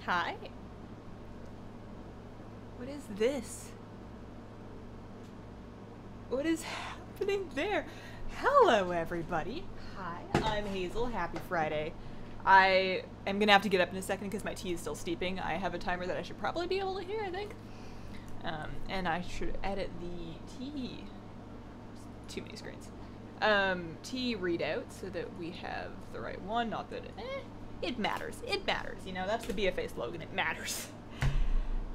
Hi. What is this? What is happening there? Hello, everybody. Hi, I'm Hazel. Happy Friday. I am gonna have to get up in a second because my tea is still steeping. I have a timer that I should probably be able to hear, I think. And I should edit the tea. Too many screens. Tea readout so that we have the right one. Not that it matters. It matters. You know, that's the BFA slogan. It matters.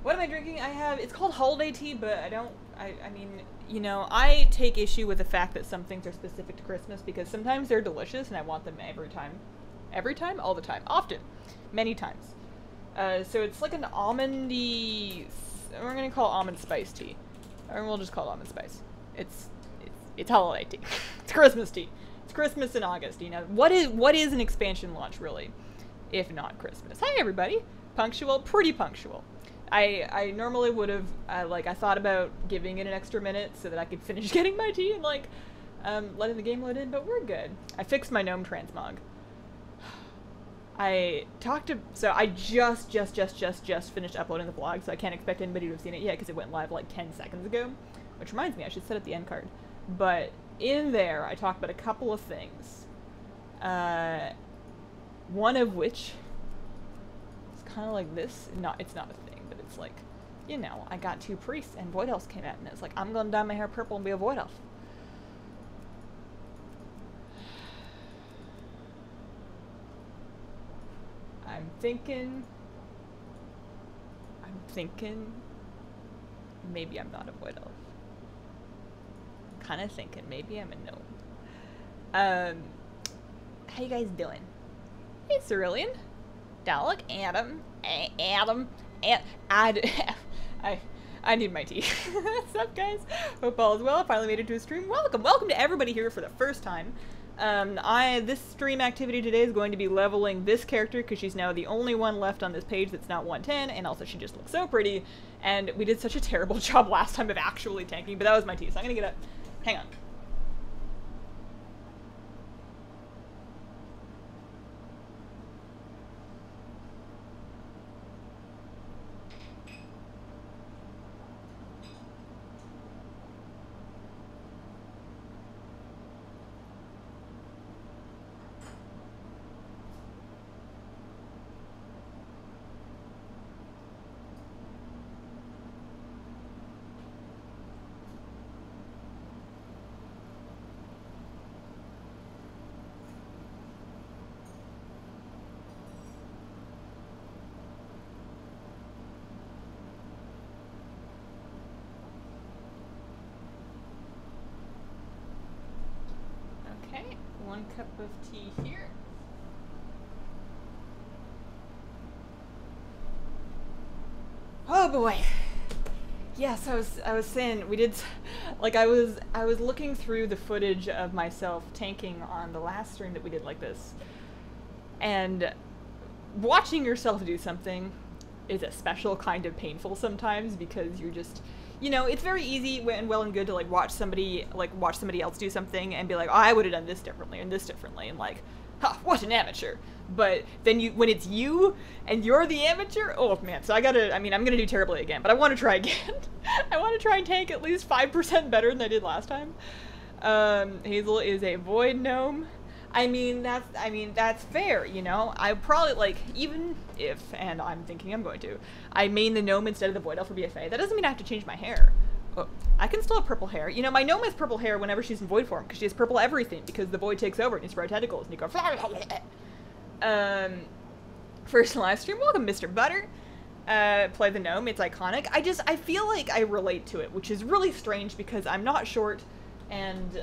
What am I drinking? It's called holiday tea, but I mean, you know, I take issue with the fact that some things are specific to Christmas because sometimes they're delicious and I want them every time. Every time? All the time. Often. Many times. So it's like an almondy, we're gonna call it almond spice tea. Or we'll just call it almond spice. It's holiday tea. It's Christmas tea. It's Christmas in August, you know. What is an expansion launch, really, if not Christmas? Hi, everybody. Punctual? Pretty punctual. I normally would have, I thought about giving it an extra minute so that I could finish getting my tea and, letting the game load in, but we're good. I fixed my gnome transmog. So I just finished uploading the vlog, so I can't expect anybody to have seen it yet because it went live 10 seconds ago. Which reminds me, I should set up the end card. But in there, I talked about a couple of things. One of which is kind of like this. It's not a thing, but it's like, you know, I got 2 priests and Void Elves came out, and it's like, I'm gonna dye my hair purple and be a Void Elf. I'm thinking maybe I'm not a Void Elf. Kind of thinking maybe I'm a gnome. How you guys doing? Hey, Cerulean, Dalek, Adam, I need my tea. What's up, guys? Hope all is well. I finally made it to a stream. Welcome to everybody here for the first time. This stream activity today is going to be leveling this character because she's now the only one left on this page that's not 110, and also she just looks so pretty, and we did such a terrible job last time of actually tanking, but that was my tea, so I'm gonna get up. Hang on. Okay, 1 cup of tea here. Oh boy. Yes, I was saying we did, I was looking through the footage of myself tanking on the last stream that we did like this, and watching yourself do something is a special kind of painful sometimes because you're just, you know, it's very easy and well and good to watch somebody else do something and be like, oh, I would have done this differently and this differently, and huh, what an amateur. But then when it's you and you're the amateur, oh man, so I'm gonna do terribly again, but I want to try again. I want to try and tank at least 5% better than I did last time. Hazel is a Void gnome. I mean, that's fair, you know? I probably, even if, and I'm thinking I'm going to, I main the gnome instead of the Void Elf for BFA, that doesn't mean I have to change my hair. Oh, I can still have purple hair. You know, my gnome has purple hair whenever she's in Void form, because she has purple everything, because the Void takes over and you spread tentacles, and you go first live stream, welcome Mr. Butter. Play the gnome, it's iconic. I feel like I relate to it, which is really strange because I'm not short, and,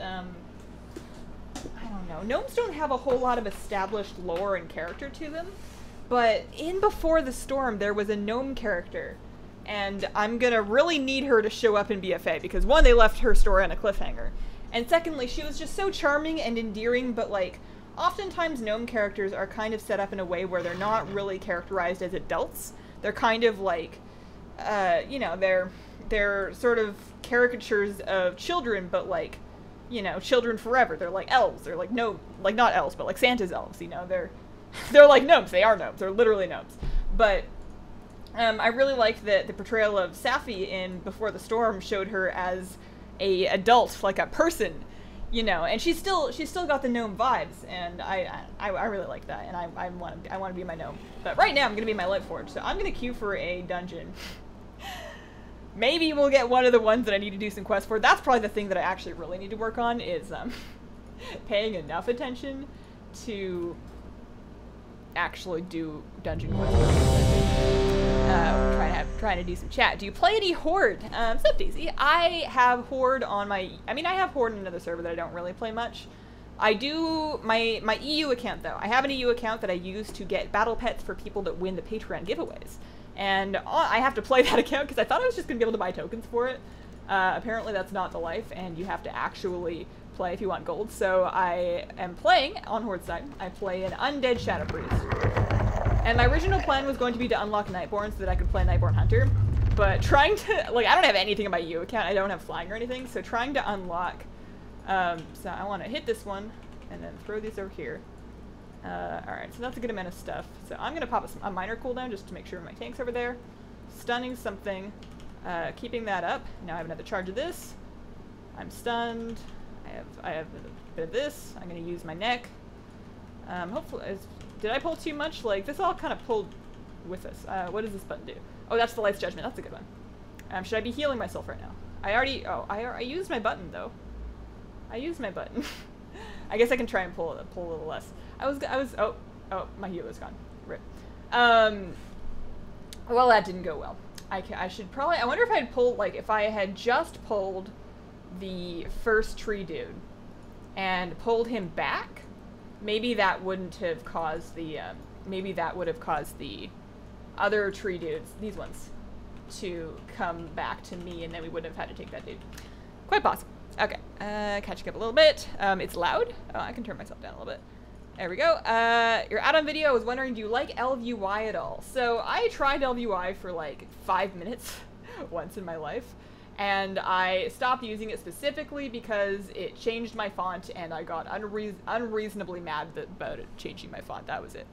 I don't know. Gnomes don't have a whole lot of established lore and character to them, but in Before the Storm, there was a gnome character, and I'm gonna really need her to show up in BFA, because one, they left her story on a cliffhanger, and secondly, she was just so charming and endearing, but oftentimes gnome characters are kind of set up in a way where they're not really characterized as adults. They're kind of you know, they're sort of caricatures of children, but you know, children forever. They're like elves. They're not elves, but Santa's elves, you know. They're like gnomes. They are gnomes. They're literally gnomes. But I really liked that the portrayal of Safi in Before the Storm showed her as a adult, like a person, you know, and she's still got the gnome vibes, and I really like that, and I want to be my gnome. But right now I'm gonna be my Lightforged, so I'm gonna queue for a dungeon. Maybe we'll get one of the ones that I need to do some quests for. That's probably the thing that I actually really need to work on is paying enough attention to actually do dungeon quests. Trying to do some chat. Do you play any Horde? What's up, Daisy? I have Horde on my... I mean, I have Horde on another server that I don't really play much. I do... My EU account, though. I have an EU account that I use to get battle pets for people that win the Patreon giveaways. And I have to play that account because I thought I was just going to be able to buy tokens for it. Apparently that's not the life, and you have to actually play if you want gold. So I am playing on Horde side. I play an Undead Shadow Priest. And my original plan was going to be to unlock Nightborn so that I could play Nightborn Hunter. But trying to, like, I don't have anything in my EU account. I don't have flying or anything. So trying to unlock, so I want to hit this one and then throw these over here. Alright, so that's a good amount of stuff. So I'm going to pop a minor cooldown just to make sure my tank's over there. Stunning something. Keeping that up. Now I have another charge of this. I'm stunned. I have a bit of this. I'm going to use my neck. Hopefully, did I pull too much? Like, this all kind of pulled with us. What does this button do? Oh, that's the Light's Judgment. That's a good one. Should I be healing myself right now? I used my button, though. I used my button. I guess I can try and pull a little less. Oh, my healer's gone. Rip. Well, that didn't go well. I should probably, I wonder if I'd pulled, like, if I had just pulled the first tree dude and pulled him back, maybe that wouldn't have caused the, maybe that would have caused the other tree dudes, these ones, to come back to me, and then we wouldn't have had to take that dude. Quite possible. Okay, catching up a little bit. It's loud. Oh, I can turn myself down a little bit. There we go. Your add-on video, I was wondering, do you like LVUI at all? So I tried LVUI for like 5 minutes once in my life, and I stopped using it specifically because it changed my font, and I got unreasonably mad about it changing my font. That was it.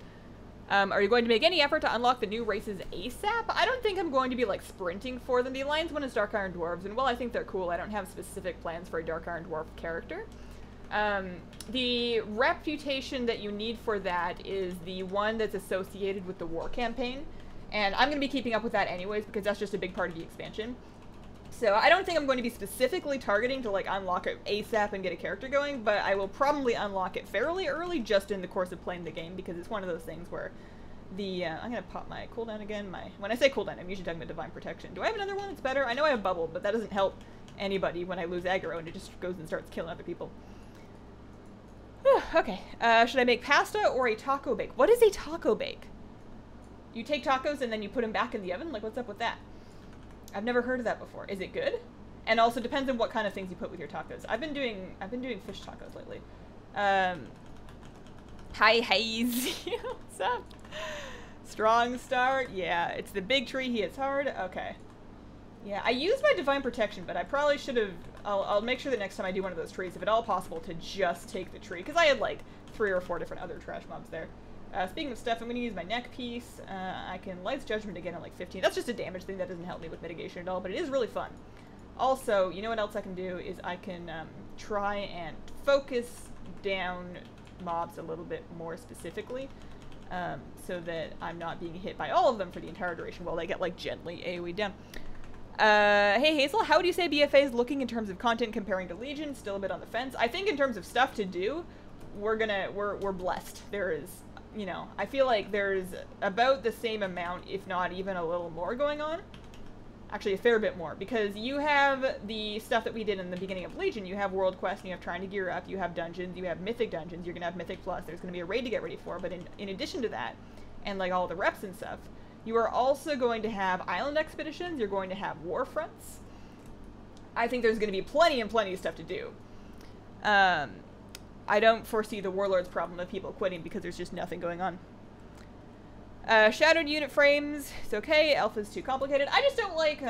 Are you going to make any effort to unlock the new races ASAP? I don't think I'm going to be like sprinting for them. The Alliance one is Dark Iron Dwarves, and while I think they're cool, I don't have specific plans for a Dark Iron Dwarf character. The reputation that you need for that is the one that's associated with the war campaign, and I'm going to be keeping up with that anyways because that's just a big part of the expansion. So I don't think I'm going to be specifically targeting to like unlock it ASAP and get a character going, but I will probably unlock it fairly early just in the course of playing the game because it's one of those things where the, I'm going to pop my cooldown again. When I say cooldown, I'm usually talking about Divine Protection. Do I have another one that's better? I know I have Bubble, but that doesn't help anybody when I lose aggro and it just goes and starts killing other people. Okay, should I make pasta or a taco bake? What is a taco bake? You take tacos and then you put them back in the oven? Like, what's up with that? I've never heard of that before. Is it good? And also depends on what kind of things you put with your tacos. I've been doing fish tacos lately. Hi Haze. What's up? Strong start. Yeah, it's the big tree. He hits hard. Okay. Yeah, I used my Divine Protection, but I probably should have... I'll make sure that next time I do one of those trees, if at all possible, to just take the tree. Because I had like 3 or 4 different other trash mobs there. Speaking of stuff, I'm going to use my neck piece. I can Light's Judgment again at like 15. That's just a damage thing that doesn't help me with mitigation at all, but it is really fun. Also, you know what else I can do is I can try and focus down mobs a little bit more specifically, so that I'm not being hit by all of them for the entire duration while they get like gently AoE down. Hey Hazel, how would you say BFA is looking in terms of content comparing to Legion? Still a bit on the fence. I think in terms of stuff to do, we're blessed. There is, you know, I feel like there's about the same amount, if not even a little more going on. Actually, a fair bit more, because you have the stuff that we did in the beginning of Legion. You have World Quest, and you have trying to gear up, you have dungeons, you have Mythic dungeons, you're going to have Mythic Plus, there's going to be a raid to get ready for, but in addition to that, and like all the reps and stuff, you are also going to have island expeditions, you're going to have war fronts. I think there's going to be plenty and plenty of stuff to do. I don't foresee the Warlord's problem of people quitting because there's just nothing going on. Shadowed unit frames, it's okay. Alpha's too complicated. I just don't like,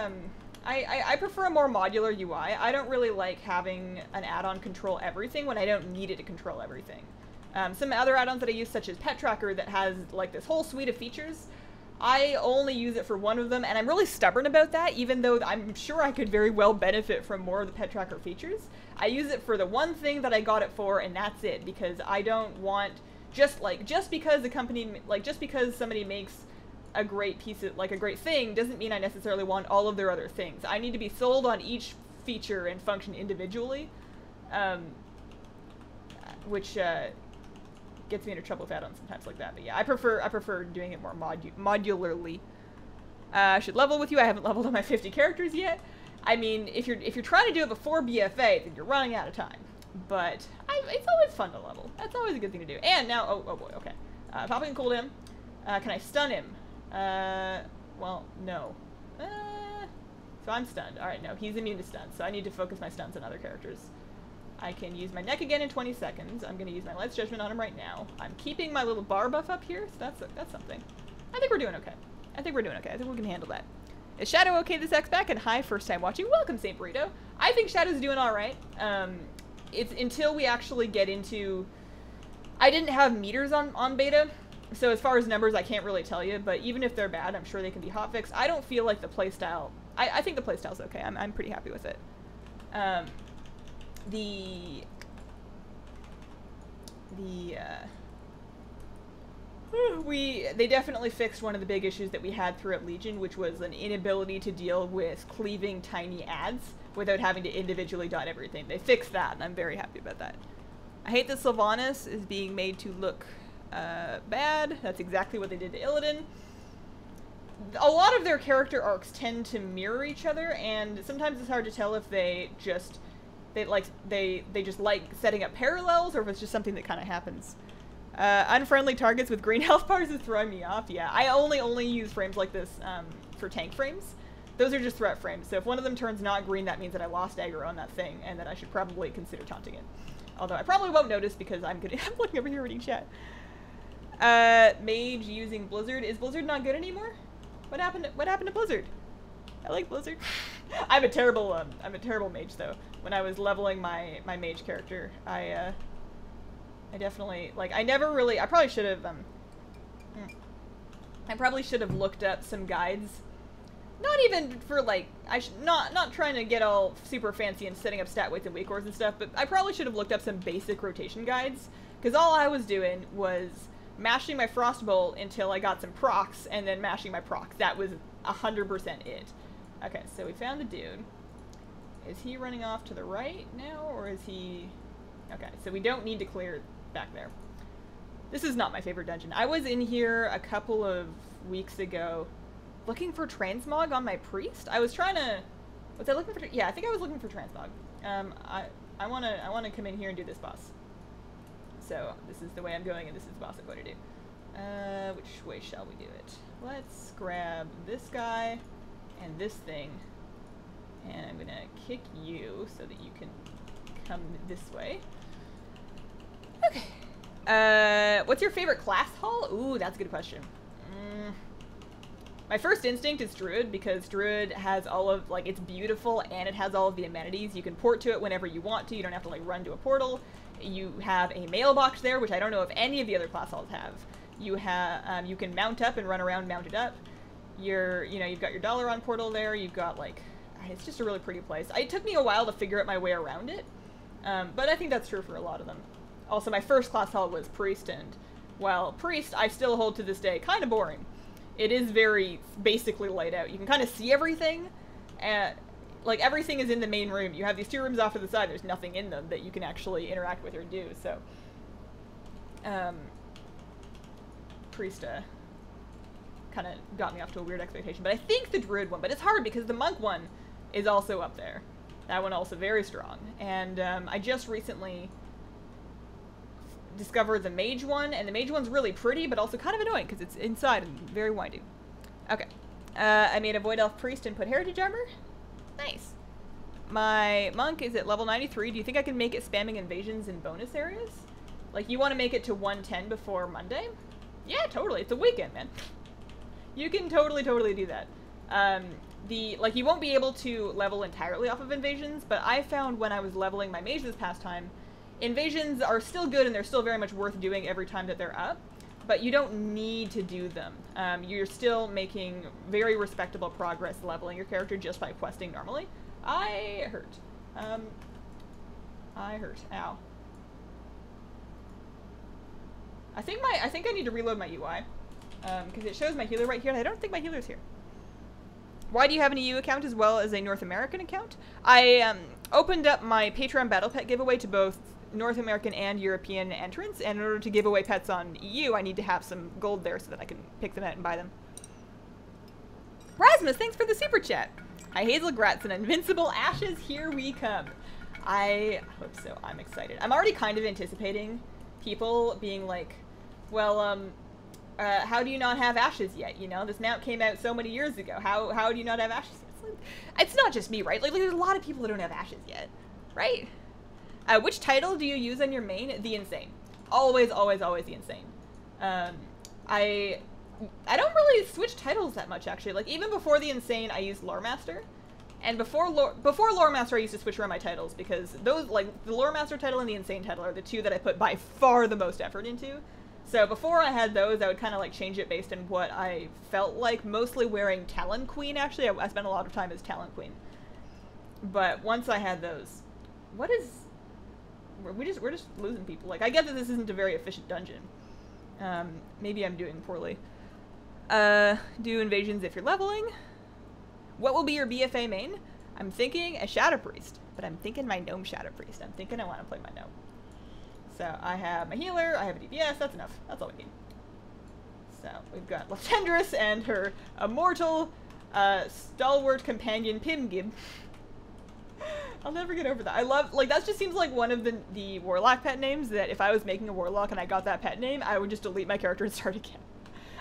I prefer a more modular UI. I don't really like having an add-on control everything when I don't need it to control everything. Some other add-ons that I use, such as Pet Tracker, that has like this whole suite of features, I only use it for one of them, and I'm really stubborn about that, even though I'm sure I could very well benefit from more of the pet tracker features. I use it for the one thing that I got it for, and that's it, because I don't want, just because a company, just because somebody makes a great piece of, a great thing, doesn't mean I necessarily want all of their other things. I need to be sold on each feature and function individually, which, gets me into trouble with add-ons sometimes like that. But yeah, I prefer doing it more modularly. I should level with you. I haven't leveled on my 50 characters yet. I mean, if you're trying to do it before BFA, then you're running out of time. But it's always fun to level. That's always a good thing to do. And now, oh boy, okay. Popping a cooldown. Can I stun him? Well, no. So I'm stunned. All right, no, he's immune to stuns. So I need to focus my stuns on other characters. I can use my neck again in 20 seconds. I'm going to use my Light's Judgment on him right now. I'm keeping my little bar buff up here, so that's something. I think we're doing okay. I think we can handle that. Is Shadow okay this X-Back? And hi, first time watching. Welcome, St. Burrito. I think Shadow's doing alright. It's until we actually get into... I didn't have meters on beta, so as far as numbers, I can't really tell you, but even if they're bad, I'm sure they can be hotfixed. I don't feel like the playstyle... I think the playstyle's okay. I'm pretty happy with it. They definitely fixed one of the big issues that we had throughout Legion, which was an inability to deal with cleaving tiny adds without having to individually dot everything. They fixed that, and I'm very happy about that. I hate that Sylvanas is being made to look bad. That's exactly what they did to Illidan. A lot of their character arcs tend to mirror each other, and sometimes it's hard to tell if they just like setting up parallels, or if it's just something that kind of happens. Unfriendly targets with green health bars is throwing me off. Yeah, I only use frames like this for tank frames. Those are just threat frames, so if one of them turns not green, that means that I lost aggro on that thing, and that I should probably consider taunting it. Although I probably won't notice because I'm looking over here reading chat. Mage using Blizzard. Is Blizzard not good anymore? What happened to Blizzard? I like Blizzard. I'm a terrible mage though. When I was leveling my mage character, I definitely, I probably should have looked up some guides. Not even for not trying to get all super fancy and setting up stat weights and weak cores and stuff, but I probably should have looked up some basic rotation guides, because all I was doing was mashing my Frostbolt until I got some procs, and then mashing my procs. That was 100% it. Okay, so we found the dude. Is he running off to the right now, or is he... Okay, so we don't need to clear back there. This is not my favorite dungeon. I was in here a couple of weeks ago looking for transmog on my priest. I was trying to... Was I looking for... Yeah, I think I was looking for transmog. I wanna come in here and do this boss. So, this is the way I'm going, and this is the boss I'm going to do. Which way shall we do it? Let's grab this guy and this thing, and I'm gonna kick you so that you can come this way. Okay. What's your favorite class hall? Ooh, that's a good question. My first instinct is Druid, because Druid has all of, it's beautiful, and it has all of the amenities. You can port to it whenever you want to. You don't have to, run to a portal. You have a mailbox there, which I don't know if any of the other class halls have. You have, you can mount up and run around mounted up. You've got your Dalaran portal there. You've got, it's just a really pretty place. It took me a while to figure out my way around it, but I think that's true for a lot of them. Also, my first class hall was Priest, and, while Priest, I still hold to this day kind of boring. It is very basically laid out. You can kind of see everything, and, everything is in the main room. You have these two rooms off to the side. There's nothing in them that you can actually interact with or do, so. Priest, kind of got me off to a weird expectation. But I think the Druid one, but it's hard because the Monk one is also up there. That one also very strong. And I just recently discovered the Mage one, and the Mage one's really pretty, but also kind of annoying because it's inside and very windy. Okay. I made a Void Elf Priest and put Heritage Armor. Nice. My Monk is at level 93. Do you think I can make it spamming invasions in bonus areas? You want to make it to 110 before Monday? Yeah, totally. It's a weekend, man. You can totally do that. You won't be able to level entirely off of invasions, but I found when I was leveling my mage this past time, invasions are still good and they're still very much worth doing every time that they're up. but you don't need to do them. You're still making very respectable progress leveling your character just by questing normally. I hurt. I hurt. Ow. I think I need to reload my UI. Because it shows my healer right here, and I don't think my healer's here. Why do you have an EU account as well as a North American account? I opened up my Patreon Battle Pet giveaway to both North American and European entrants, and in order to give away pets on EU, I need to have some gold there so that I can pick them out and buy them. Rasmus, thanks for the super chat. Hi Hazel, Grats and Invincible Ashes, here we come. I hope so. I'm excited. I'm already kind of anticipating people being like, well, how do you not have Ashes yet? You know, this mount came out so many years ago. How do you not have Ashes yet? It's not just me, right? Like there's a lot of people that don't have Ashes yet, right? Which title do you use on your main? The Insane. Always, always, always the Insane. I don't really switch titles that much, actually. Like, even before the Insane, I used Lore Master. And before Lore Master, I used to switch around my titles, because those, like, the Lore Master title and the Insane title are the two that I put by far the most effort into. So before I had those, I would kind of, like, change it based on what I felt like, mostly wearing Talon Queen, actually. I spent a lot of time as Talon Queen. But once I had those... What is... We're just losing people. Like, I get that this isn't a very efficient dungeon. Maybe I'm doing poorly. Do invasions if you're leveling. What will be your BFA main? I'm thinking a Shadow Priest, but I'm thinking my Gnome Shadow Priest. I'm thinking I want to play my Gnome. So I have my healer, I have a DPS, that's enough. That's all we need. So we've got Leftendra's and her immortal, stalwart companion Pimgib. I'll never get over that. I love, like, that just seems like one of the Warlock pet names that if I was making a Warlock and I got that pet name, I would just delete my character and start again.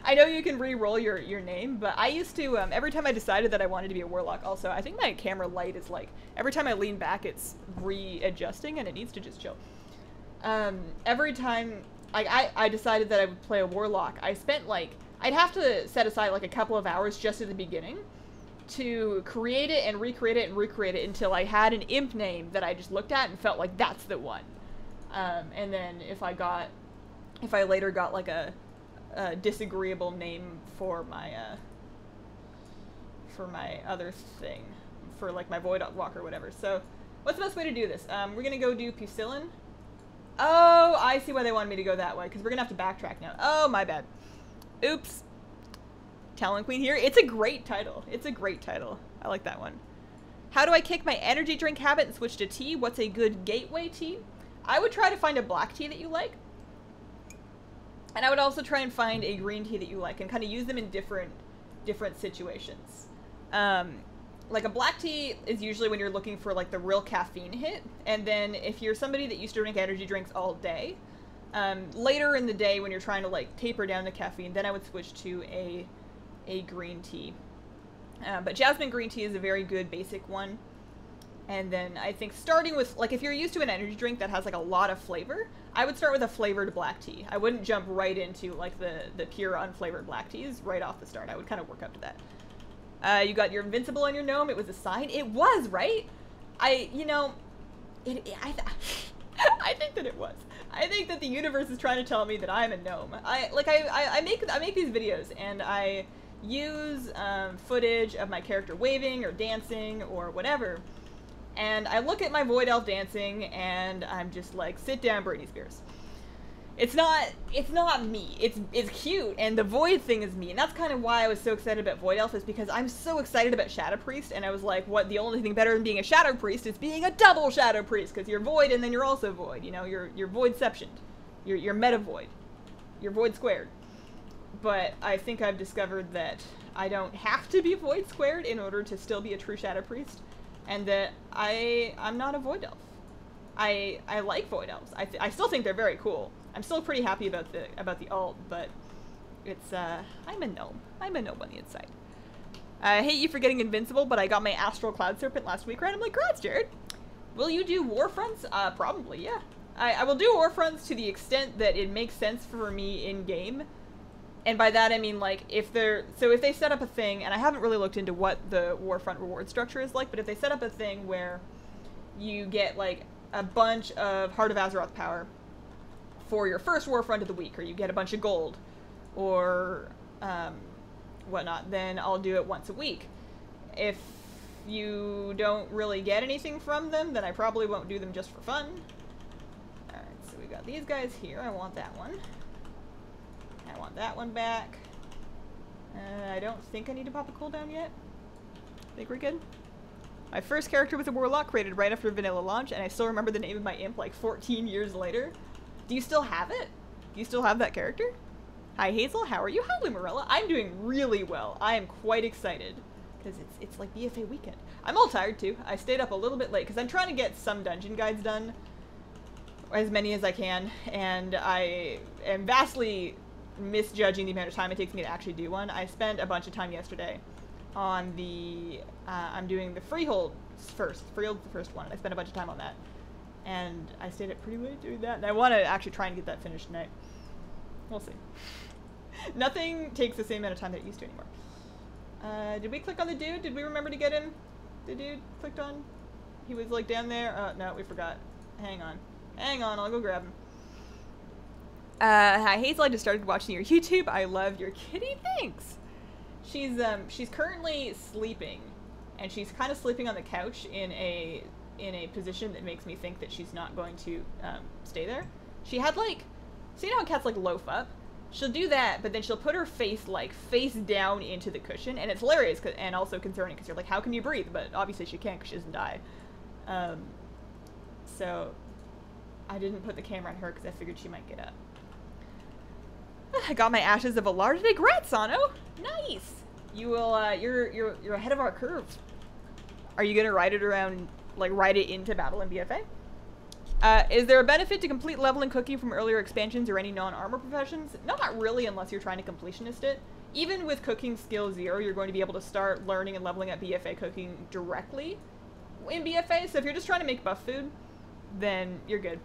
I know you can re-roll your name, but I used to, every time I decided that I wanted to be a Warlock, also, I think my camera light is like, every time I lean back, it's readjusting and it needs to just chill. Every time I decided that I would play a Warlock, I spent, like, I'd have to set aside, like, a couple of hours just at the beginning to create it and recreate it and recreate it until I had an imp name that I just looked at and felt like that's the one. And then if I later got like a disagreeable name for my other thing, for like my Void Walker or whatever. So what's the best way to do this? We're gonna go do Pusillin. Oh, I see why they wanted me to go that way, because we're gonna have to backtrack now. Oh, my bad. Oops. Talon Queen here. It's a great title. It's a great title. I like that one. How do I kick my energy drink habit and switch to tea? What's a good gateway tea? I would try to find a black tea that you like. And I would also try and find a green tea that you like and kind of use them in different situations. Like a black tea is usually when you're looking for like the real caffeine hit. And then if you're somebody that used to drink energy drinks all day, later in the day when you're trying to like taper down the caffeine, then I would switch to a green tea. But jasmine green tea is a very good basic one. And then I think starting with, like, if you're used to an energy drink that has like a lot of flavor, I would start with a flavored black tea. I wouldn't jump right into like the pure unflavored black teas right off the start. I would kind of work up to that. You got your Invincible on your gnome. It was a sign. It was, right? I think that it was. I think that the universe is trying to tell me that I'm a gnome. I make these videos and I use footage of my character waving or dancing or whatever, and I look at my Void Elf dancing and I'm just like, sit down, Britney Spears. It's not me. It's cute, and the Void thing is me, and that's kind of why I was so excited about Void Elf, is because I'm so excited about Shadow Priest, and I was like, what, the only thing better than being a Shadow Priest is being a double Shadow Priest, because you're Void and then you're also Void, you know, you're Voidceptioned. You're meta Void. You're Void squared. But I think I've discovered that I don't have to be Void squared in order to still be a true Shadow Priest, and that I'm not a Void Elf. I like Void Elves. I still think they're very cool. I'm still pretty happy about the alt, but it's I'm a gnome. I'm a gnome on the inside. I hate you for getting Invincible, but I got my Astral Cloud Serpent last week, right? I'm like, congrats, Jared. Will you do war fronts? Probably, yeah. I will do war fronts to the extent that it makes sense for me in game. And by that I mean, like, if they set up a thing, and I haven't really looked into what the Warfront reward structure is like, but if they set up a thing where you get, like, a bunch of Heart of Azeroth power for your first Warfront of the week, or you get a bunch of gold or whatnot, then I'll do it once a week. If you don't really get anything from them, then I probably won't do them just for fun. Alright, so we got these guys here. I want that one. I want that one back. I don't think I need to pop a cooldown yet. I think we're good. My first character was a warlock created right after vanilla launch, and I still remember the name of my imp like 14 years later. Do you still have it? Do you still have that character? Hi Hazel, how are you? Hi Lumarella. I'm doing really well. I am quite excited because it's like BFA weekend. I'm all tired too. I stayed up a little bit late because I'm trying to get some dungeon guides done, as many as I can, and I am vastly misjudging the amount of time it takes me to actually do one. I spent a bunch of time yesterday on the I'm doing the Freehold's first. Freehold's the first one, and I spent a bunch of time on that. And I stayed up pretty late doing that, and I want to actually try and get that finished tonight. We'll see. Nothing takes the same amount of time that it used to anymore. Did we click on the dude? Did we remember to get him? The dude clicked on? He was like down there? No, we forgot. Hang on. Hang on, I'll go grab him. Hi Hazel, I just started watching your YouTube. I love your kitty, thanks! She's currently sleeping, and she's kind of sleeping on the couch in a position that makes me think that she's not going to stay there. She had like, so you know how cats like loaf up? She'll do that, but then she'll put her face like face down into the cushion, and it's hilarious and also concerning because you're like, how can you breathe? But obviously she can't because she doesn't die. So I didn't put the camera on her because I figured she might get up. I got my Ashes of Alar today. Congrats, Sano! Nice! You will, you're ahead of our curve. Are you gonna ride it around, like ride it into battle in BFA? Is there a benefit to complete leveling cooking from earlier expansions or any non-armor professions? Not really, unless you're trying to completionist it. Even with cooking skill 0, you're going to be able to start learning and leveling up BFA cooking directly in BFA, so if you're just trying to make buff food, then you're good.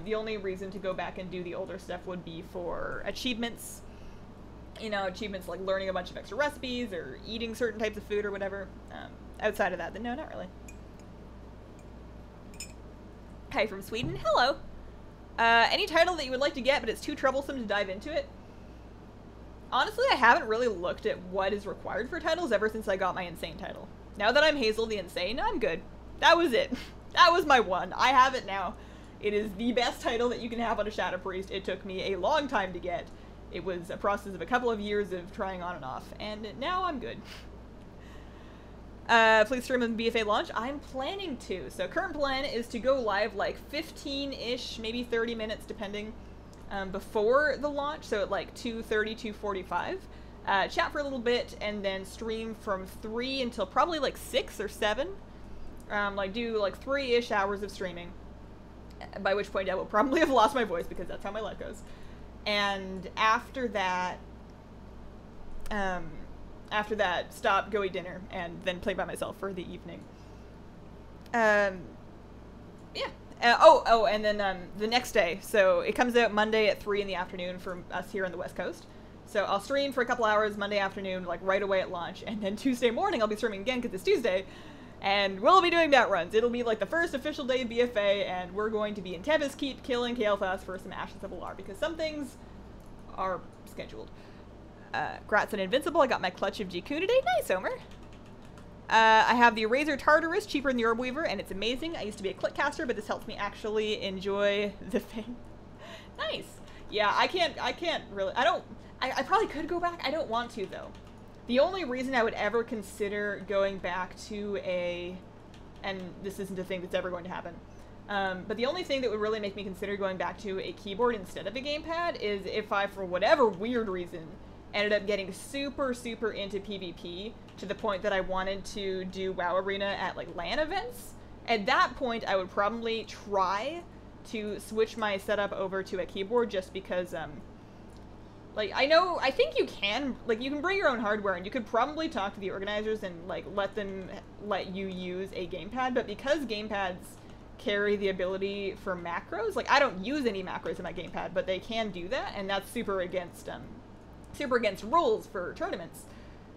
The only reason to go back and do the older stuff would be for achievements. You know, achievements like learning a bunch of extra recipes or eating certain types of food or whatever. Outside of that, then no, not really. Hi from Sweden. Hello. Any title that you would like to get, but it's too troublesome to dive into it? Honestly, I haven't really looked at what is required for titles ever since I got my Insane title. Now that I'm Hazel the Insane, I'm good. That was it. That was my one. I have it now. It is the best title that you can have on a Shadow Priest. It took me a long time to get. It was a process of a couple of years of trying on and off, and now I'm good. Please stream on BFA launch. I'm planning to. So current plan is to go live like 15-ish, maybe 30 minutes depending, before the launch. So at like 2:30, 2:45. Chat for a little bit and then stream from 3 until probably like 6 or 7. Like do like 3-ish hours of streaming. By which point I will probably have lost my voice because that's how my life goes. And after that, stop, go eat dinner, and then play by myself for the evening. Yeah. And then the next day, so it comes out Monday at 3 in the afternoon for us here on the West Coast. So I'll stream for a couple hours Monday afternoon, like right away at launch, and then Tuesday morning I'll be streaming again because it's Tuesday, and we'll be doing bat runs. It'll be like the first official day of BFA, and we're going to be in Tempest Keep killing Kael'thas for some Ashes of Alar, because some things are scheduled. Grats and Invincible, I got my clutch of Jikun today. Nice, Omer. I have the Razor Tartarus, cheaper than the Orb Weaver, and it's amazing. I used to be a click caster, but this helps me actually enjoy the thing. Nice. Yeah, I can't really, I probably could go back. I don't want to, though. The only reason I would ever consider going back to and this isn't a thing that's ever going to happen, but the only thing that would really make me consider going back to a keyboard instead of a gamepad is if I, for whatever weird reason, ended up getting super, super into PvP to the point that I wanted to do WoW Arena at, like, LAN events. At that point, I would probably try to switch my setup over to a keyboard just because, like, I think you can bring your own hardware, and you could probably talk to the organizers and, like, let you use a gamepad, but because gamepads carry the ability for macros, like, I don't use any macros in my gamepad, but they can do that, and that's super against rules for tournaments.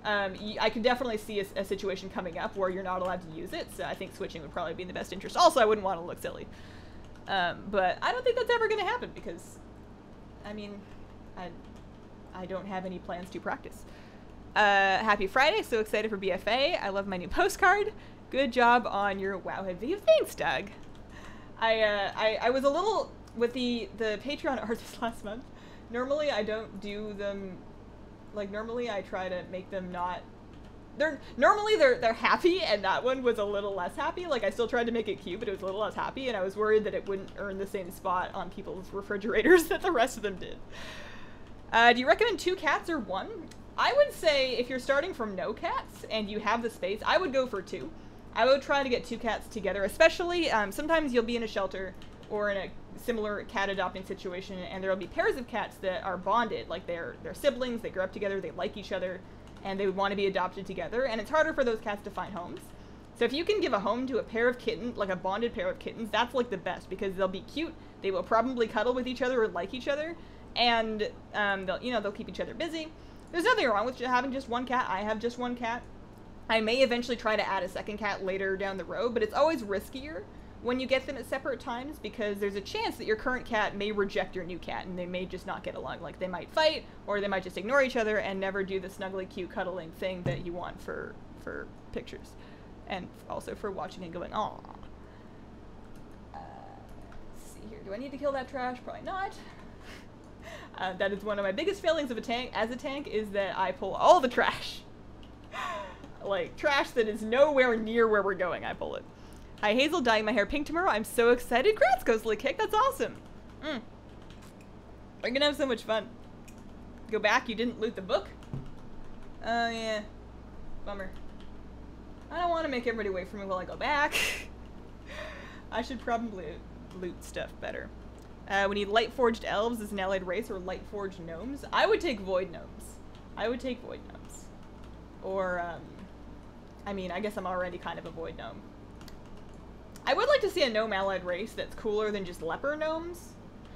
I could definitely see a situation coming up where you're not allowed to use it, so I think switching would probably be in the best interest. Also, I wouldn't want to look silly. But I don't think that's ever going to happen because, I mean, I I don't have any plans to practice. Happy Friday, so excited for BFA. I love my new postcard. Good job on your Wowhead video. Thanks, Doug. I was a little, with the Patreon artists last month, normally I don't do them, like normally I try to make them not, normally they're happy, and that one was a little less happy. Like I still tried to make it cute, but it was a little less happy, and I was worried that it wouldn't earn the same spot on people's refrigerators that the rest of them did. Do you recommend 2 cats or 1? I would say if you're starting from no cats and you have the space, I would go for 2. I would try to get 2 cats together, especially sometimes you'll be in a shelter or in a similar cat adopting situation, and there'll be pairs of cats that are bonded, like they're siblings, they grew up together, they like each other, and they would want to be adopted together, and it's harder for those cats to find homes. So if you can give a home to a pair of kittens, like a bonded pair of kittens, that's like the best, because they'll be cute, they will probably cuddle with each other or like each other, and they'll keep each other busy. There's nothing wrong with having just 1 cat. I have just 1 cat. I may eventually try to add a 2nd cat later down the road, but it's always riskier when you get them at separate times, because there's a chance that your current cat may reject your new cat and they may just not get along. Like they might fight, or they might just ignore each other and never do the snuggly cute cuddling thing that you want for pictures, and also for watching and going, aw. Let's see here. Do I need to kill that trash? Probably not. That is one of my biggest failings of as a tank, is that I pull all the trash. Like, trash that is nowhere near where we're going, I pull it. Hi, Hazel, dyeing my hair pink tomorrow. I'm so excited. Congrats, Ghostly Kick. That's awesome. We're gonna have so much fun. Go back, you didn't loot the book? Oh, yeah. Bummer. I don't want to make everybody wait for me while I go back. I should probably loot stuff better. We need Lightforged elves as an allied race, or Lightforged gnomes. I would take void gnomes. I would take void gnomes. Or, I mean, I guess I'm already kind of a void gnome. I would like to see a gnome allied race that's cooler than just leper gnomes.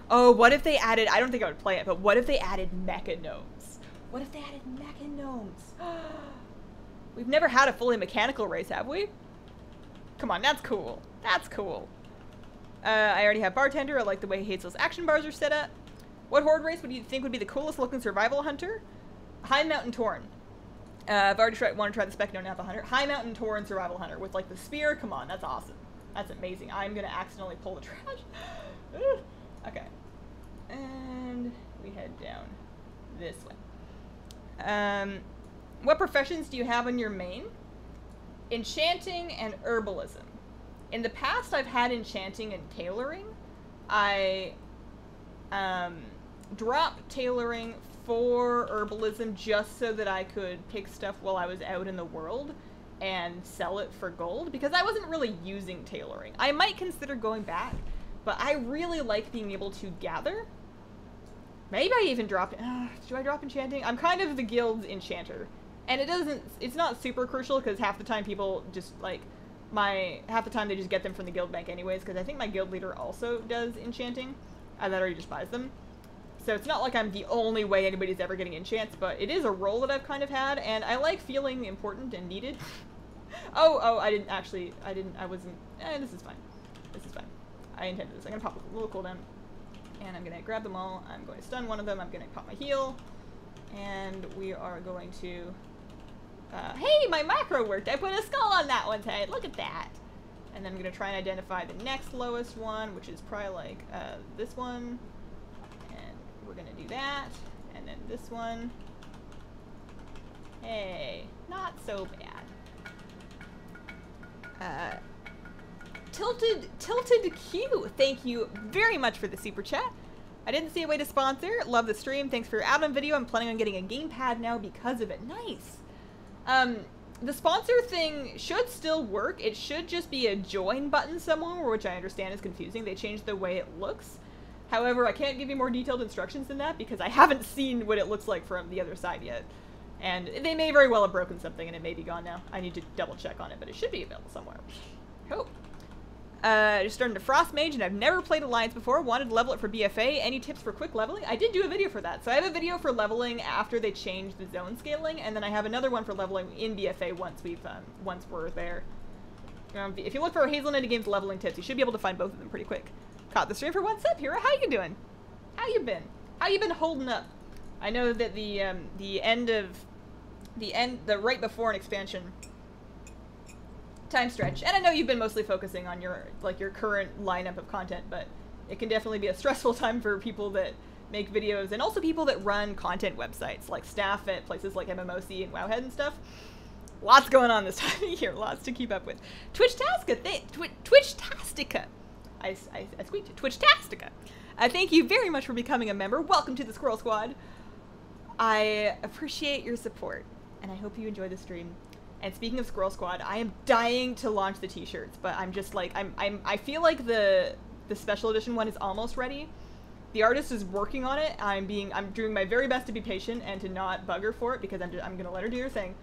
Oh, what if they added, I don't think I would play it, but what if they added mecha gnomes? What if they added mecha gnomes? We've never had a fully mechanical race, have we? Come on, that's cool. That's cool. I already have bartender. I like the way Hazel's action bars are set up. What horde race would you think would be the coolest looking survival hunter? High Mountain Tauren. I've already want to try the spec, no, not the hunter. High Mountain Tauren survival hunter with like the spear. Come on, that's awesome. That's amazing. I'm gonna accidentally pull the trash. Okay, and we head down this way. What professions do you have in your main? Enchanting and herbalism. In the past, I've had enchanting and tailoring. I dropped tailoring for herbalism just so that I could pick stuff while I was out in the world and sell it for gold, because I wasn't really using tailoring. I might consider going back, but I really like being able to gather. Maybe I even drop, do I drop enchanting? I'm kind of the guild's enchanter, and it's not super crucial, because half the time people just like, half the time they just get them from the guild bank anyways, because I think my guild leader also does enchanting, that already just buys them. So it's not like I'm the only way anybody's ever getting enchants, but it is a role that I've kind of had, and I like feeling important and needed. I wasn't, this is fine. This is fine. I intended this. I'm gonna pop a little cooldown, and I'm gonna grab them all. I'm going to stun one of them. I'm gonna pop my heal, and we are going to, hey, my macro worked. I put a skull on that one's head. Look at that. And then I'm gonna try and identify the next lowest one, which is probably like, this one. We're gonna do that, and then this one. Hey, not so bad. Tilted Q, thank you very much for the super chat. I didn't see a way to sponsor. Love the stream. Thanks for your add-on video. I'm planning on getting a gamepad now because of it. Nice. The sponsor thing should still work. It should just be a join button somewhere, which I understand is confusing. They changed the way it looks. However, I can't give you more detailed instructions than that because I haven't seen what it looks like from the other side yet. And they may very well have broken something and it may be gone now. I need to double check on it, but it should be available somewhere. Hope. Just started to Frost Mage and I've never played Alliance before. Wanted to level it for BFA. Any tips for quick leveling? I did do a video for that. So I have a video for leveling after they changed the zone scaling, and then I have another one for leveling in BFA once we're there. If you look for Hazelnuttygames leveling tips, you should be able to find both of them pretty quick. Caught the stream for one sub. Hero, how you doing? How you been? How you been holding up? I know that the right before an expansion time stretch, and I know you've been mostly focusing on your current lineup of content, but it can definitely be a stressful time for people that make videos and also people that run content websites, like staff at places like MMOC and Wowhead and stuff. Lots going on this time of year, lots to keep up with. Twitchtastica. I squeaked it. Twitchtastica. Thank you very much for becoming a member. Welcome to the Squirrel Squad. I appreciate your support, and I hope you enjoy the stream. And speaking of Squirrel Squad, I am dying to launch the t-shirts, but I'm just like, I feel like the special edition one is almost ready. The artist is working on it. I'm doing my very best to be patient and to not bug her for it, because I'm gonna let her do her thing.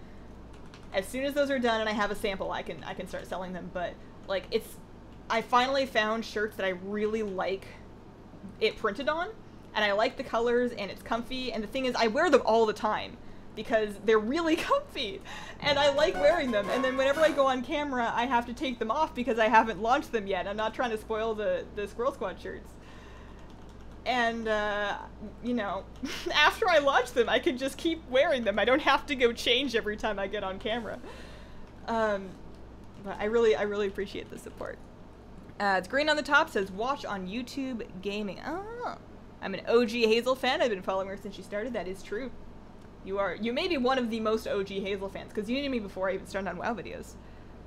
As soon as those are done and I have a sample, I can start selling them. But like, I finally found shirts that I really like it printed on, and I like the colors, and it's comfy, and the thing is, I wear them all the time because they're really comfy and I like wearing them, and then whenever I go on camera I have to take them off because I haven't launched them yet. I'm not trying to spoil the Squirrel Squad shirts, and you know, after I launch them I can just keep wearing them. I don't have to go change every time I get on camera. But I really appreciate the support. It's green on the top, says watch on YouTube Gaming. Oh, I'm an OG Hazel fan. I've been following her since she started. That is true. You may be one of the most OG Hazel fans, because you knew me before I even started on WoW videos.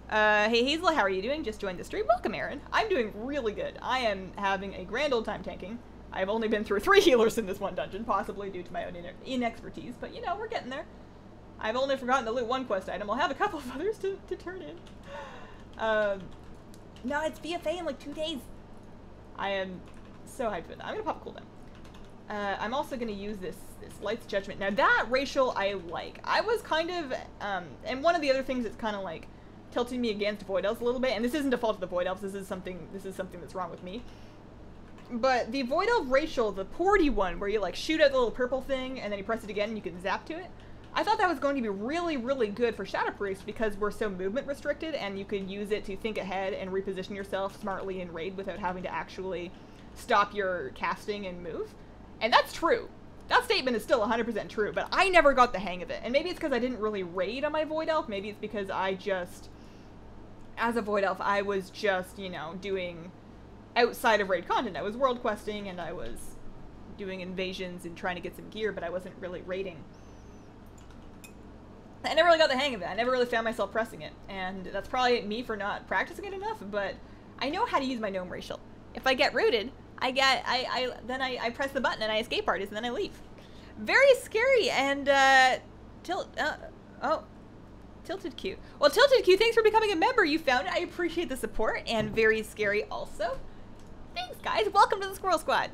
Hey Hazel, how are you doing? Just joined the stream. Welcome, Aaron. I'm doing really good. I am having a grand old time tanking. I've only been through 3 healers in this one dungeon, possibly due to my own inexpertise, but you know, we're getting there. I've only forgotten to loot 1 quest item. I'll have a couple of others to turn in. No, it's BFA in like 2 days. I am so hyped for that. I'm gonna pop a cooldown. I'm also gonna use this Light's Judgment. Now that racial I like. I was kind of, and one of the other things that's kind of like tilting me against Void Elves a little bit, and this isn't a fault of the Void Elves, this is something that's wrong with me. But the Void Elf racial, the porty one, where you like shoot at the little purple thing, and then you press it again and you can zap to it, I thought that was going to be really, really good for Shadow Priest because we're so movement restricted, and you could use it to think ahead and reposition yourself smartly in raid without having to actually stop your casting and move. And that's true. That statement is still 100% true, but I never got the hang of it. And maybe it's because I didn't really raid on my Void Elf. Maybe it's because I just, as a Void Elf, I was just, you know, doing outside of raid content. I was world questing and I was doing invasions and trying to get some gear, but I wasn't really raiding. I never really got the hang of it. I never really found myself pressing it. And that's probably me for not practicing it enough, but I know how to use my gnome racial. If I get rooted, then I press the button and I escape artist and then I leave. Very scary, and Tilted Q. Well, Tilted Q, thanks for becoming a member. You found it. I appreciate the support, and very scary also. Thanks, guys. Welcome to the Squirrel Squad.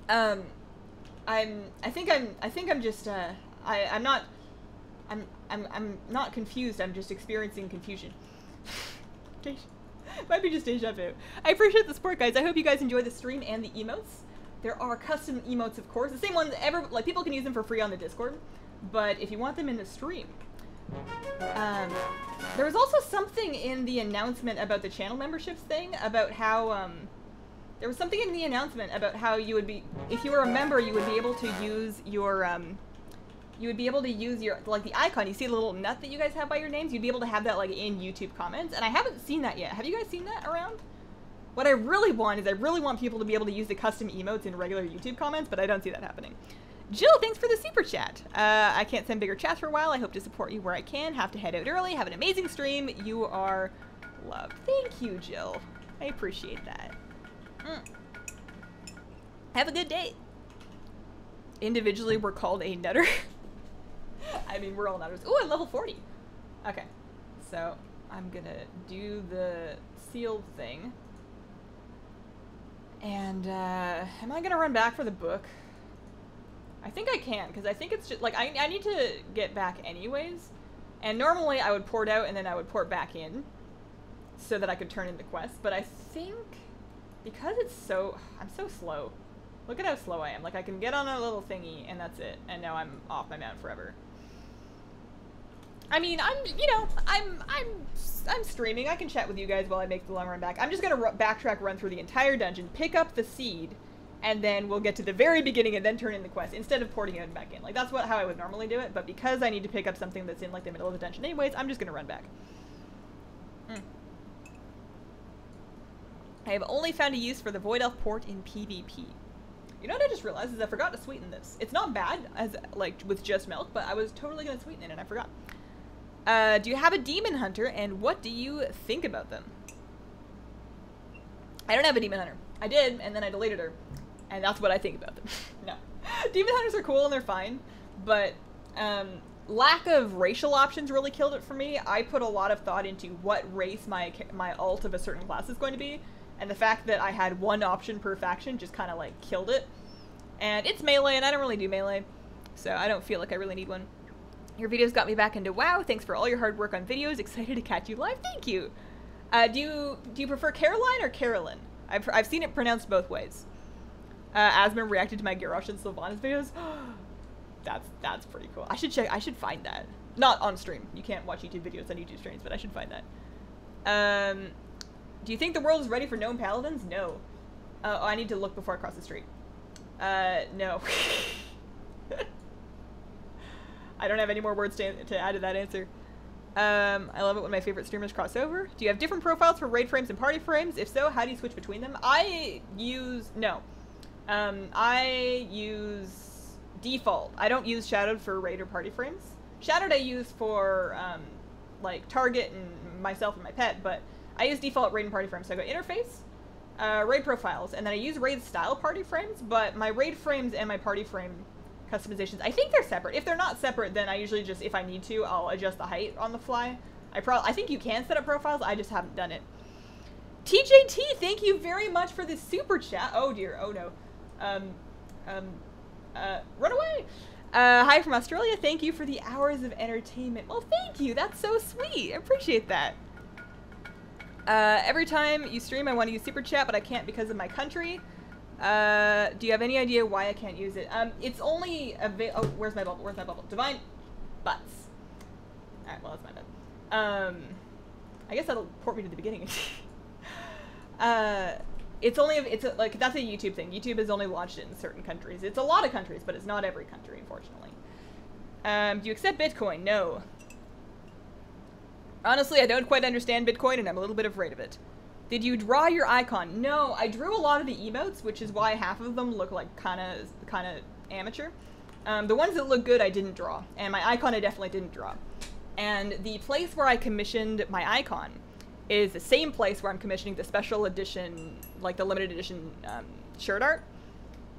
I'm not confused. I'm just experiencing confusion. Might be just deja vu. I appreciate the support, guys. I hope you guys enjoy the stream and the emotes. There are custom emotes, of course. The same ones like people can use them for free on the Discord, but if you want them in the stream, there was also something in the announcement about the channel memberships thing about how there was something in the announcement about how you would be, if you were a member, you would be able to use your like the icon. You see the little nut that you guys have by your names? You'd be able to have that like in YouTube comments, and I haven't seen that yet. Have you guys seen that around? What I really want is I really want people to be able to use the custom emotes in regular YouTube comments, but I don't see that happening. Jill, thanks for the super chat. I can't send bigger chats for a while. I hope to support you where I can. Have to head out early. Have an amazing stream. You are loved. Thank you, Jill. I appreciate that. Have a good day. Individually, we're called a nutter. I mean, we're all nutters. Ooh, I'm level 40. Okay, so I'm gonna do the sealed thing. And, am I gonna run back for the book? I think I can, because I think it's just, like, I need to get back anyways. And normally I would port out and then I would port back in so that I could turn in the quest. But I think, because it's so, I'm so slow. Look at how slow I am. Like, I can get on a little thingy and that's it. And now I'm off my mount forever. I mean, I'm streaming. I can chat with you guys while I make the long run back. I'm just gonna backtrack, run through the entire dungeon, pick up the seed, and then we'll get to the very beginning and then turn in the quest instead of porting it back in. Like, that's how I would normally do it, but because I need to pick up something that's in, like, the middle of the dungeon anyways, I'm just gonna run back. I have only found a use for the Void Elf port in PvP. You know what I just realized is I forgot to sweeten this. It's not bad, as like, with just milk, but I was totally gonna sweeten it and I forgot. Do you have a demon hunter, and what do you think about them? I don't have a demon hunter. I did, and then I deleted her. And that's what I think about them. No. Demon hunters are cool and they're fine, but lack of racial options really killed it for me. I put a lot of thought into what race my alt of a certain class is going to be, and the fact that I had one option per faction just kind of like killed it. And it's melee, and I don't really do melee, so I don't feel like I really need one. Your videos got me back into WoW. Thanks for all your hard work on videos. Excited to catch you live. Thank you. Do you prefer Caroline or Carolyn? I've seen it pronounced both ways. Asma reacted to my Garrosh and Sylvanas videos. That's pretty cool. I should find that. Not on stream. You can't watch YouTube videos on YouTube streams, but I should find that. Do you think the world is ready for gnome paladins? No. Oh, I need to look before I cross the street. No. I don't have any more words to add to that answer. I love it when my favorite streamers cross over. Do you have different profiles for raid frames and party frames? If so, how do you switch between them? I use default. I don't use shadowed for raid or party frames. Shadowed I use for like target and myself and my pet, but I use default raid and party frames. So I go interface, raid profiles, and then I use raid style party frames, but my raid frames and my party frame customizations, I think they're separate. If they're not separate, then I usually just, if I need to, I'll adjust the height on the fly. I think you can set up profiles, I just haven't done it. TJT, thank you very much for this super chat. Oh dear, oh no. Run away! Hi from Australia, thank you for the hours of entertainment. Well, thank you, that's so sweet. I appreciate that. Every time you stream, I want to use super chat, but I can't because of my country. Do you have any idea why I can't use it? It's only oh, where's my bubble? Where's my bubble? Divine butts. Alright, well, that's my bad. I guess that'll port me to the beginning. It's like, that's a YouTube thing. YouTube has only launched it in certain countries. It's a lot of countries, but it's not every country, unfortunately. Do you accept Bitcoin? No. Honestly, I don't quite understand Bitcoin, and I'm a little bit afraid of it. Did you draw your icon? No, I drew a lot of the emotes, which is why half of them look like kind of amateur. The ones that look good, I didn't draw, and my icon I definitely didn't draw. And the place where I commissioned my icon is the same place where I'm commissioning the special edition, like the limited edition shirt art.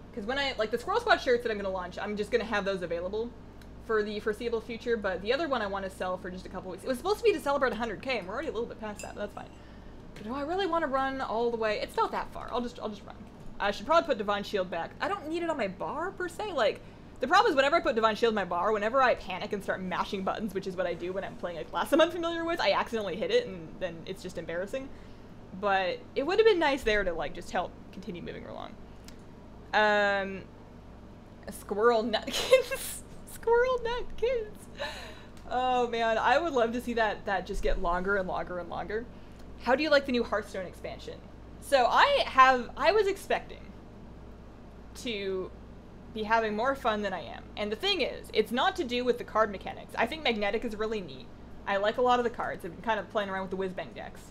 Because when like the Squirrel Squad shirts that I'm going to launch, I'm just going to have those available for the foreseeable future, but the other one I want to sell for just a couple weeks. It was supposed to be to celebrate 100K, and we're already a little bit past that, but that's fine. But do I really want to run all the way? It's not that far. I'll just run. I should probably put Divine Shield back. I don't need it on my bar, per se. Like, the problem is whenever I put Divine Shield in my bar, whenever I panic and start mashing buttons, which is what I do when I'm playing a class I'm unfamiliar with, I accidentally hit it, and then it's just embarrassing. But it would have been nice there to, like, just help continue moving along. Squirrel Nutkins. Squirrel Nutkins. Oh, man. I would love to see that just get longer and longer and longer. How do you like the new Hearthstone expansion? So I was expecting to be having more fun than I am. And the thing is, it's not to do with the card mechanics. I think Magnetic is really neat. I like a lot of the cards. I've been kind of playing around with the Whizbang decks.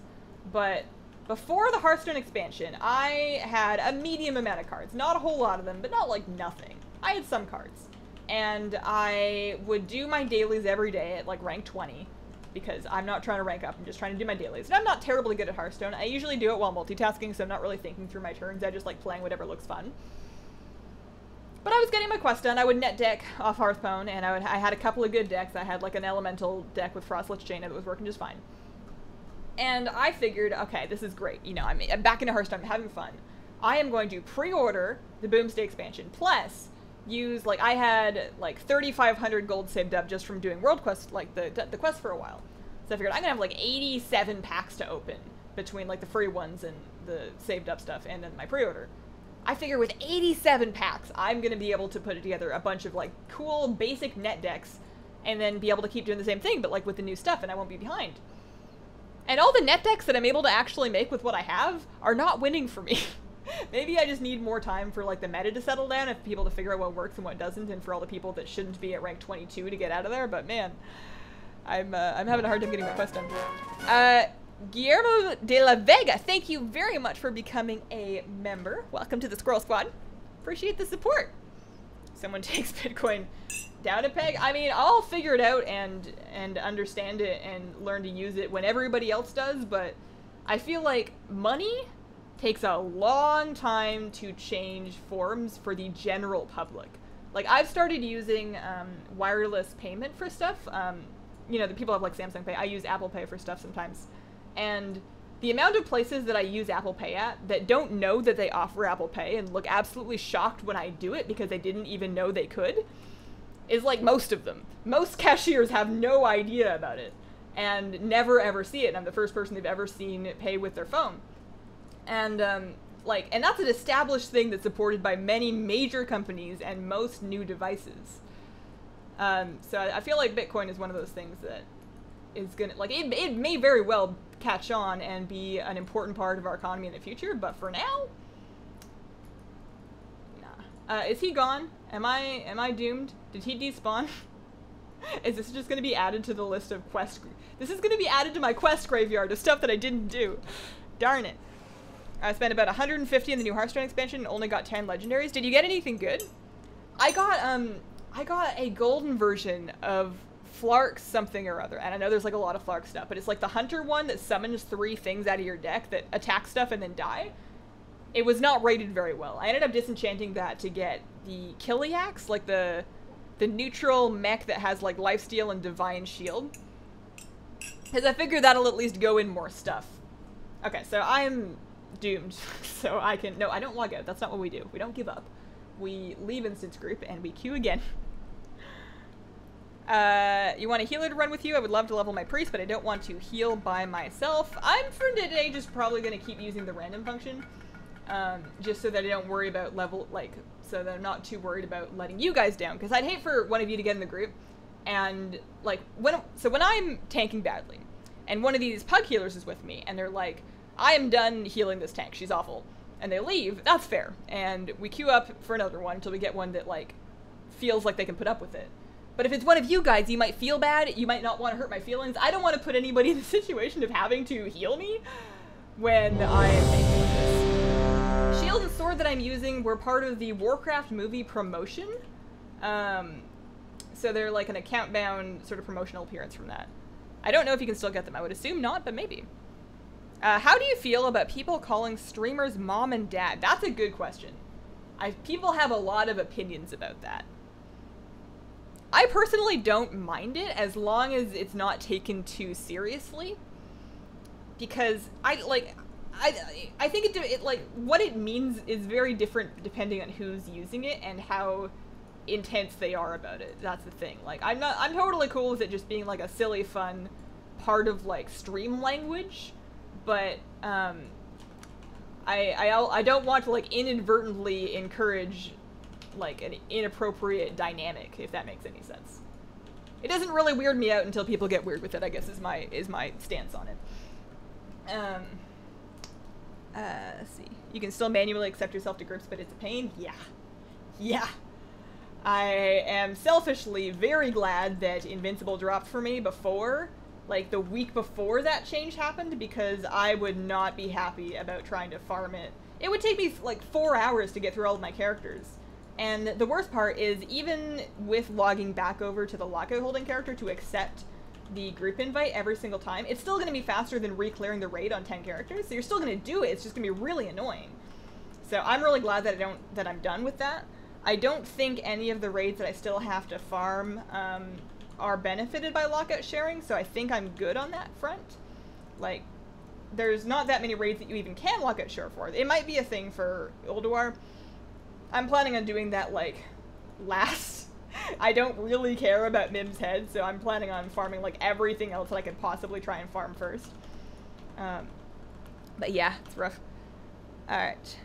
But before the Hearthstone expansion, I had a medium amount of cards. Not a whole lot of them, but not like nothing. I had some cards. And I would do my dailies every day at like rank 20. Because I'm not trying to rank up, I'm just trying to do my dailies. And I'm not terribly good at Hearthstone. I usually do it while multitasking, so I'm not really thinking through my turns. I just like playing whatever looks fun. But I was getting my quest done. I would net deck off Hearthstone, and I had a couple of good decks. I had like an elemental deck with Frostlich Jaina that was working just fine. And I figured, okay, this is great. You know, I'm back into Hearthstone, I'm having fun. I am going to pre-order the Boomsday expansion, plus use, like, I had like 3,500 gold saved up just from doing world quest, like the quest for a while. So I figured I'm gonna have like 87 packs to open between like the free ones and the saved up stuff and then my pre-order. I figure with 87 packs, I'm gonna be able to put together a bunch of like cool basic net decks and then be able to keep doing the same thing, but like with the new stuff, and I won't be behind. And all the net decks that I'm able to actually make with what I have are not winning for me. Maybe I just need more time for like the meta to settle down, if people to figure out what works and what doesn't, and for all the people that shouldn't be at rank 22 to get out of there. But man, I'm having a hard time getting my quest done. Guillermo de la Vega, thank you very much for becoming a member. Welcome to the Squirrel Squad. Appreciate the support. Someone takes Bitcoin down a peg. I mean, I'll figure it out and understand it and learn to use it when everybody else does, but I feel like money takes a long time to change forms for the general public. Like, I've started using wireless payment for stuff. You know, the people have like Samsung Pay. I use Apple Pay for stuff sometimes. And the amount of places that I use Apple Pay at that don't know that they offer Apple Pay and look absolutely shocked when I do it because they didn't even know they could is like most of them. Most cashiers have no idea about it and never ever see it. And I'm the first person they've ever seen pay with their phone. And and that's an established thing that's supported by many major companies and most new devices. So I feel like Bitcoin is one of those things that is gonna, like, it may very well catch on and be an important part of our economy in the future, but for now, nah. Is he gone? Am I doomed? Did he despawn? Is this just gonna be added to the list of quest? This is gonna be added to my quest graveyard of stuff that I didn't do. Darn it. I spent about 150 in the new Hearthstone expansion and only got 10 legendaries. Did you get anything good? I got a golden version of Flark something or other, and I know there's like a lot of Flark stuff, but it's like the hunter one that summons 3 things out of your deck that attack stuff and then die. It was not rated very well. I ended up disenchanting that to get the Killiax, like the neutral mech that has like lifesteal and divine shield, because I figured that'll at least go in more stuff. Okay, so I'm doomed. So I can, no, I don't log out. That's not what we do. We don't give up. We leave instance group and we queue again. You want a healer to run with you? I would love to level my priest, but I don't want to heal by myself. I'm for today just probably going to keep using the random function, just so that I don't worry about so that I'm not too worried about letting you guys down, because I'd hate for one of you to get in the group and like when I'm tanking badly and one of these pug healers is with me and they're like, I am done healing this tank, she's awful, and they leave. That's fair, and we queue up for another one until we get one that like feels like they can put up with it. But if it's one of you guys, you might feel bad, you might not want to hurt my feelings. I don't want to put anybody in the situation of having to heal me when I am making this. Shield and sword that I'm using were part of the Warcraft movie promotion. So they're like an account-bound sort of promotional appearance from that. I don't know if you can still get them. I would assume not, but maybe. How do you feel about people calling streamers mom and dad? That's a good question. People have a lot of opinions about that. I personally don't mind it as long as it's not taken too seriously, because I think it like what it means is very different depending on who's using it and how intense they are about it. That's the thing. Like I'm totally cool with it just being like a silly fun part of like stream language, but I don't want to like inadvertently encourage like an inappropriate dynamic, if that makes any sense. It doesn't really weird me out until people get weird with it, I guess is my stance on it. Let's see. You can still manually accept yourself to groups, but it's a pain? Yeah. Yeah. I am selfishly very glad that Invincible dropped for me before, like the week before that change happened, because I would not be happy about trying to farm it. It would take me like 4 hours to get through all of my characters. And the worst part is, even with logging back over to the lockout holding character to accept the group invite every single time, it's still going to be faster than re-clearing the raid on 10 characters, so you're still going to do it, it's just going to be really annoying. So I'm really glad that I'm done with that. I don't think any of the raids that I still have to farm are benefited by lockout sharing, so I think I'm good on that front. Like, there's not that many raids that you even can lockout share for. It might be a thing for Ulduar. I'm planning on doing that, like, last. I don't really care about Mim's head, so I'm planning on farming, like, everything else that I could possibly try and farm first. But yeah, it's rough. Alright.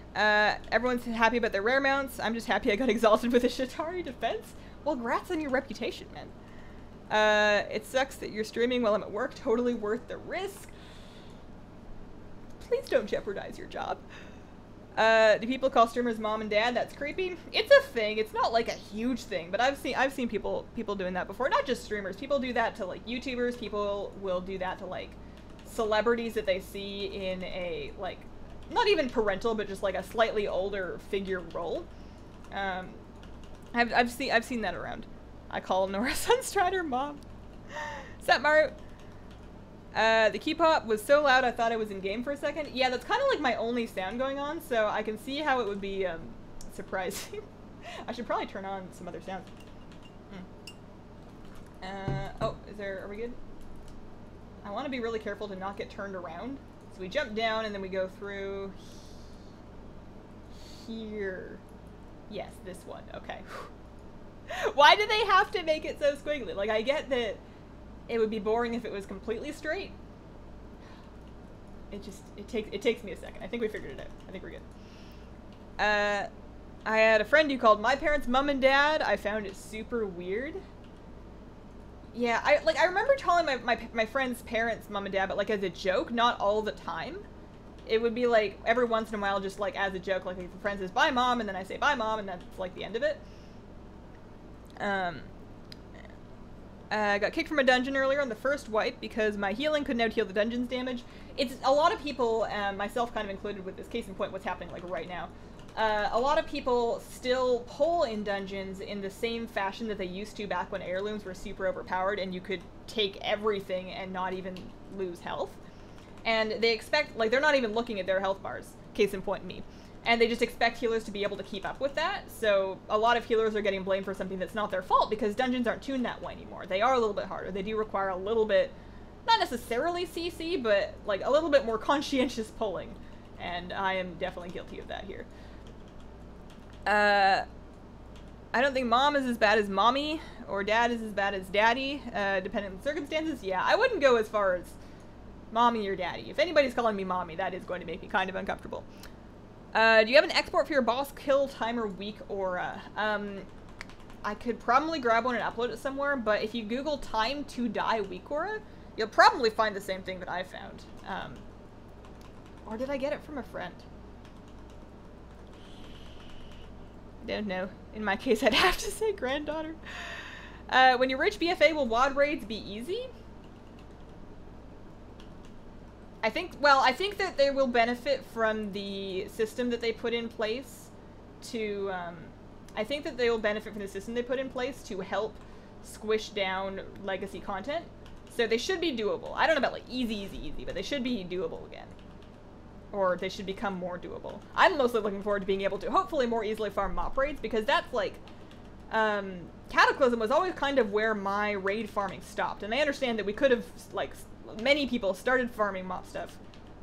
Everyone's happy about their rare mounts. I'm just happy I got exalted with a Dietary defense. Well, congrats on your reputation, man. It sucks that you're streaming while I'm at work. Totally worth the risk. Please don't jeopardize your job. Do people call streamers mom and dad? That's creepy. It's a thing. It's not like a huge thing, but I've seen people doing that before. Not just streamers. People do that to like YouTubers. People will do that to like celebrities that they see in a like not even parental, but just like a slightly older figure role. I've seen that around. I call Nora Sunstrider mom. Is that Mario? The key pop was so loud I thought I was in game for a second. Yeah, that's kind of like my only sound going on, so I can see how it would be surprising. I should probably turn on some other sounds. Oh, are we good? I want to be really careful to not get turned around. So we jump down and then we go through here. Yes, this one. Okay. Why do they have to make it so squiggly? Like, I get that it would be boring if it was completely straight. It takes me a second. I think we figured it out. I think we're good. I had a friend who called my parents mom and dad. I found it super weird. Yeah, I remember calling my friend's parents mom and dad, but like as a joke, not all the time. It would be like every once in a while, just like as a joke, like if a friend says bye mom, and then I say bye mom, and that's like the end of it. I got kicked from a dungeon earlier on the first wipe because my healing couldn't out heal the dungeon's damage. It's a lot of people, myself kind of included with this, case in point what's happening like right now. A lot of people still pull in dungeons in the same fashion that they used to back when heirlooms were super overpowered and you could take everything and not even lose health. And they expect, like, they're not even looking at their health bars, case in point me. And they just expect healers to be able to keep up with that. So a lot of healers are getting blamed for something that's not their fault because dungeons aren't tuned that way anymore. They are a little bit harder. They do require a little bit, not necessarily CC, but like a little bit more conscientious pulling. And I am definitely guilty of that here. I don't think mom is as bad as mommy or dad is as bad as daddy, depending on the circumstances. Yeah, I wouldn't go as far as mommy or daddy. If anybody's calling me mommy, that is going to make me kind of uncomfortable. Do you have an export for your boss kill timer weak aura? I could probably grab one and upload it somewhere, but if you Google time to die weak aura, you'll probably find the same thing that I found. Or did I get it from a friend? I don't know. In my case, I'd have to say granddaughter. When you're rich BFA, will WoD raids be easy? I think that they will benefit from the system that they put in place to, I think that they will benefit from the system they put in place to help squish down legacy content. So they should be doable. I don't know about like easy, but they should be doable again. Or they should become more doable. I'm mostly looking forward to being able to hopefully more easily farm mop raids because that's like, Cataclysm was always kind of where my raid farming stopped. And I understand that we could have, like, many people started farming mop stuff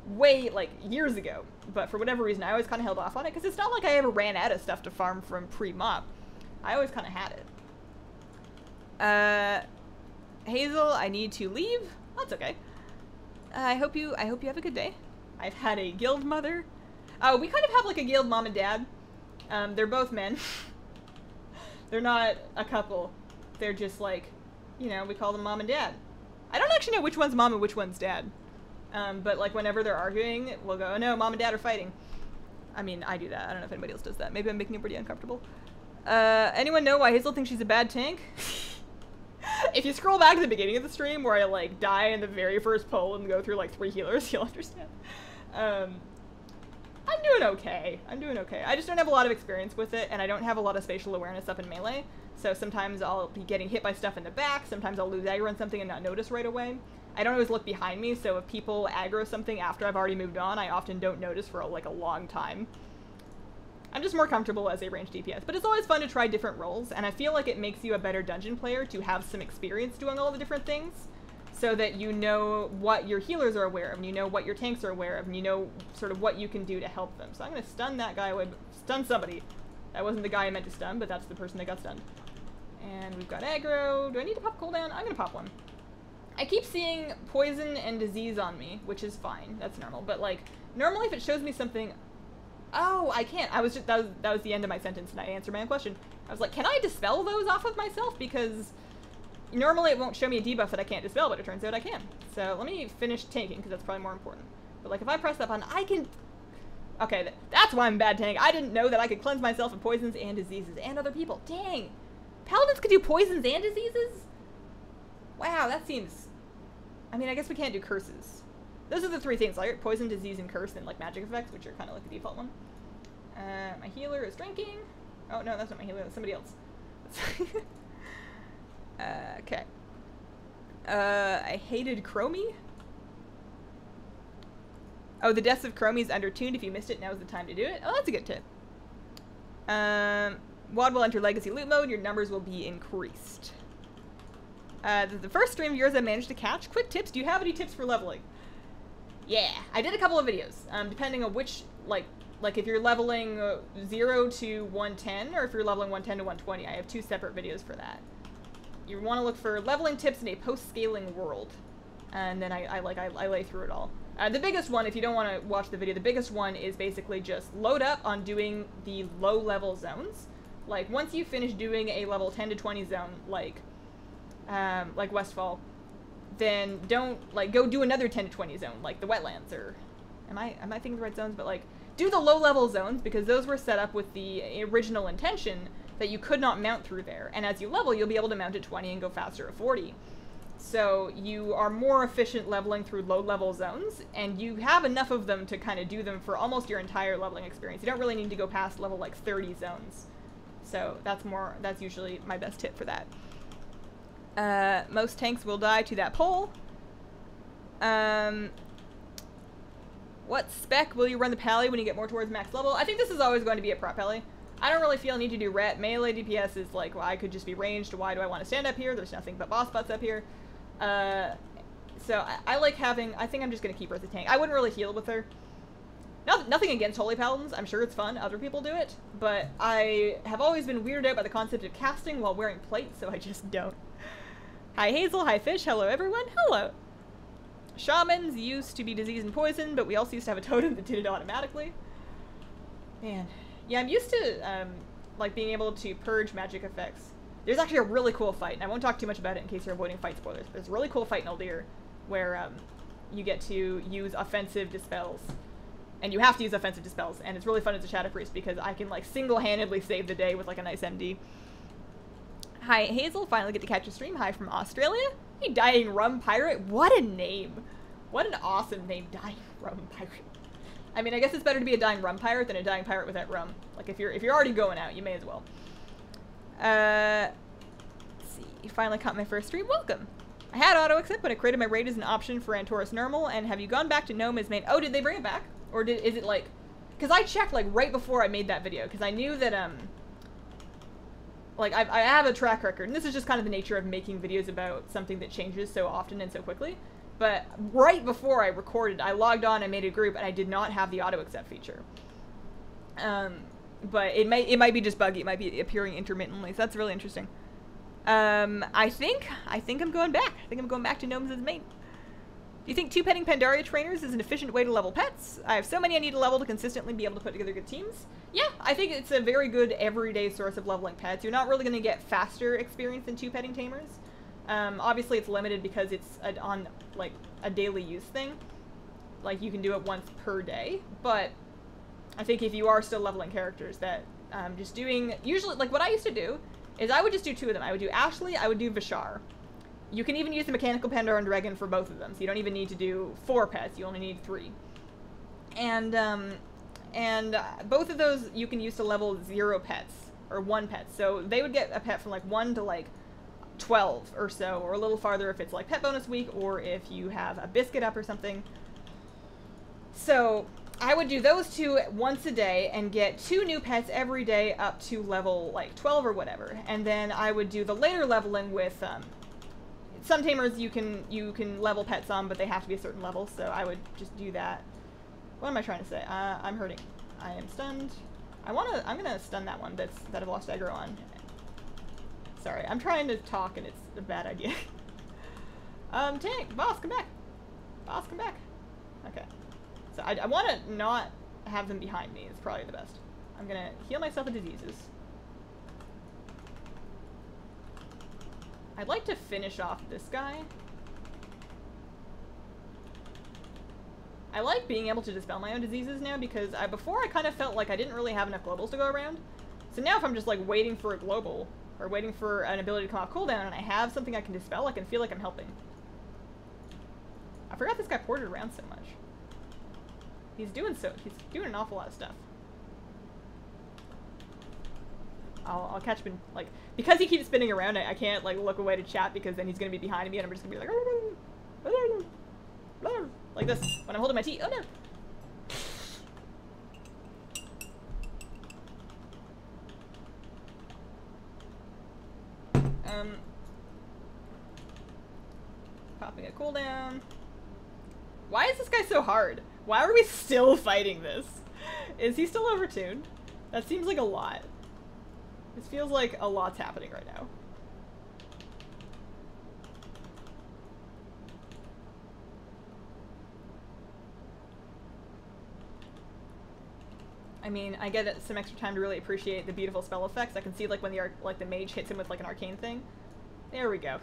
way, like, years ago. But for whatever reason, I always kind of held off on it because it's not like I ever ran out of stuff to farm from pre-mop. I always kind of had it. Hazel, I need to leave. That's okay. I hope you have a good day. I've had a guild mother. We kind of have like a guild mom and dad. They're both men. They're not a couple. They're just like, you know, we call them mom and dad. I don't actually know which one's mom and which one's dad. But like whenever they're arguing, we'll go, oh, no, mom and dad are fighting. I mean, I do that. I don't know if anybody else does that. Maybe I'm making it pretty uncomfortable. Anyone know why Hazel thinks she's a bad tank? If you scroll back to the beginning of the stream where I like die in the very first poll and go through like 3 healers, you'll understand. I'm doing okay. I just don't have a lot of experience with it, and I don't have a lot of spatial awareness up in melee. So sometimes I'll be getting hit by stuff in the back, sometimes I'll lose aggro on something and not notice right away. I don't always look behind me, so if people aggro something after I've already moved on, I often don't notice for like a long time. I'm just more comfortable as a ranged DPS, but it's always fun to try different roles, and I feel like it makes you a better dungeon player to have some experience doing all the different things, so that you know what your healers are aware of, and you know what your tanks are aware of, and you know sort of what you can do to help them. So I'm going to stun that guy away, stun somebody. That wasn't the guy I meant to stun, but that's the person that got stunned. And we've got aggro. Do I need to pop cooldown? I'm going to pop one. I keep seeing poison and disease on me, which is fine. That's normal. But like, normally if it shows me something... Oh, I can't. I was just, that was the end of my sentence, and I answered my own question. I was like, can I dispel those off of myself? Because normally it won't show me a debuff that I can't dispel, but it turns out I can. So let me finish tanking, because that's probably more important. But like, if I press that button, I can... Okay, that's why I'm bad tank. I didn't know that I could cleanse myself of poisons and diseases and other people. Dang. Paladins could do poisons and diseases? Wow, that seems... I mean, I guess we can't do curses. Those are the three things, like poison, disease, and curse, and like magic effects, which are kind of like the default one. My healer is drinking. Oh, no, that's not my healer. That's somebody else. Okay. I hated Chromie. Oh, the deaths of Chromie is undertuned. If you missed it, now's the time to do it. Oh, that's a good tip. WoD will enter Legacy Loot Mode. Your numbers will be increased. The first stream of yours I managed to catch. Quick tips. Do you have any tips for leveling? Yeah, I did a couple of videos. Depending on which, like if you're leveling 0 to 110, or if you're leveling 110 to 120. I have 2 separate videos for that. You want to look for leveling tips in a post-scaling world. And then I lay through it all. The biggest one, if you don't want to watch the video, the biggest one is basically just load up on doing the low-level zones. Like, once you finish doing a level 10 to 20 zone, like Westfall, then don't, go do another 10 to 20 zone, like the wetlands, or... Am I thinking the right zones? But, do the low-level zones, because those were set up with the original intention that you could not mount through there. And as you level, you'll be able to mount at 20 and go faster at 40. So you are more efficient leveling through low-level zones, and you have enough of them to kind of do them for almost your entire leveling experience. You don't really need to go past level, 30 zones. So that's usually my best tip for that. Most tanks will die to that pole. What spec will you run the pally when you get more towards max level? I think this is always going to be a prop pally. I don't really feel a need to do ret. Melee DPS is like, well, I could just be ranged. Why do I want to stand up here? There's nothing but boss butts up here. So I like having... I think I'm just going to keep her as a tank. I wouldn't really heal with her. Nothing against Holy Paladins. I'm sure it's fun. Other people do it. But I have always been weirded out by the concept of casting while wearing plate, so I just don't. Hi Hazel. Hi Fish. Hello everyone. Hello. Shamans used to be disease and poison, but we also used to have a totem that did it automatically. Man. Yeah, I'm used to, being able to purge magic effects. There's actually a really cool fight, and I won't talk too much about it in case you're avoiding fight spoilers. There's a really cool fight in Uldir where, you get to use offensive dispels. And you have to use offensive dispels, and it's really fun as a Shadow Priest because I can, single-handedly save the day with, a nice MD. Hi, Hazel. Finally get to catch a stream. Hi from Australia. Hey, Dying Rum Pirate. What a name. What an awesome name, Dying Rum Pirate. I mean, I guess it's better to be a dying rum pirate than a dying pirate without rum. Like, if you're already going out, you may as well. Let's see. You finally caught my first stream. Welcome. I had auto-accept, but I created my raid as an option for Antorus Normal, and have you gone back to Gnome as main? Oh, did they bring it back? Or is it, Because I checked, right before I made that video, because I knew that, I have a track record, and this is just kind of the nature of making videos about something that changes so often and so quickly. But right before I recorded, I logged on and made a group, and I did not have the auto-accept feature. But it might be just buggy. It might be appearing intermittently, so that's really interesting. I think I'm going back. I think I'm going back to Gnomes as main. Do you think two-petting Pandaria trainers is an efficient way to level pets? I have so many I need to level to consistently be able to put together good teams. Yeah, I think it's a very good everyday source of leveling pets. You're not really going to get faster experience than two-petting tamers. Obviously it's limited because it's on a daily use thing. You can do it once per day, but I think if you are still leveling characters that just doing, usually, what I used to do is I would just do 2 of them. I would do Ashley, I would do Vishar. You can even use the Mechanical Pandaran Dragon for both of them, so you don't even need to do 4 pets, you only need 3. And both of those you can use to level 0 pets, or 1 pet. So they would get a pet from 1 to 12 or so, or a little farther if it's pet bonus week, or if you have a biscuit up or something. So I would do those 2 once a day and get 2 new pets every day up to level 12 or whatever. And then I would do the later leveling with some tamers you can level pets on, but they have to be a certain level, so I would just do that. What am I trying to say? I'm hurting. I am stunned. I'm gonna stun that one that I've lost aggro on. Sorry, I'm trying to talk and it's a bad idea. Tank, boss, come back. Boss, come back. Okay. So I want to not have them behind me. It's probably the best. I'm gonna heal myself of diseases. I'd like to finish off this guy. I like being able to dispel my own diseases now, because before I kind of felt like I didn't really have enough globals to go around. So now if I'm just like waiting for a global, or waiting for an ability to come off cooldown, and I have something I can dispel, I can feel like I'm helping. I forgot this guy ported around so much. He's doing an awful lot of stuff. I'll catch him in, like, because he keeps spinning around, I can't like look away to chat, because then he's gonna be behind me and I'm just gonna be like this when I'm holding my tea. Oh no! Popping a cooldown. Why is this guy so hard? Why are we still fighting this? Is he still overtuned? That seems like a lot. This feels like a lot's happening right now. I mean, I get some extra time to really appreciate the beautiful spell effects. I can see like when the mage hits him with like an arcane thing. There we go.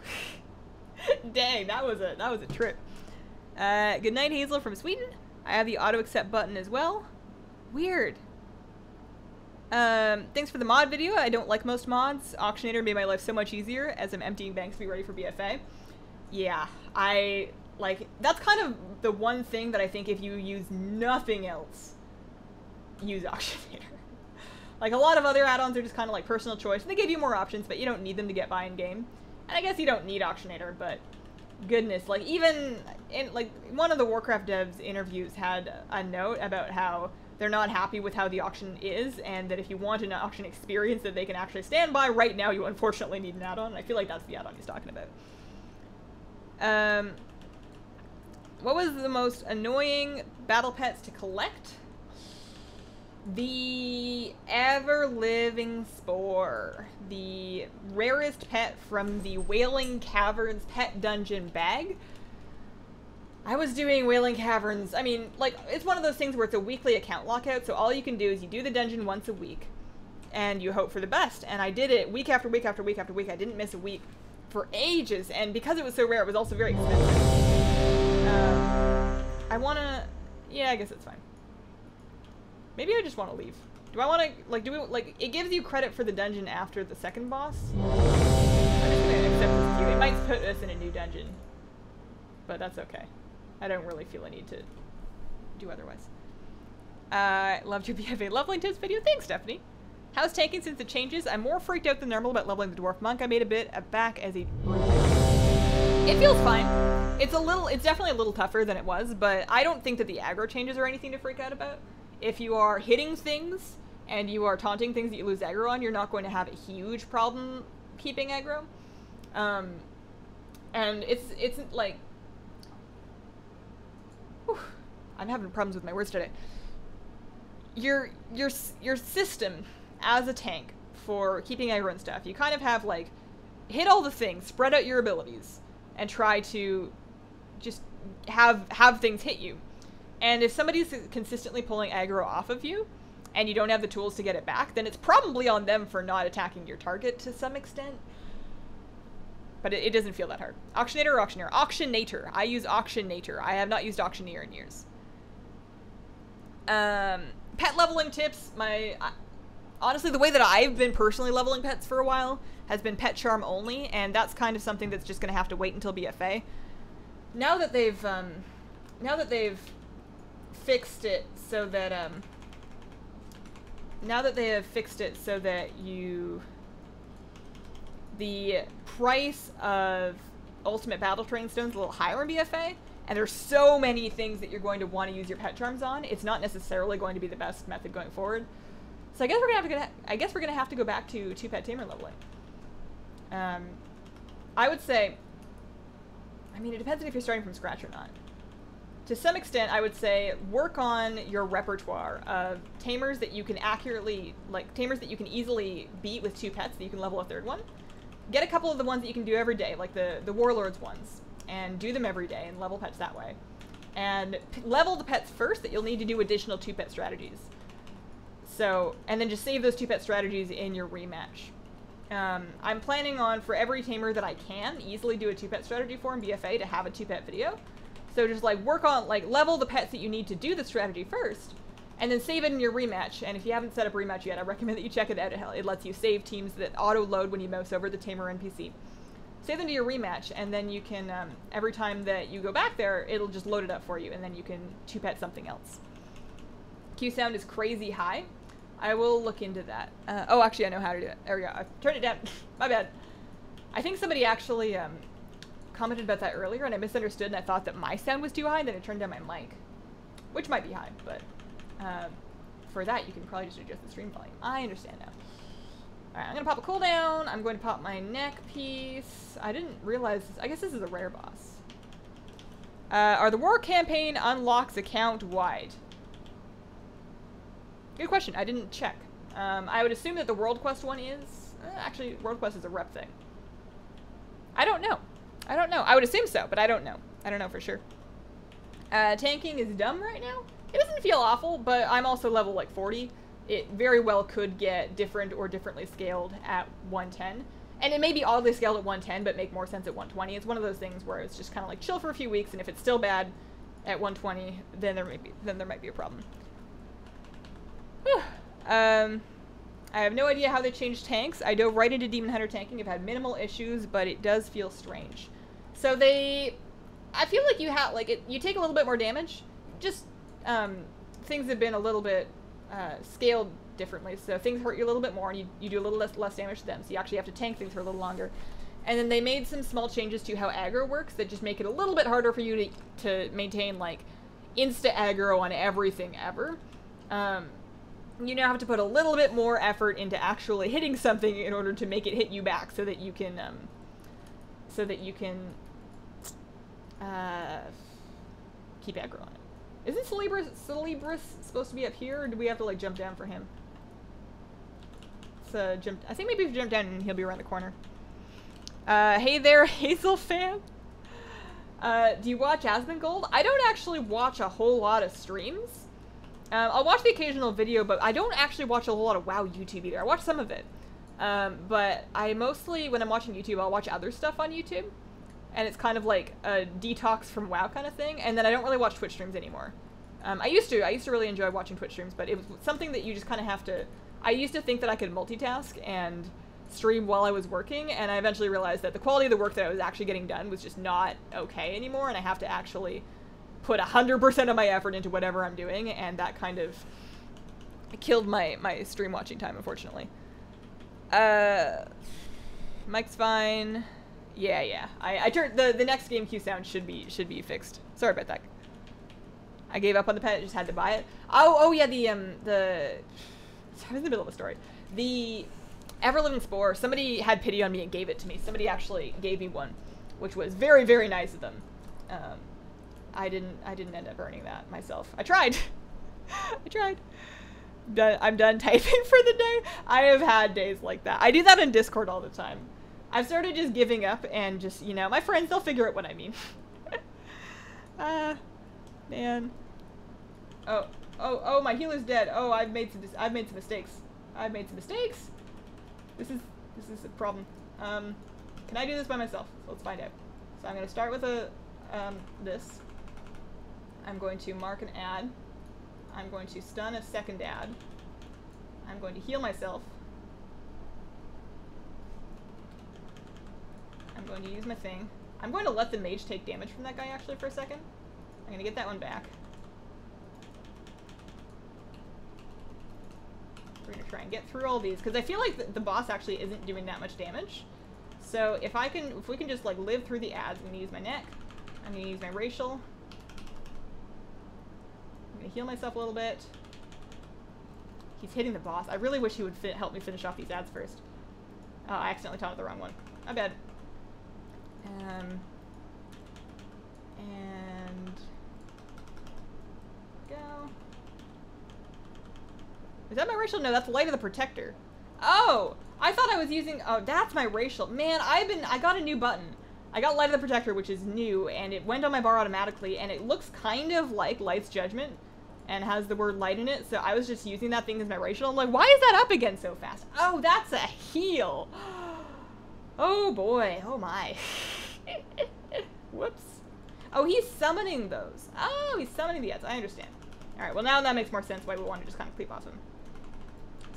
Dang, that was a trip. Good night, Hazel from Sweden. I have the auto accept button as well. Weird. Thanks for the mod video. I don't like most mods. Auctionator made my life so much easier as I'm emptying banks to be ready for BFA. Yeah, that's kind of the one thing that I think if you use nothing else, use Auctionator. Like a lot of other add-ons are just kind of like personal choice. They give you more options, but you don't need them to get by in game. And I guess you don't need Auctionator, but goodness, like even in like one of the Warcraft devs interviews had a note about how they're not happy with how the auction is, and that if you want an auction experience that they can actually stand by, right now you unfortunately need an add-on. I feel like that's the add-on he's talking about. What was the most annoying battle pets to collect? The ever-living spore. The rarest pet from the Wailing Caverns pet dungeon bag. I was doing Wailing Caverns, I mean, like, it's one of those things where it's a weekly account lockout, so all you can do is you do the dungeon once a week, and you hope for the best. And I did it week after week after week after week. I didn't miss a week for ages, and because it was so rare, it was also very expensive. I wanna... yeah, I guess it's fine. Maybe I just want to leave. Do I want to, like, it gives you credit for the dungeon after the second boss. I'm just gonna accept this queue. It might put us in a new dungeon, but that's okay. I don't really feel a need to do otherwise. Loved your BFA leveling tips video. Thanks, Stephanie. How's tanking since the changes? I'm more freaked out than normal about leveling the Dwarf Monk. I made a bit back as a... It feels fine. It's definitely a little tougher than it was, but I don't think that the aggro changes are anything to freak out about. If you are hitting things and you are taunting things that you lose aggro on, you're not going to have a huge problem keeping aggro. And it's like... whew, I'm having problems with my words today. Your system as a tank for keeping aggro and stuff, you kind of have like, hit all the things, spread out your abilities, and try to just have things hit you. And if somebody's consistently pulling aggro off of you, and you don't have the tools to get it back, then it's probably on them for not attacking your target to some extent. But it doesn't feel that hard. Auctionator or Auctioneer? Auctionator. I use Auctionator. I have not used Auctioneer in years. Pet leveling tips. Honestly, the way that I've been personally leveling pets for a while has been pet charm only, and that's kind of something that's just going to have to wait until BFA. Now that they've fixed it so that the price of ultimate battle train stones is a little higher in BFA, and there's so many things that you're going to want to use your pet charms on. It's not necessarily going to be the best method going forward. So I guess we're gonna have to go back to 2-pet tamer leveling. I would say, I mean, it depends on if you're starting from scratch or not. To some extent, I would say work on your repertoire of tamers that you can accurately, like tamers that you can easily beat with 2 pets that you can level a 3rd one. Get a couple of the ones that you can do every day, like the warlords ones, and do them every day and level pets that way. And level the pets first that you'll need to do additional 2-pet strategies. So, and then just save those 2-pet strategies in your rematch. I'm planning on, for every tamer that I can, easily do a 2-pet strategy for in BFA to have a 2-pet video. So just like work on, like level the pets that you need to do the strategy first, and then save it in your rematch. And if you haven't set up rematch yet, I recommend that you check it out. It lets you save teams that auto-load when you mouse over the tamer NPC. Save them to your rematch, and then you can, every time that you go back there, it'll just load it up for you, and then you can 2-pet something else. Q sound is crazy high. I will look into that. Oh, actually, I know how to do it. There we go. I turned it down. My bad. I think somebody actually commented about that earlier, and I misunderstood, and I thought that my sound was too high, and then it turned down my mic, which might be high, but for that, you can probably just adjust the stream volume. I understand now. Alright, I'm going to pop a cooldown. I'm going to pop my neck piece. I didn't realize this. I guess this is a rare boss. Are the war campaign unlocks account wide? Good question. I didn't check. I would assume that the World Quest one is. Actually, World Quest is a rep thing. I don't know. I don't know. I would assume so, but I don't know. I don't know for sure. Tanking is dumb right now. It doesn't feel awful, but I'm also level like 40. It very well could get different or differently scaled at 110. And it may be oddly scaled at 110, but make more sense at 120. It's one of those things where it's just kind of like chill for a few weeks, and if it's still bad at 120, then there might be a problem. I have no idea how they changed tanks. I dove right into Demon Hunter tanking. I've had minimal issues, but it does feel strange. So I feel like you take a little bit more damage. Just, things have been a little bit scaled differently, so things hurt you a little bit more, and you do a little less damage to them, so you actually have to tank things for a little longer. And then they made some small changes to how aggro works that just make it a little bit harder for you to maintain, like, insta aggro on everything ever. You now have to put a little bit more effort into actually hitting something in order to make it hit you back, so that you can keep aggro on it. Isn't Celebris supposed to be up here, or do we have to, like, jump down for him? I think maybe if you jump down and he'll be around the corner. Hey there, Hazel fan! Do you watch Asmongold? I don't actually watch a whole lot of streams. I'll watch the occasional video, but I don't actually watch a whole lot of WoW YouTube either. I watch some of it. But I mostly, when I'm watching YouTube, I'll watch other stuff on YouTube. And it's kind of like a detox from WoW kind of thing. And then I don't really watch Twitch streams anymore. I used to really enjoy watching Twitch streams, but it was something that you just kind of have to... I used to think that I could multitask and stream while I was working, and I eventually realized that the quality of the work that I was actually getting done was just not okay anymore, and I have to actually put 100% of my effort into whatever I'm doing, and that kind of killed my stream watching time, unfortunately. Mike's fine. Yeah. I turned the next game Q sound should be fixed. Sorry about that. I gave up on the pet, just had to buy it. Oh yeah, I was in the middle of a story. The Ever-Living Spore, somebody had pity on me and gave it to me. Somebody actually gave me one, which was very, very nice of them. I didn't end up earning that myself. I tried. I tried. I'm done typing for the day. I have had days like that. I do that in Discord all the time. I've started just giving up and just, you know, my friends, they'll figure out what I mean. Man. Oh, my healer's dead. Oh, I've made some mistakes. This is a problem. Can I do this by myself? Let's find out. So I'm going to start with this. I'm going to mark an add. I'm going to stun a second add. I'm going to heal myself. I'm going to use my thing. I'm going to let the mage take damage from that guy actually for a second. I'm going to get that one back. We're going to try and get through all these, because I feel like the boss actually isn't doing that much damage. So if we can just like live through the adds, I'm going to use my neck. I'm going to use my racial. I'm going to heal myself a little bit. He's hitting the boss. I really wish he would help me finish off these adds first. Oh, I accidentally taunted the wrong one. My bad. And go. Is that my racial? No, that's Light of the Protector. Oh, I thought I was using, oh, that's my racial. Man, I got a new button. I got Light of the Protector, which is new, and it went on my bar automatically, and it looks kind of like Light's Judgment, and has the word light in it, so I was just using that thing as my racial. I'm like, why is that up again so fast? Oh, that's a heal. Oh boy, oh my. Whoops. Oh, he's summoning those. Oh, he's summoning the ads. I understand. All right, well, now that makes more sense why we want to just kind of creep off him.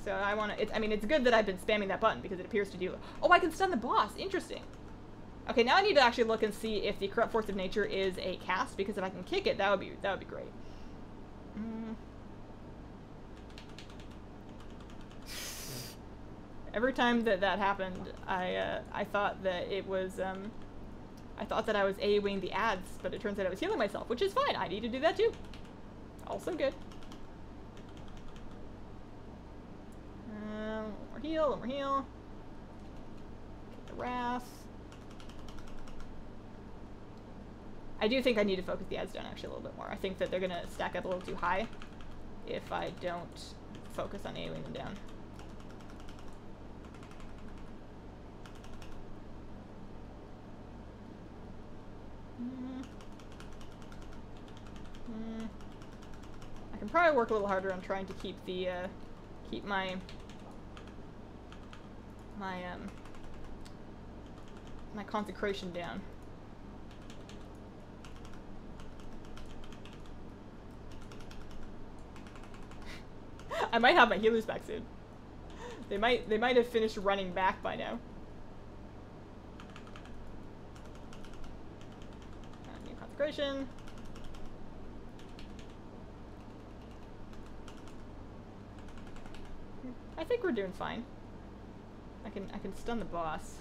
So I want to, I mean, it's good that I've been spamming that button because it appears to do, oh, I can stun the boss. Interesting. Okay, now I need to actually look and see if the Corrupt Force of Nature is a cast, because if I can kick it, that would be great. Every time that happened, I thought that it was, I thought that I was AoEing the ads, but it turns out I was healing myself, which is fine. I need to do that too. Also good. One more heal, one more heal. Get the wrath. I do think I need to focus the ads down actually a little bit more. I think that they're gonna stack up a little too high if I don't focus on AoEing them down. I can probably work a little harder on trying to keep the keep my consecration down. I might have my healers back soon. They might have finished running back by now. New consecration. I think we're doing fine. I can stun the boss.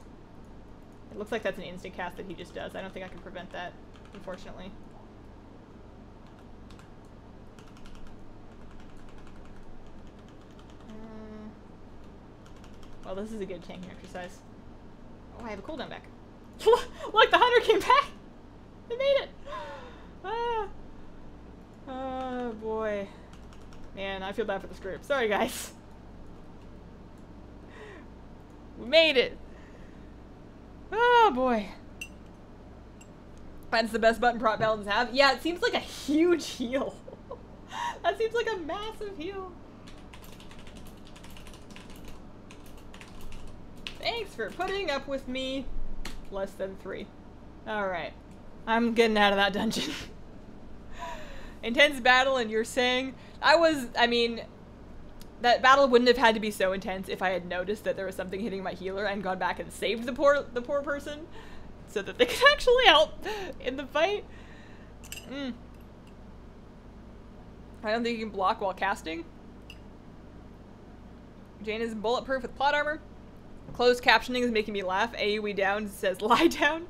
It looks like that's an instant cast that he just does. I don't think I can prevent that, unfortunately. Well, this is a good tanking exercise. Oh, I have a cooldown back. Look, the hunter came back! They made it! Ah. Oh, boy. Man, I feel bad for this group. Sorry, guys. We made it! Oh, boy. That's the best button prop paladins have. Yeah, it seems like a huge heal. That seems like a massive heal. Thanks for putting up with me. Less than 3. Alright. I'm getting out of that dungeon. Intense battle, and you're saying... I mean... That battle wouldn't have had to be so intense if I had noticed that there was something hitting my healer and gone back and saved the poor person. So that they could actually help in the fight. I don't think you can block while casting. Jane is bulletproof with plot armor. Closed captioning is making me laugh. AoE down says lie down.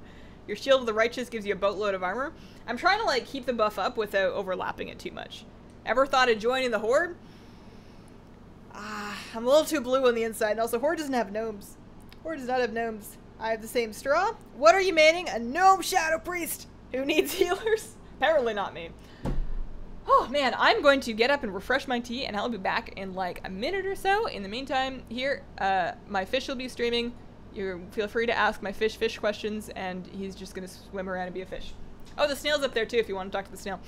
Your shield of the righteous gives you a boatload of armor. I'm trying to like keep the buff up without overlapping it too much. Ever thought of joining the Horde? I'm a little too blue on the inside. And also, Horde doesn't have gnomes. Horde does not have gnomes. I have the same straw. What are you manning? A gnome shadow priest who needs healers? Apparently not me. Oh man, I'm going to get up and refresh my tea, and I'll be back in like a minute or so. In the meantime, here, my fish will be streaming. You feel free to ask my fish questions, and he's just gonna swim around and be a fish. Oh, the snail's up there too if you want to talk to the snail.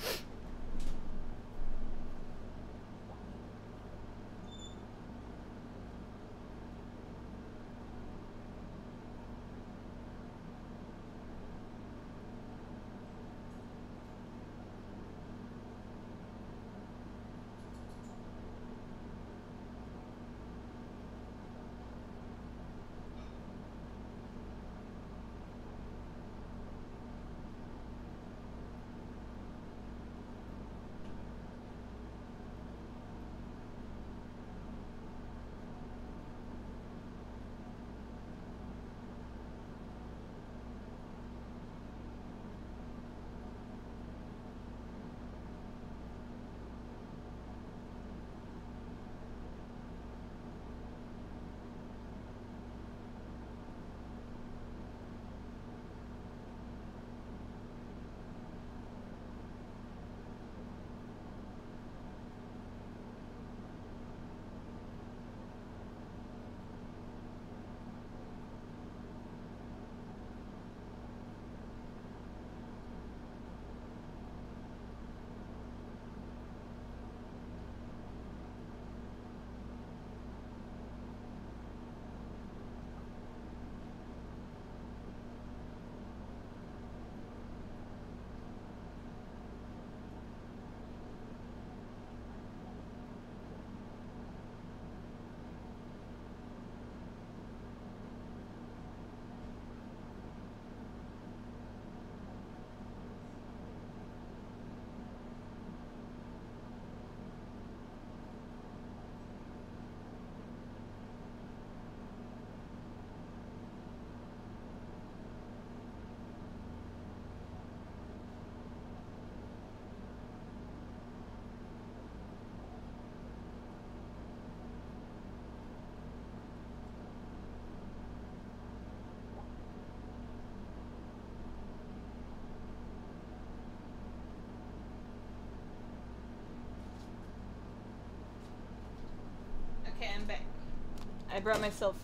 I brought myself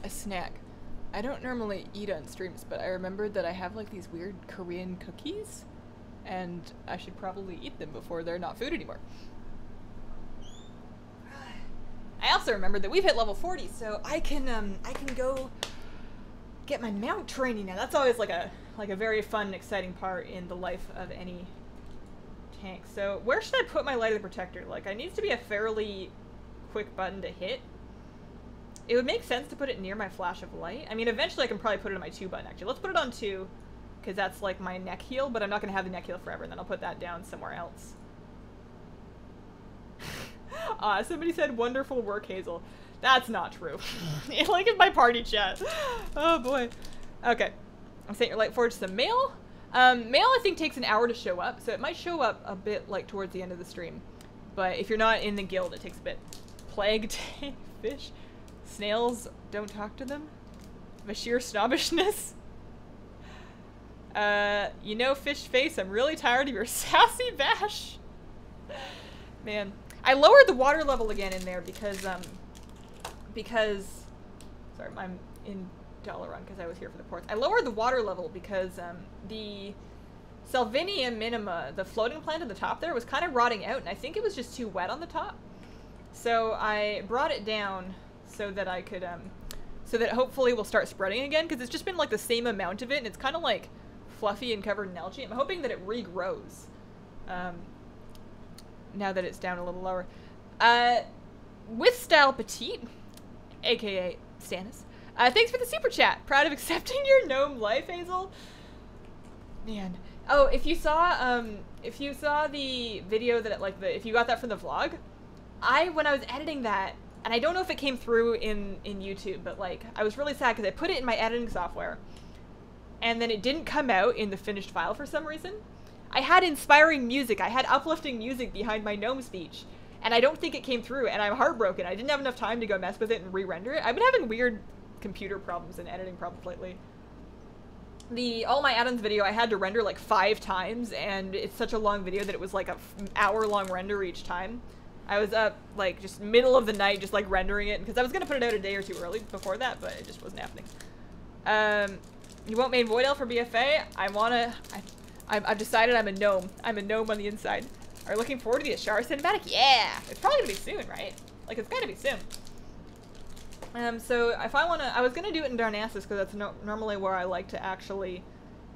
a snack. I don't normally eat on streams, but I remembered that I have like these weird Korean cookies, and I should probably eat them before they're not food anymore. I also remembered that we've hit level 40, so I can go get my mount training now. That's always like a very fun and exciting part in the life of any tank. So where should I put my Light of the Protector? Like, it needs to be a fairly quick button to hit. It would make sense to put it near my Flash of Light. I mean, eventually I can probably put it on my 2 button, actually. Let's put it on 2, because that's like my neck heal, but I'm not going to have the neck heal forever, and then I'll put that down somewhere else. Somebody said, wonderful work, Hazel. That's not true. Look at my party chat. Oh boy. Okay. I sent your Lightforged some mail. Mail I think takes an hour to show up, so it might show up a bit like towards the end of the stream. But if you're not in the guild, it takes a bit. Plague tank fish. Snails, don't talk to them. The sheer snobbishness. You know, fish face, I'm really tired of your sassy bash. Man. I lowered the water level again in there because, sorry, I'm in Dalaran because I was here for the ports. I lowered the water level because, the Salvinia minima, the floating plant at the top there, was kind of rotting out, and I think it was just too wet on the top. So I brought it down so that I could, so that hopefully we'll start spreading again, because it's just been like the same amount of it, and it's kind of like fluffy and covered in algae. I'm hoping that it regrows. Now that it's down a little lower. With Style Petite, aka Stannis, thanks for the super chat. Proud of accepting your gnome life, Hazel. Man. Oh, if you saw the video that if you got that from the vlog, when I was editing that, and I don't know if it came through in YouTube, but like, I was really sad because I put it in my editing software, and then it didn't come out in the finished file for some reason. I had inspiring music, I had uplifting music behind my gnome speech, and I don't think it came through, and I'm heartbroken. I didn't have enough time to go mess with it and re-render it. I've been having weird computer problems and editing problems lately. All my add-ons video I had to render like 5 times, and it's such a long video that it was like an hour-long render each time. I was up like just middle of the night just like rendering it, because I was going to put it out a day or 2 early before that, but it just wasn't happening. You won't main Void Elf for BFA? I've decided I'm a gnome. I'm a gnome on the inside. Are you looking forward to the Ashara cinematic? Yeah! It's probably gonna be soon, right? Like, it's gotta be soon. So if I was gonna do it in Darnassus, because that's normally where I like to actually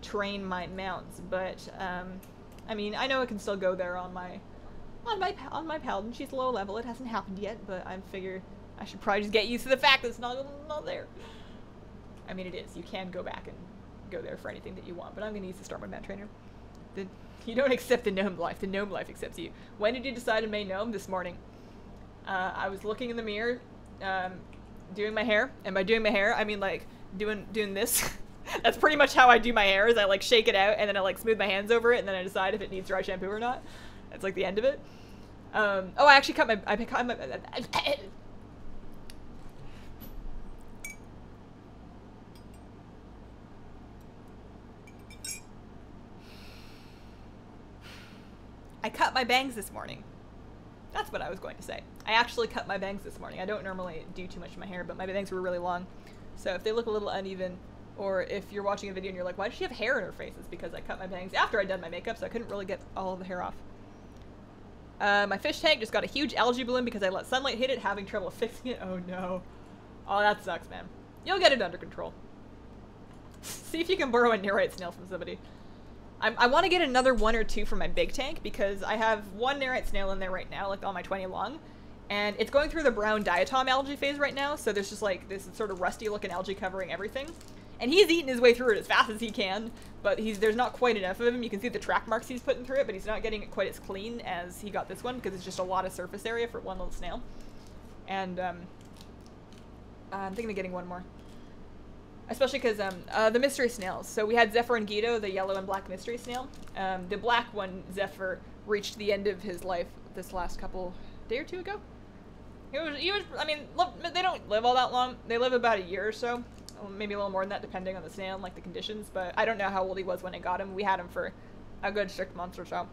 train my mounts, but, I mean, I know I can still go there on my paladin. She's low level. It hasn't happened yet, but I figure I should probably just get used to the fact that it's not there. I mean, it is. You can go back and go there for anything that you want, but I'm going to use the Stormwind Mount Trainer. You don't accept the gnome life. The gnome life accepts you. When did you decide to main gnome? This morning. I was looking in the mirror, doing my hair, and by doing my hair, I mean like doing this. That's pretty much how I do my hair, is I like shake it out, and then I like smooth my hands over it, and then I decide if it needs dry shampoo or not. That's like the end of it. Oh, I actually cut my I cut my bangs this morning. That's what I was going to say. I actually cut my bangs this morning. I don't normally do too much to my hair, but my bangs were really long. So if they look a little uneven, or if you're watching a video and you're like, why does she have hair in her face? It's because I cut my bangs after I'd done my makeup, so I couldn't really get all of the hair off. My fish tank just got a huge algae bloom because I let sunlight hit it, having trouble fixing it. Oh no. Oh, that sucks, man. You'll get it under control. See if you can borrow a Nerite snail from somebody. I want to get another 1 or 2 for my big tank, because I have 1 Nerite snail in there right now, like on my 20 long, and it's going through the brown diatom algae phase right now, so there's just like this sort of rusty looking algae covering everything. And he's eating his way through it as fast as he can, but there's not quite enough of him. You can see the track marks he's putting through it, but he's not getting it quite as clean as he got this one, because it's just a lot of surface area for 1 little snail. And I'm thinking of getting 1 more. Especially because the mystery snails. So we had Zephyr and Guido, the yellow and black mystery snail. The black one, Zephyr, reached the end of his life this last day or 2 ago. I mean, they don't live all that long. They live about a year or so. Maybe a little more than that, depending on the snail and like the conditions. But I don't know how old he was when I got him. We had him for a good 6 months or so.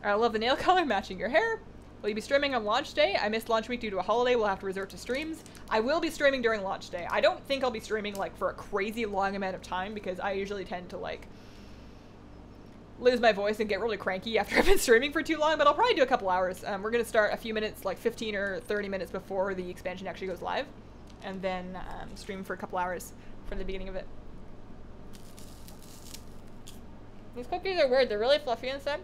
I love the nail color matching your hair. Will you be streaming on launch day? I missed launch week due to a holiday. We'll have to resort to streams. I will be streaming during launch day. I don't think I'll be streaming like for a crazy long amount of time because I usually tend to like lose my voice and get really cranky after I've been streaming for too long, but I'll probably do a couple hours. We're going to start a few minutes, like 15 or 30 minutes before the expansion actually goes live, and then stream for a couple hours for the beginning of it. These cookies are weird. They're really fluffy inside.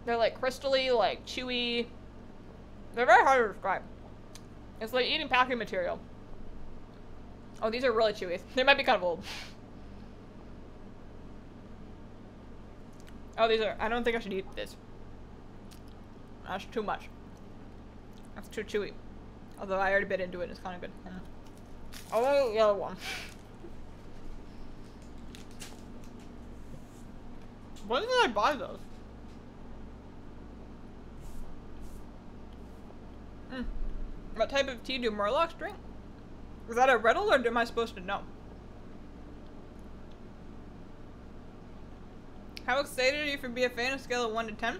They're like crystally, like chewy. They're very hard to describe. It's like eating packing material. Oh, these are really chewy. They might be kind of old. Oh, these are, I don't think I should eat this. That's too much. That's too chewy. Although I already bit into it, it's kind of good. I'll eat the other one. When did I buy those? What type of tea do Murlocs drink? Is that a riddle or am I supposed to know? How excited are you for BFA on a scale of 1 to 10?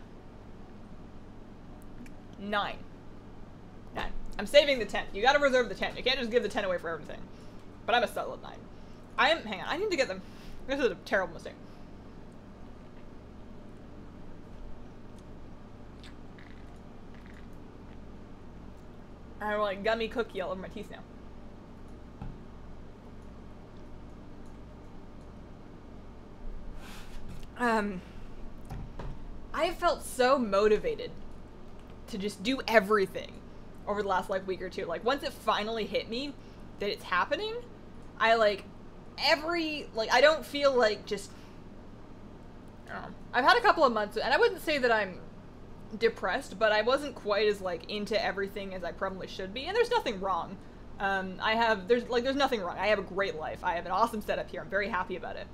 9. 9. I'm saving the 10. You gotta reserve the 10. You can't just give the 10 away for everything. But I'm a solid 9. Hang on, I need to get them. This is a terrible mistake. I have like gummy cookie all over my teeth now. I felt so motivated to just do everything over the last like week or two. Like once it finally hit me that it's happening, I like I don't feel like just, I don't know. I've had a couple of months and I wouldn't say that I'm depressed, but I wasn't quite as like into everything as I probably should be, and there's nothing wrong. There's nothing wrong. I have a great life. I have an awesome setup here. I'm very happy about it.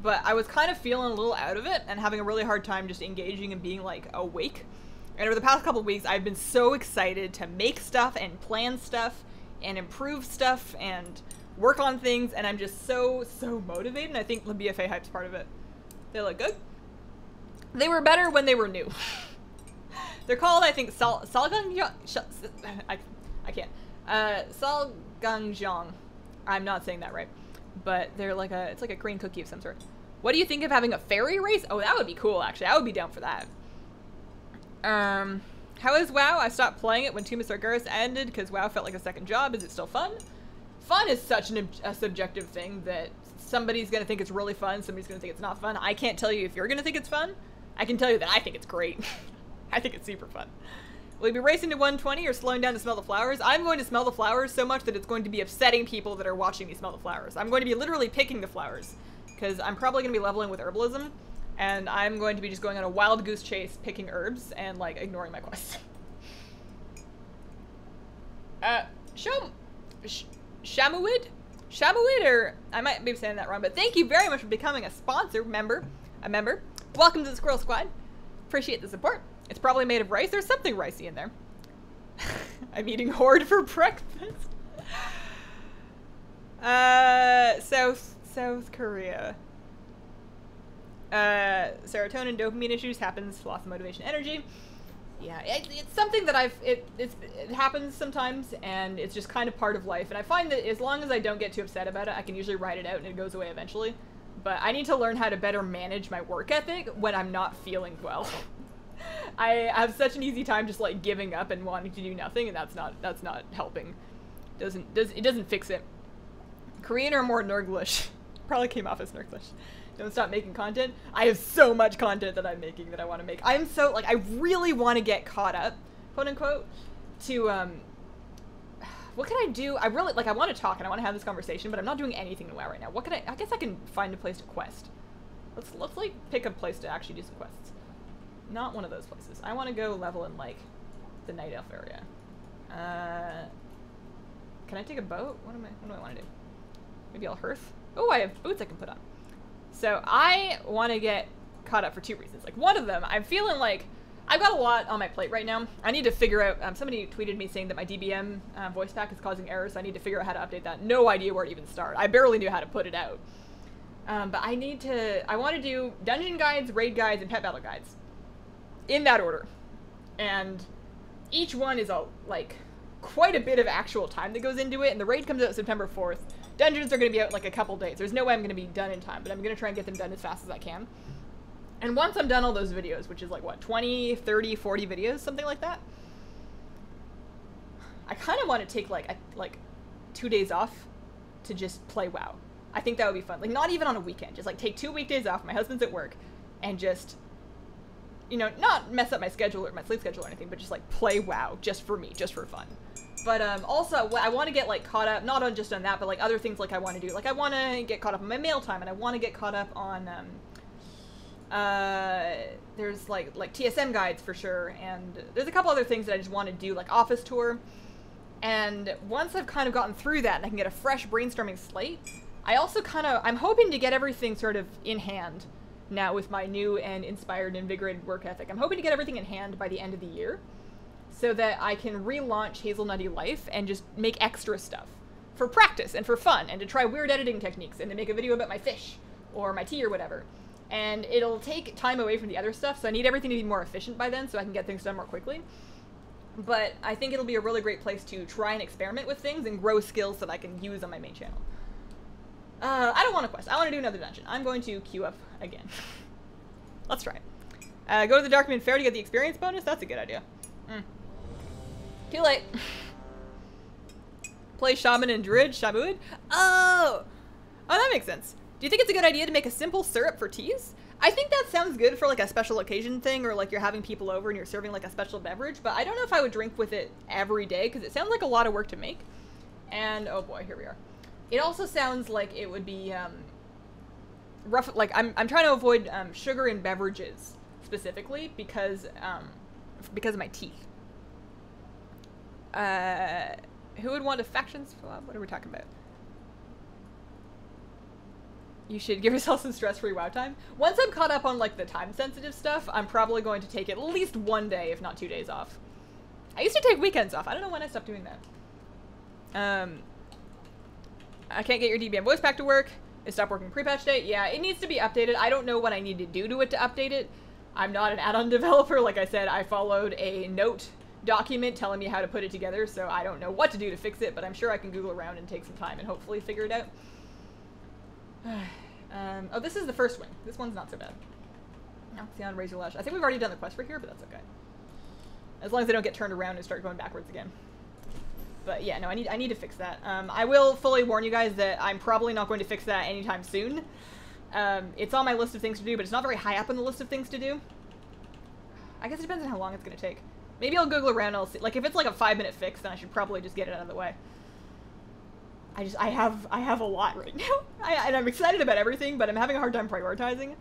But I was kind of feeling a little out of it and having a really hard time just engaging and being like awake. And over the past couple of weeks, I've been so excited to make stuff and plan stuff and improve stuff and work on things, and I'm just so motivated, and I think the BFA hype's part of it. They look good. They were better when they were new. They're called, I think, Salgangyang. I can't. Salgangyang. I'm not saying that right. But they're like it's like a green cookie of some sort. What do you think of having a fairy race? Oh, that would be cool, actually. I would be down for that. How is WoW? I stopped playing it when Tomb of Sargeras ended because WoW felt like a second job. Is it still fun? Fun is such a subjective thing that somebody's going to think it's really fun, somebody's going to think it's not fun. I can't tell you if you're going to think it's fun. I can tell you that I think it's great. I think it's super fun. Will you be racing to 120 or slowing down to smell the flowers? I'm going to smell the flowers so much that it's going to be upsetting people that are watching me smell the flowers. I'm going to be literally picking the flowers because I'm probably going to be leveling with herbalism, and I'm going to be just going on a wild goose chase picking herbs and like ignoring my quests. Shamuid? Shamuid, or I might be saying that wrong, but thank you very much for becoming a sponsor, a member. Welcome to the Squirrel Squad. Appreciate the support. It's probably made of rice. There's something ricey in there. I'm eating Horde for breakfast. South Korea. Serotonin, dopamine issues happens. Loss of motivation, energy. Yeah, it's something that it happens sometimes, and it's just kind of part of life. And I find that as long as I don't get too upset about it, I can usually ride it out and it goes away eventually. But I need to learn how to better manage my work ethic when I'm not feeling well. I have such an easy time just like giving up and wanting to do nothing, and that's not helping. It doesn't fix it. Korean or more Nurglish? Probably came off as Nurglish. Don't stop making content. I have so much content that I'm making that I want to make. I'm so like I really want to get caught up, quote unquote, to what can I do? I really like I want to talk and I want to have this conversation, but I'm not doing anything in WoW right now. What can I guess I can find a place to quest. Let's like pick a place to actually do some quests. Not one of those places. I want to go level in, like, the Night Elf area. Can I take a boat? What do I want to do? Maybe I'll hearth? Oh, I have boots I can put on. So I want to get caught up for 2 reasons. Like, one of them, I'm feeling like I've got a lot on my plate right now. I need to figure out, somebody tweeted me saying that my DBM voice pack is causing errors. So I need to figure out how to update that. No idea where to even start. I barely knew how to put it out. But I want to do dungeon guides, raid guides, and pet battle guides. in that order. And each one is like quite a bit of actual time that goes into it, and the raid comes out September 4th. Dungeons are going to be out like a couple days. There's no way I'm going to be done in time, but I'm going to try and get them done as fast as I can. And once I'm done all those videos, which is like, what, 20, 30, 40 videos, something like that, I kind of want to take like 2 days off to just play WoW. I think that would be fun. Like, not even on a weekend. Just like take 2 weekdays off, my husband's at work, and just, you know, not mess up my schedule or my sleep schedule or anything, but just like play WoW just for me, just for fun. But also, I want to get like caught up, not on just on that, but like other things like I want to do. Like I want to get caught up on my mail time, and I want to get caught up on there's like TSM guides for sure, and there's a couple other things that I just want to do, like office tour. And once I've kind of gotten through that and I can get a fresh brainstorming slate, I also I'm hoping to get everything sort of in hand now with my new and inspired and invigorated work ethic. I'm hoping to get everything in hand by the end of the year so that I can relaunch Hazelnutty Life and just make extra stuff for practice and for fun, and to try weird editing techniques, and to make a video about my fish or my tea or whatever. And it'll take time away from the other stuff, so I need everything to be more efficient by then so I can get things done more quickly. But I think it'll be a really great place to try and experiment with things and grow skills that I can use on my main channel. I don't want a quest. I want to do another dungeon. I'm going to queue up again. Let's try it. Go to the Darkman Fair to get the experience bonus? That's a good idea. Too late. Play Shaman and Druid? Shamuid? Oh! Oh, that makes sense. Do you think it's a good idea to make a simple syrup for teas? I think that sounds good for like a special occasion thing, or like you're having people over and you're serving like a special beverage, but I don't know if I would drink with it every day because it sounds like a lot of work to make. And oh boy, here we are. It also sounds like it would be rough. Like I'm trying to avoid sugar in beverages specifically because of my teeth. Who would want a factions? What are we talking about? You should give yourself some stress-free WoW time. Once I'm caught up on like the time-sensitive stuff, I'm probably going to take at least 1 day, if not 2 days off. I used to take weekends off. I don't know when I stopped doing that. I can't get your DBM voice pack to work. It stopped working pre-patch date. Yeah, it needs to be updated. I don't know what I need to do to it to update it. I'm not an add-on developer. Like I said, I followed a note document telling me how to put it together, so I don't know what to do to fix it, but I'm sure I can Google around and take some time and hopefully figure it out. Oh, this is the first wing. This one's not so bad. No, it's on Razor Lash. I think we've already done the quest for here, but that's okay. As long as I don't get turned around and start going backwards again. But yeah, no, I need to fix that. I will fully warn you guys that I'm probably not going to fix that anytime soon. It's on my list of things to do, but it's not very high up on the list of things to do. I guess it depends on how long it's going to take. Maybe I'll Google around and I'll see. Like, if it's like a 5-minute fix, then I should probably just get it out of the way. I have a lot right now. And I'm excited about everything, but I'm having a hard time prioritizing.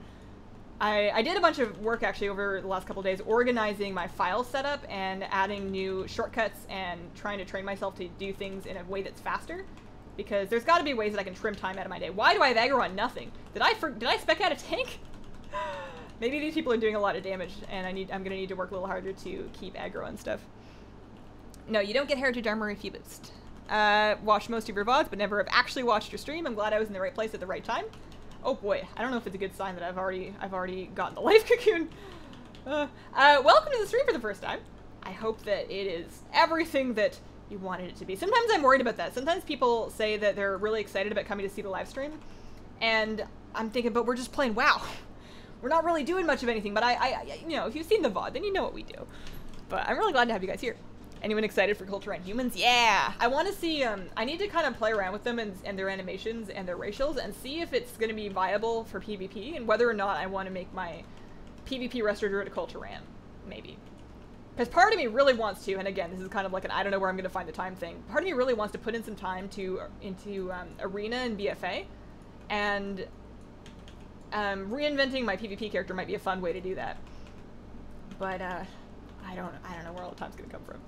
I did a bunch of work actually over the last couple of days organizing my file setup and adding new shortcuts and trying to train myself to do things in a way that's faster. Because there's got to be ways that I can trim time out of my day. Why do I have aggro on nothing? Did I spec out a tank? Maybe these people are doing a lot of damage, and I'm gonna need to work a little harder to keep aggro and stuff. No, you don't get Heritage Armor if you boost. Watched most of your VoDs, but never have actually watched your stream. I'm glad I was in the right place at the right time. Oh boy, I don't know if it's a good sign that I've already gotten the life cocoon. Welcome to the stream for the first time. I hope that it is everything that you wanted it to be. Sometimes I'm worried about that. Sometimes people say that they're really excited about coming to see the live stream, and I'm thinking, but we're just playing WoW. We're not really doing much of anything, but you know, if you've seen the VoD, then you know what we do. But I'm really glad to have you guys here. Anyone excited for Culture and Humans? Yeah! I want to see, I need to kind of play around with them and their animations and their racials and see if it's going to be viable for PvP and whether or not I want to make my PvP Restorer to Culture Ram. Maybe. Because part of me really wants to, and again, this is kind of like an I don't know where I'm going to find the time thing, part of me really wants to put in some time into Arena and BFA, and reinventing my PvP character might be a fun way to do that. But, I don't know where all the time's gonna come from.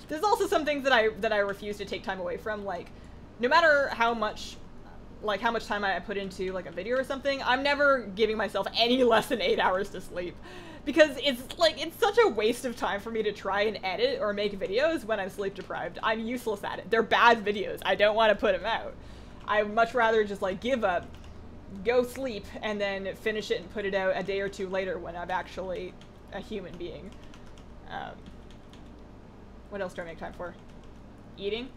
There's also some things that I refuse to take time away from, like, no matter how much time I put into, like, a video or something, I'm never giving myself any less than 8 hours to sleep. Because it's such a waste of time for me to try and edit or make videos when I'm sleep deprived. I'm useless at it. They're bad videos. I don't want to put them out. I'd much rather just, like, give up go sleep and then finish it and put it out a day or two later when I'm actually a human being. What else do I make time for? Eating.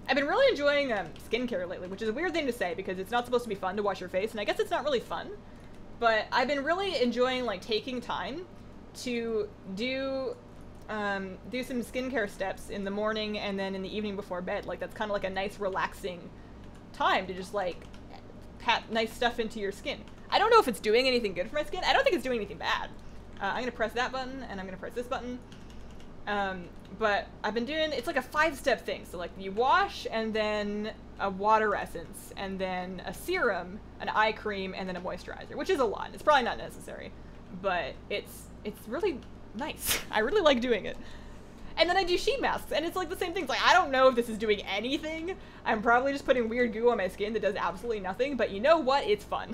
I've been really enjoying skincare lately, which is a weird thing to say because it's not supposed to be fun to wash your face, and I guess it's not really fun. But I've been really enjoying like taking time to do some skincare steps in the morning and then in the evening before bed. Like that's kind of like a nice relaxing time to just like pat nice stuff into your skin. I don't know if it's doing anything good for my skin. I don't think it's doing anything bad. I'm gonna press that button and I'm gonna press this button. But I've been doing, it's like a 5-step thing. So like you wash and then a water essence and then a serum, an eye cream, and then a moisturizer, which is a lot. It's probably not necessary, but it's really nice. I really like doing it. And then I do sheet masks, and it's like the same thing. It's like, I don't know if this is doing anything. I'm probably just putting weird goo on my skin that does absolutely nothing, but you know what? It's fun.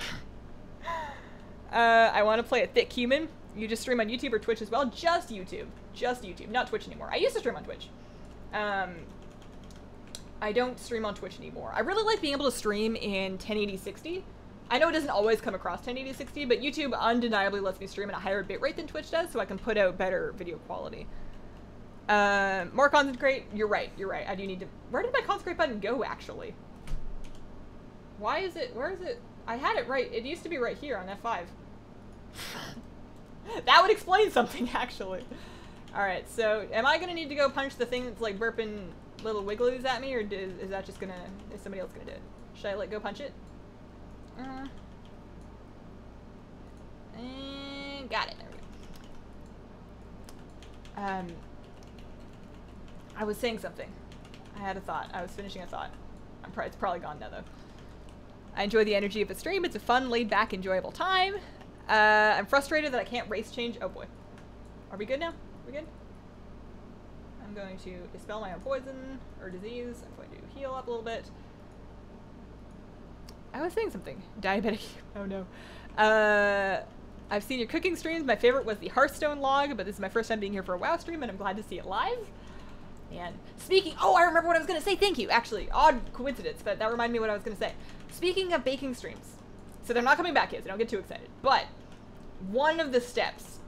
I want to play a thick human. You just stream on YouTube or Twitch as well? Just YouTube. Just YouTube. Not Twitch anymore. I used to stream on Twitch. I don't stream on Twitch anymore. I really like being able to stream in 1080-60. I know it doesn't always come across 1080-60, but YouTube undeniably lets me stream at a higher bitrate than Twitch does, so I can put out better video quality. More consecrate. You're right. You're right. I do need to... Where did my consecrate button go, actually? Why is it... Where is it? I had it right. It used to be right here on F5. That would explain something, actually. Alright, so am I going to need to go punch the thing that's like burping little wigglies at me, or is that just going to... Is somebody else going to do it? Should I like go punch it? And got it. There we go. I was saying something. I had a thought. I was finishing a thought. It's probably gone now, though. I enjoy the energy of the stream. It's a fun, laid-back, enjoyable time. I'm frustrated that I can't race change. Oh, boy. Are we good now? We good? I'm going to dispel my own poison or disease. I'm going to heal up a little bit. I was saying something. Diabetic. Oh, no. I've seen your cooking streams. My favorite was the Hearthstone log, but this is my first time being here for a WoW stream, and I'm glad to see it live. And speaking... Oh, I remember what I was going to say. Thank you. Actually, odd coincidence, but that reminded me what I was going to say. Speaking of baking streams. So they're not coming back yet, so don't get too excited. But one of the steps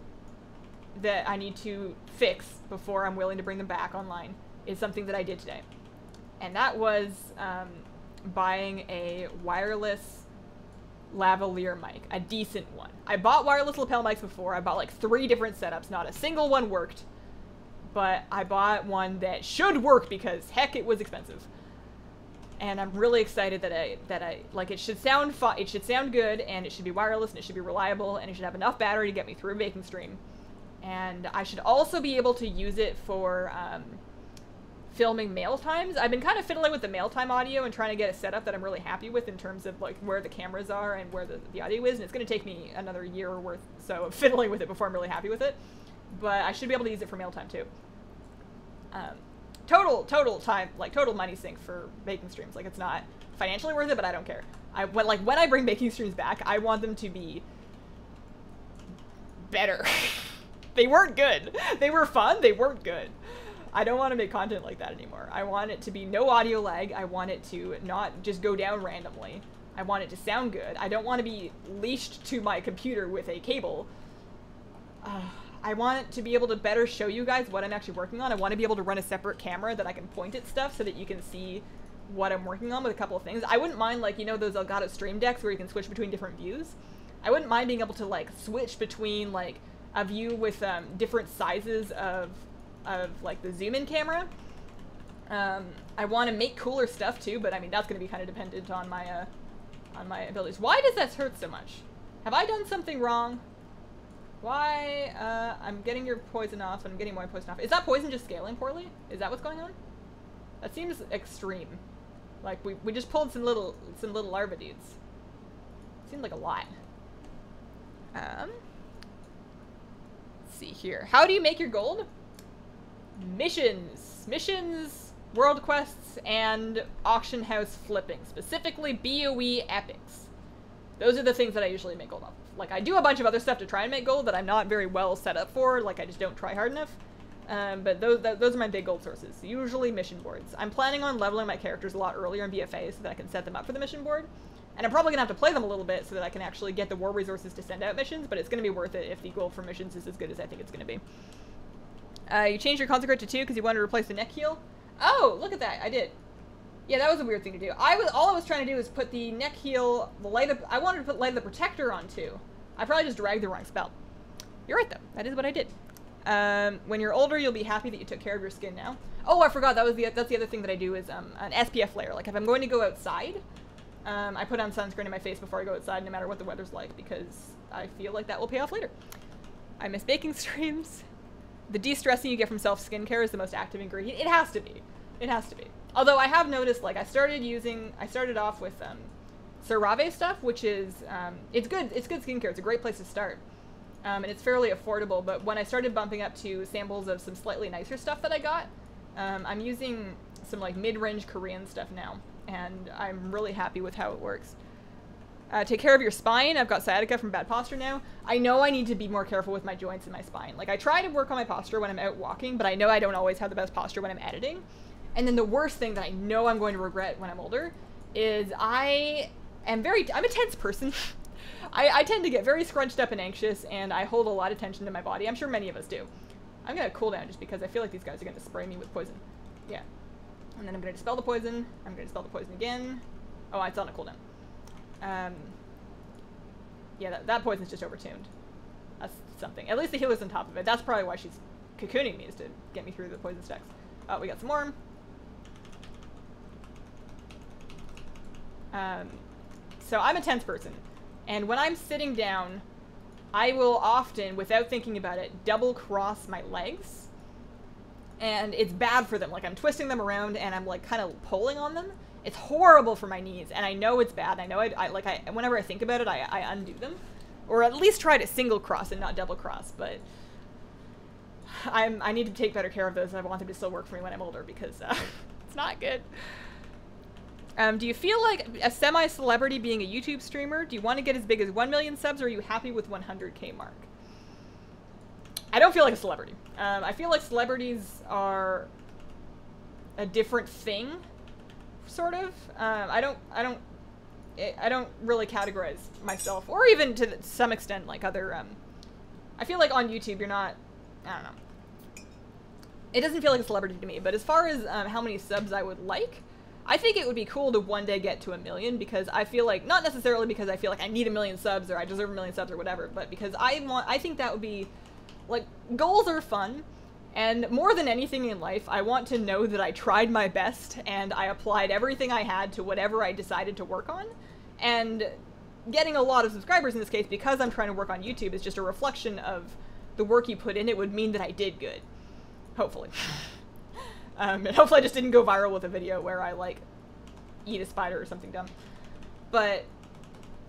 that I need to fix before I'm willing to bring them back online is something that I did today. And that was buying a wireless lavalier mic, a decent one. I bought wireless lapel mics before. I bought like 3 different setups. Not a single one worked. But I bought one that should work because, heck, it was expensive. And I'm really excited that I like, it should sound fun, it should sound good, and it should be wireless, and it should be reliable, and it should have enough battery to get me through a baking stream. And I should also be able to use it for filming mail times. I've been kind of fiddling with the mail time audio and trying to get a setup that I'm really happy with in terms of like where the cameras are and where the audio is, and it's going to take me another year or worth so of fiddling with it before I'm really happy with it. But I should be able to use it for mail time too. Total time, like total money sink for baking streams. Like it's not financially worth it, but I don't care. When I bring baking streams back, I want them to be better. They weren't good. They were fun. They weren't good. I don't want to make content like that anymore. I want it to be no audio lag. I want it to not just go down randomly. I want it to sound good. I don't want to be leashed to my computer with a cable. I want to be able to better show you guys what I'm actually working on. I want to be able to run a separate camera that I can point at stuff so that you can see what I'm working on with a couple of things. I wouldn't mind, like, you know, those Elgato Stream Decks where you can switch between different views. I wouldn't mind being able to, like, switch between, like, a view with different sizes of like, the zoom-in camera. I want to make cooler stuff, too, but, I mean, that's going to be kind of dependent on my abilities. Why does that hurt so much? Have I done something wrong? Why? I'm getting your poison off, and I'm getting more poison off. Is that poison just scaling poorly? Is that what's going on? That seems extreme. Like, we just pulled some little larva dudes. Seemed like a lot. Let's see here. How do you make your gold? Missions, world quests, and auction house flipping. Specifically, BOE epics. Those are the things that I usually make gold off of. Like, I do a bunch of other stuff to try and make gold that I'm not very well set up for. Like, I just don't try hard enough. But those are my big gold sources. Usually mission boards. I'm planning on leveling my characters a lot earlier in BFA so that I can set them up for the mission board. And I'm probably going to have to play them a little bit so that I can actually get the war resources to send out missions, but it's going to be worth it if the goal for missions is as good as I think it's going to be. You changed your Consecrate to 2 because you wanted to replace the neck heal? Oh, look at that. I did. Yeah, that was a weird thing to do. All I was trying to do was put the neck heal, I wanted to put Light of the Protector on 2. I probably just dragged the wrong spell. You're right, though. That is what I did. When you're older, you'll be happy that you took care of your skin now. Oh, I forgot. That's the other thing that I do is an SPF layer. Like, if I'm going to go outside, I put on sunscreen in my face before I go outside, no matter what the weather's like, because I feel like that will pay off later. I miss baking streams. The de-stressing you get from self-skincare is the most active ingredient. It has to be. It has to be. Although I have noticed, like, I started off with CeraVe stuff, which is, it's good skincare. It's a great place to start. And it's fairly affordable, but when I started bumping up to samples of some slightly nicer stuff that I got, I'm using some, like, mid-range Korean stuff now, and I'm really happy with how it works. Take care of your spine. I've got sciatica from bad posture now. I know I need to be more careful with my joints and my spine. Like, I try to work on my posture when I'm out walking, but I know I don't always have the best posture when I'm editing. And then the worst thing that I know I'm going to regret when I'm older is I'm a tense person. I tend to get very scrunched up and anxious, and I hold a lot of tension to my body. I'm sure many of us do. I'm going to cool down just because I feel like these guys are going to spray me with poison. Yeah. And then I'm going to dispel the poison. I'm going to dispel the poison again. Oh, it's on a cooldown. Yeah, that poison's just overtuned. That's something. At least the healer's on top of it. That's probably why she's cocooning me, is to get me through the poison stacks. Oh, we got some more. So I'm a tense person. And when I'm sitting down, I will often, without thinking about it, double cross my legs. And it's bad for them. Like, I'm twisting them around and I'm, like, kind of pulling on them. It's horrible for my knees, and I know it's bad. I know whenever I think about it, I undo them. Or at least try to single cross and not double cross, but I need to take better care of those, and I want them to still work for me when I'm older, because it's not good. Do you feel like a semi-celebrity being a YouTube streamer? Do you want to get as big as 1 million subs, or are you happy with 100K mark? I don't feel like a celebrity. I feel like celebrities are a different thing, sort of. I don't really categorize myself, or even to some extent, like other, I feel like on YouTube you're not, I don't know. It doesn't feel like a celebrity to me, but as far as how many subs I would like, I think it would be cool to one day get to 1 million, because I feel like, not necessarily because I feel like I need 1 million subs or I deserve 1 million subs or whatever, but because I think that would be, like, goals are fun, and more than anything in life, I want to know that I tried my best and I applied everything I had to whatever I decided to work on, and getting a lot of subscribers in this case, because I'm trying to work on YouTube, is just a reflection of the work you put in. It would mean that I did good. Hopefully. And hopefully I just didn't go viral with a video where I, like, eat a spider or something dumb. But,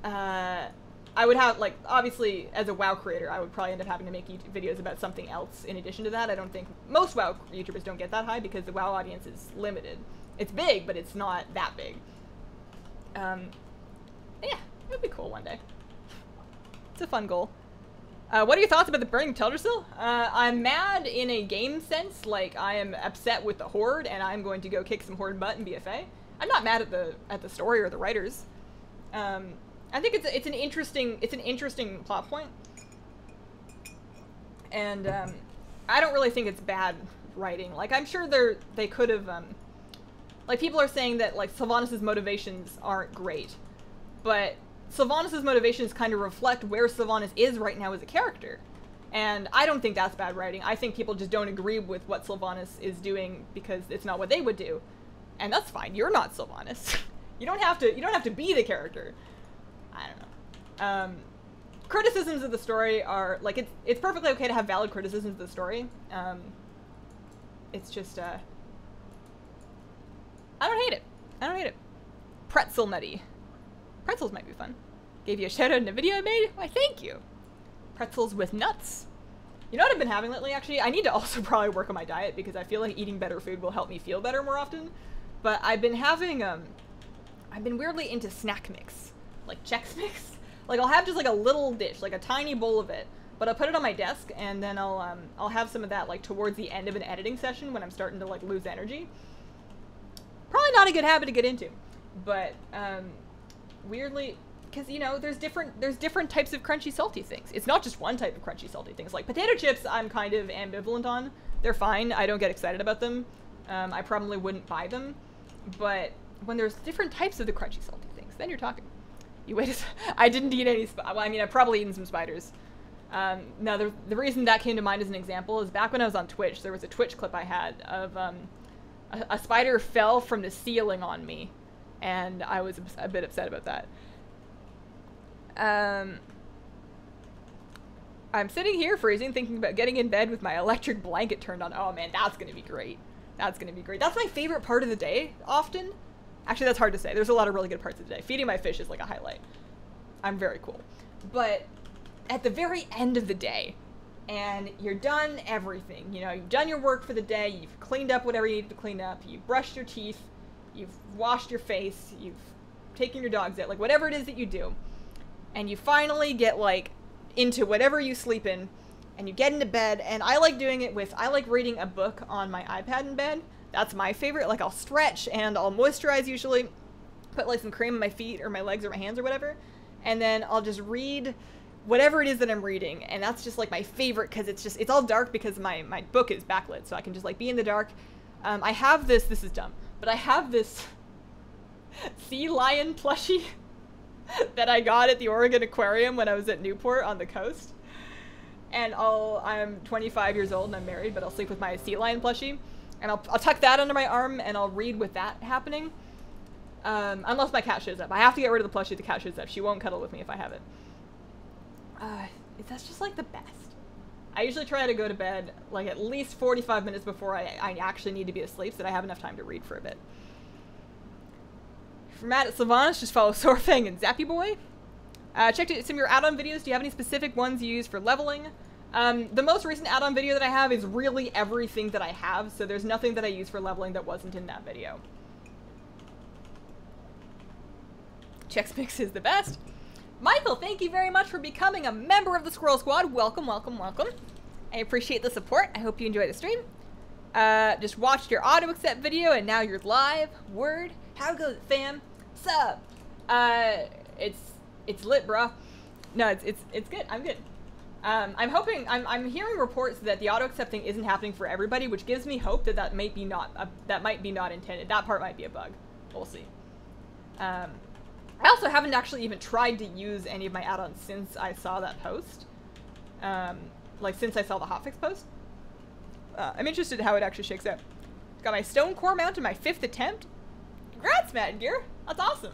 I would have, like, obviously, as a WoW creator, I would probably end up having to make YouTube videos about something else in addition to that. I don't think most WoW YouTubers don't get that high, because the WoW audience is limited. It's big, but it's not that big. Yeah, it would be cool one day. It's a fun goal. What are your thoughts about the burning Teldrassil? I'm mad in a game sense, like I am upset with the Horde, and I'm going to go kick some Horde butt in BFA. I'm not mad at the story or the writers. I think it's an interesting plot point, and I don't really think it's bad writing. Like, I'm sure they could have, like, people are saying that, like, Sylvanas' motivations aren't great, but Sylvanas' motivations kind of reflect where Sylvanas is right now as a character. And I don't think that's bad writing. I think people just don't agree with what Sylvanas is doing because it's not what they would do. And that's fine. You're not Sylvanas. You don't have to be the character. I don't know. Criticisms of the story are, like, it's perfectly okay to have valid criticisms of the story. It's just, I don't hate it. I don't hate it. Pretzel Nutty. Pretzels might be fun. Gave you a shout out in a video I made? Why, thank you. Pretzels with nuts. You know what I've been having lately, actually? I need to also probably work on my diet, because I feel like eating better food will help me feel better more often. But I've been having, I've been weirdly into snack mix. Like Chex Mix. Like, I'll have just, like, a little dish, like a tiny bowl of it, but I'll put it on my desk, and then I'll have some of that, like, towards the end of an editing session when I'm starting to, like, lose energy. Probably not a good habit to get into, but, weirdly, because, you know, there's different types of crunchy salty things. It's not just one type of crunchy salty things. Like potato chips, I'm kind of ambivalent on. They're fine. I don't get excited about them. I probably wouldn't buy them. But when there's different types of the crunchy salty things, then you're talking. You wait. I didn't eat any. Well, I mean, I've probably eaten some spiders. Now, the reason that came to mind as an example is back when I was on Twitch, there was a Twitch clip I had of a spider fell from the ceiling on me, and I was a bit upset about that. I'm sitting here freezing, thinking about getting in bed with my electric blanket turned on. Oh man, that's gonna be great. That's gonna be great. That's my favorite part of the day, often. Actually, that's hard to say. There's a lot of really good parts of the day. Feeding my fish is like a highlight. I'm very cool. But at the very end of the day, and you're done everything, you know, you've done your work for the day, you've cleaned up whatever you needed to clean up, you've brushed your teeth, you've washed your face, you've taken your dogs out, like whatever it is that you do, and you finally get like into whatever you sleep in, and you get into bed, and I like doing it with, I like reading a book on my iPad in bed. That's my favorite. Like I'll stretch and I'll moisturize usually, put like some cream on my feet or my legs or my hands or whatever, and then I'll just read whatever it is that I'm reading, and that's just like my favorite because it's all dark because my book is backlit, so I can just like be in the dark. I have this is dumb, but I have this sea lion plushie that I got at the Oregon Aquarium when I was at Newport on the coast. And I'm 25 years old and I'm married, but I'll sleep with my sea lion plushie, and I'll tuck that under my arm and I'll read with that happening. Unless my cat shows up. I have to get rid of the plushie if the cat shows up. She won't cuddle with me if I have it. That's just like the best. I usually try to go to bed like at least 45 minutes before I actually need to be asleep so that I have enough time to read for a bit. If you're mad at Sylvanas, just follow Sorfang and Zappy Boy. Checked out some of your add-on videos. Do you have any specific ones you use for leveling? The most recent add-on video that I have is really everything that I have, so there's nothing that I use for leveling that wasn't in that video. Chex Mix is the best. Michael, thank you very much for becoming a member of the Squirrel Squad. Welcome, welcome, welcome. I appreciate the support. I hope you enjoy the stream. Just watched your auto-accept video and now you're live. Word. How goes it, fam? Sup? It's lit, bro. No, it's good. I'm good. I'm hoping, I'm hearing reports that the auto-accept thing isn't happening for everybody, which gives me hope that that might be not intended. That part might be a bug. We'll see. I also haven't actually even tried to use any of my add-ons since I saw that post. Like, since I saw the hotfix post. I'm interested in how it actually shakes out. Got my stone core mount in my 5th attempt. Congrats, Mad Gear. That's awesome.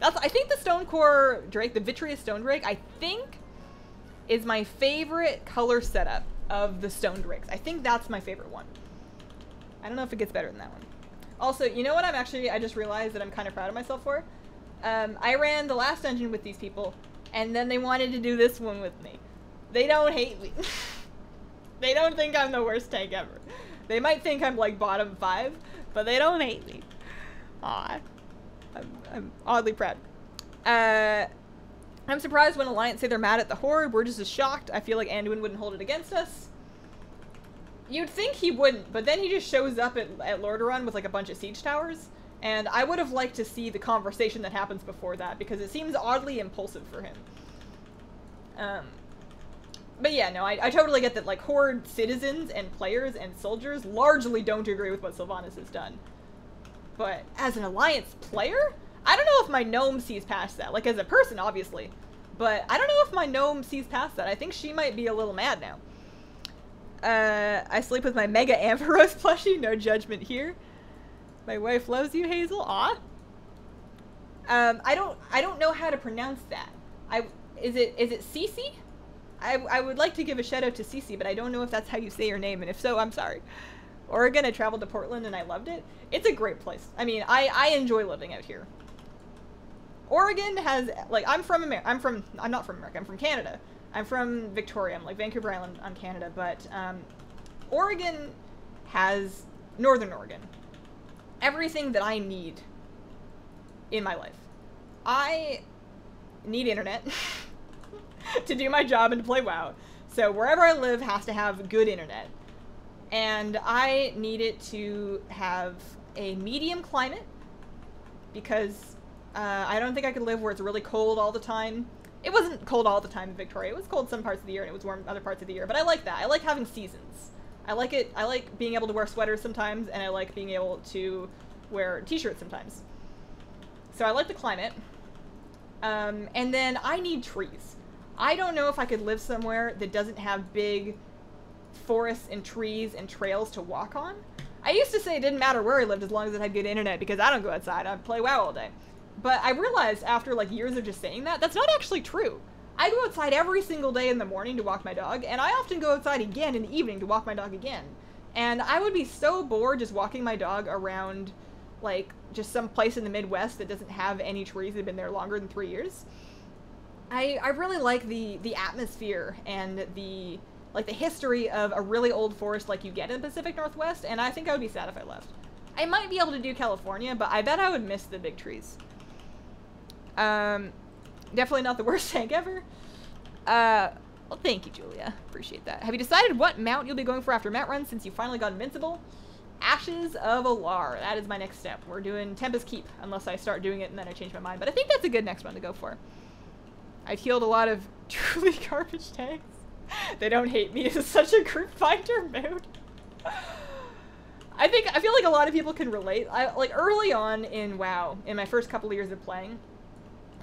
I think the stone core drake, the vitreous stone drake, I think is my favorite color setup of the stone drakes. I think that's my favorite one. I don't know if it gets better than that one. Also, you know what I just realized that I'm kind of proud of myself for? I ran the last dungeon with these people, and then they wanted to do this one with me. They don't hate me. They don't think I'm the worst tank ever. They might think I'm like bottom 5, but they don't hate me. Aw. I'm oddly proud. I'm surprised when Alliance say they're mad at the Horde. We're just as shocked. I feel like Anduin wouldn't hold it against us. You'd think he wouldn't, but then he just shows up at Lordaeron with like a bunch of siege towers. And I would have liked to see the conversation that happens before that, because it seems oddly impulsive for him. But yeah, no, I totally get that, like, Horde citizens and players and soldiers largely don't agree with what Sylvanas has done. But as an Alliance player, I don't know if my gnome sees past that. Like, as a person, obviously. But I don't know if my gnome sees past that. I think she might be a little mad now. I sleep with my Mega Ampharos plushie, no judgment here. My wife loves you, Hazel. Aw. I don't know how to pronounce that. Is it Cece? I would like to give a shout out to Cece, but I don't know if that's how you say your name, and if so, I'm sorry. Oregon, I traveled to Portland and I loved it. It's a great place. I mean, I enjoy living out here. Oregon has, like, I'm not from America, I'm from Canada. I'm from Victoria, I'm like Vancouver Island on Canada, but Oregon has, Northern Oregon, everything that I need in my life. I need internet to do my job and to play WoW. So wherever I live has to have good internet. And I need it to have a medium climate because I don't think I could live where it's really cold all the time. It wasn't cold all the time in Victoria. It was cold some parts of the year and it was warm other parts of the year. But I like that. I like having seasons. I like it. I like being able to wear sweaters sometimes, and I like being able to wear t-shirts sometimes. So I like the climate. And then I need trees. I don't know if I could live somewhere that doesn't have big forests and trees and trails to walk on. I used to say it didn't matter where I lived as long as it had good internet because I don't go outside. I play WoW all day. But I realized after like years of just saying that, that's not actually true. I go outside every single day in the morning to walk my dog, and I often go outside again in the evening to walk my dog again. And I would be so bored just walking my dog around like just some place in the Midwest that doesn't have any trees that have been there longer than 3 years. I really like the atmosphere and the history of a really old forest like you get in the Pacific Northwest, and I think I would be sad if I left. I might be able to do California, but I bet I would miss the big trees. Definitely not the worst tank ever. Well, thank you, Julia. Appreciate that. Have you decided what mount you'll be going for after mount run since you finally got invincible? Ashes of Alar. That is my next step. We're doing Tempest Keep, unless I start doing it and then I change my mind. But I think that's a good next one to go for. I've healed a lot of truly garbage tanks. They don't hate me. This is such a group finder mood. I feel like a lot of people can relate. Like early on in WoW, in my first couple of years of playing,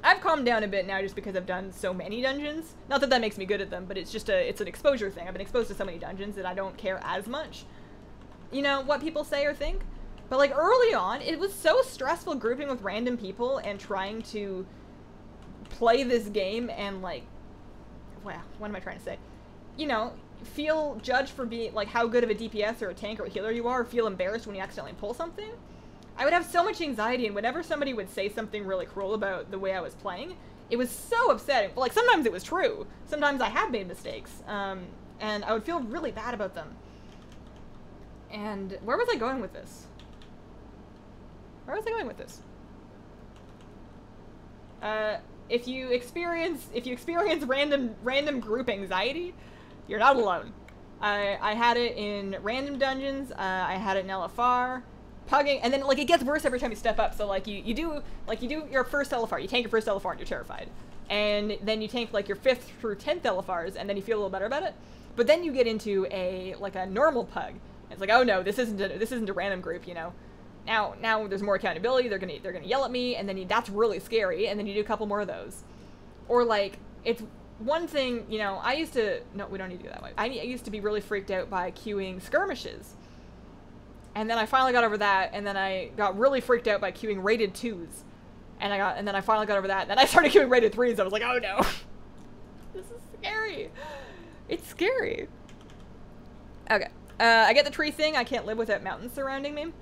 I've calmed down a bit now just because I've done so many dungeons. Not that that makes me good at them, but it's just it's an exposure thing. I've been exposed to so many dungeons that I don't care as much, you know, what people say or think. But like early on, it was so stressful grouping with random people and trying to play this game and like, well, what am I trying to say? You know, feel judged for being like how good of a DPS or a tank or a healer you are, or feel embarrassed when you accidentally pull something. I would have so much anxiety, and whenever somebody would say something really cruel about the way I was playing, it was so upsetting. Like, sometimes it was true. Sometimes I had made mistakes, and I would feel really bad about them. And where was I going with this? Where was I going with this? If you experience random group anxiety, you're not alone. I had it in random dungeons. I had it in LFR. Pugging, and then like it gets worse every time you step up. So like you do your first LFR, you tank your first LFR and you're terrified, and then you tank like your 5th through 10th LFRs and then you feel a little better about it. But then you get into a normal pug. And it's like, oh no, this isn't a random group, you know. Now there's more accountability. They're gonna yell at me, and then that's really scary. And then you do a couple more of those, or like it's one thing, you know. No, we don't need to do that way. I used to be really freaked out by queuing skirmishes. And then I finally got over that, and then I got really freaked out by queuing rated 2s. And then I finally got over that, and then I started queuing rated 3s. I was like, oh no. This is scary. It's scary. Okay. I get the tree thing. I can't live without mountains surrounding me.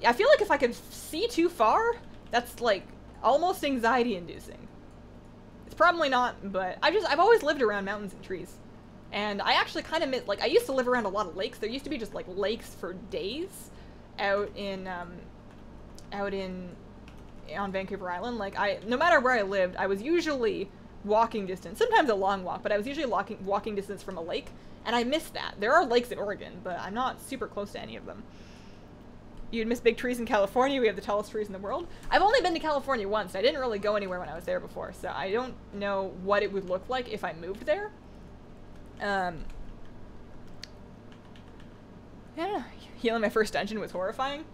I feel like if I could see too far, that's like almost anxiety inducing. It's probably not, but I've always lived around mountains and trees. And I actually kind of miss, like, I used to live around a lot of lakes. There used to be just, like, lakes for days out on Vancouver Island. Like, no matter where I lived, I was usually walking distance, sometimes a long walk, but I was usually walking distance from a lake, and I miss that. There are lakes in Oregon, but I'm not super close to any of them. You'd miss big trees in California. We have the tallest trees in the world. I've only been to California once. I didn't really go anywhere when I was there before, so I don't know what it would look like if I moved there. I don't know, healing my first dungeon was horrifying.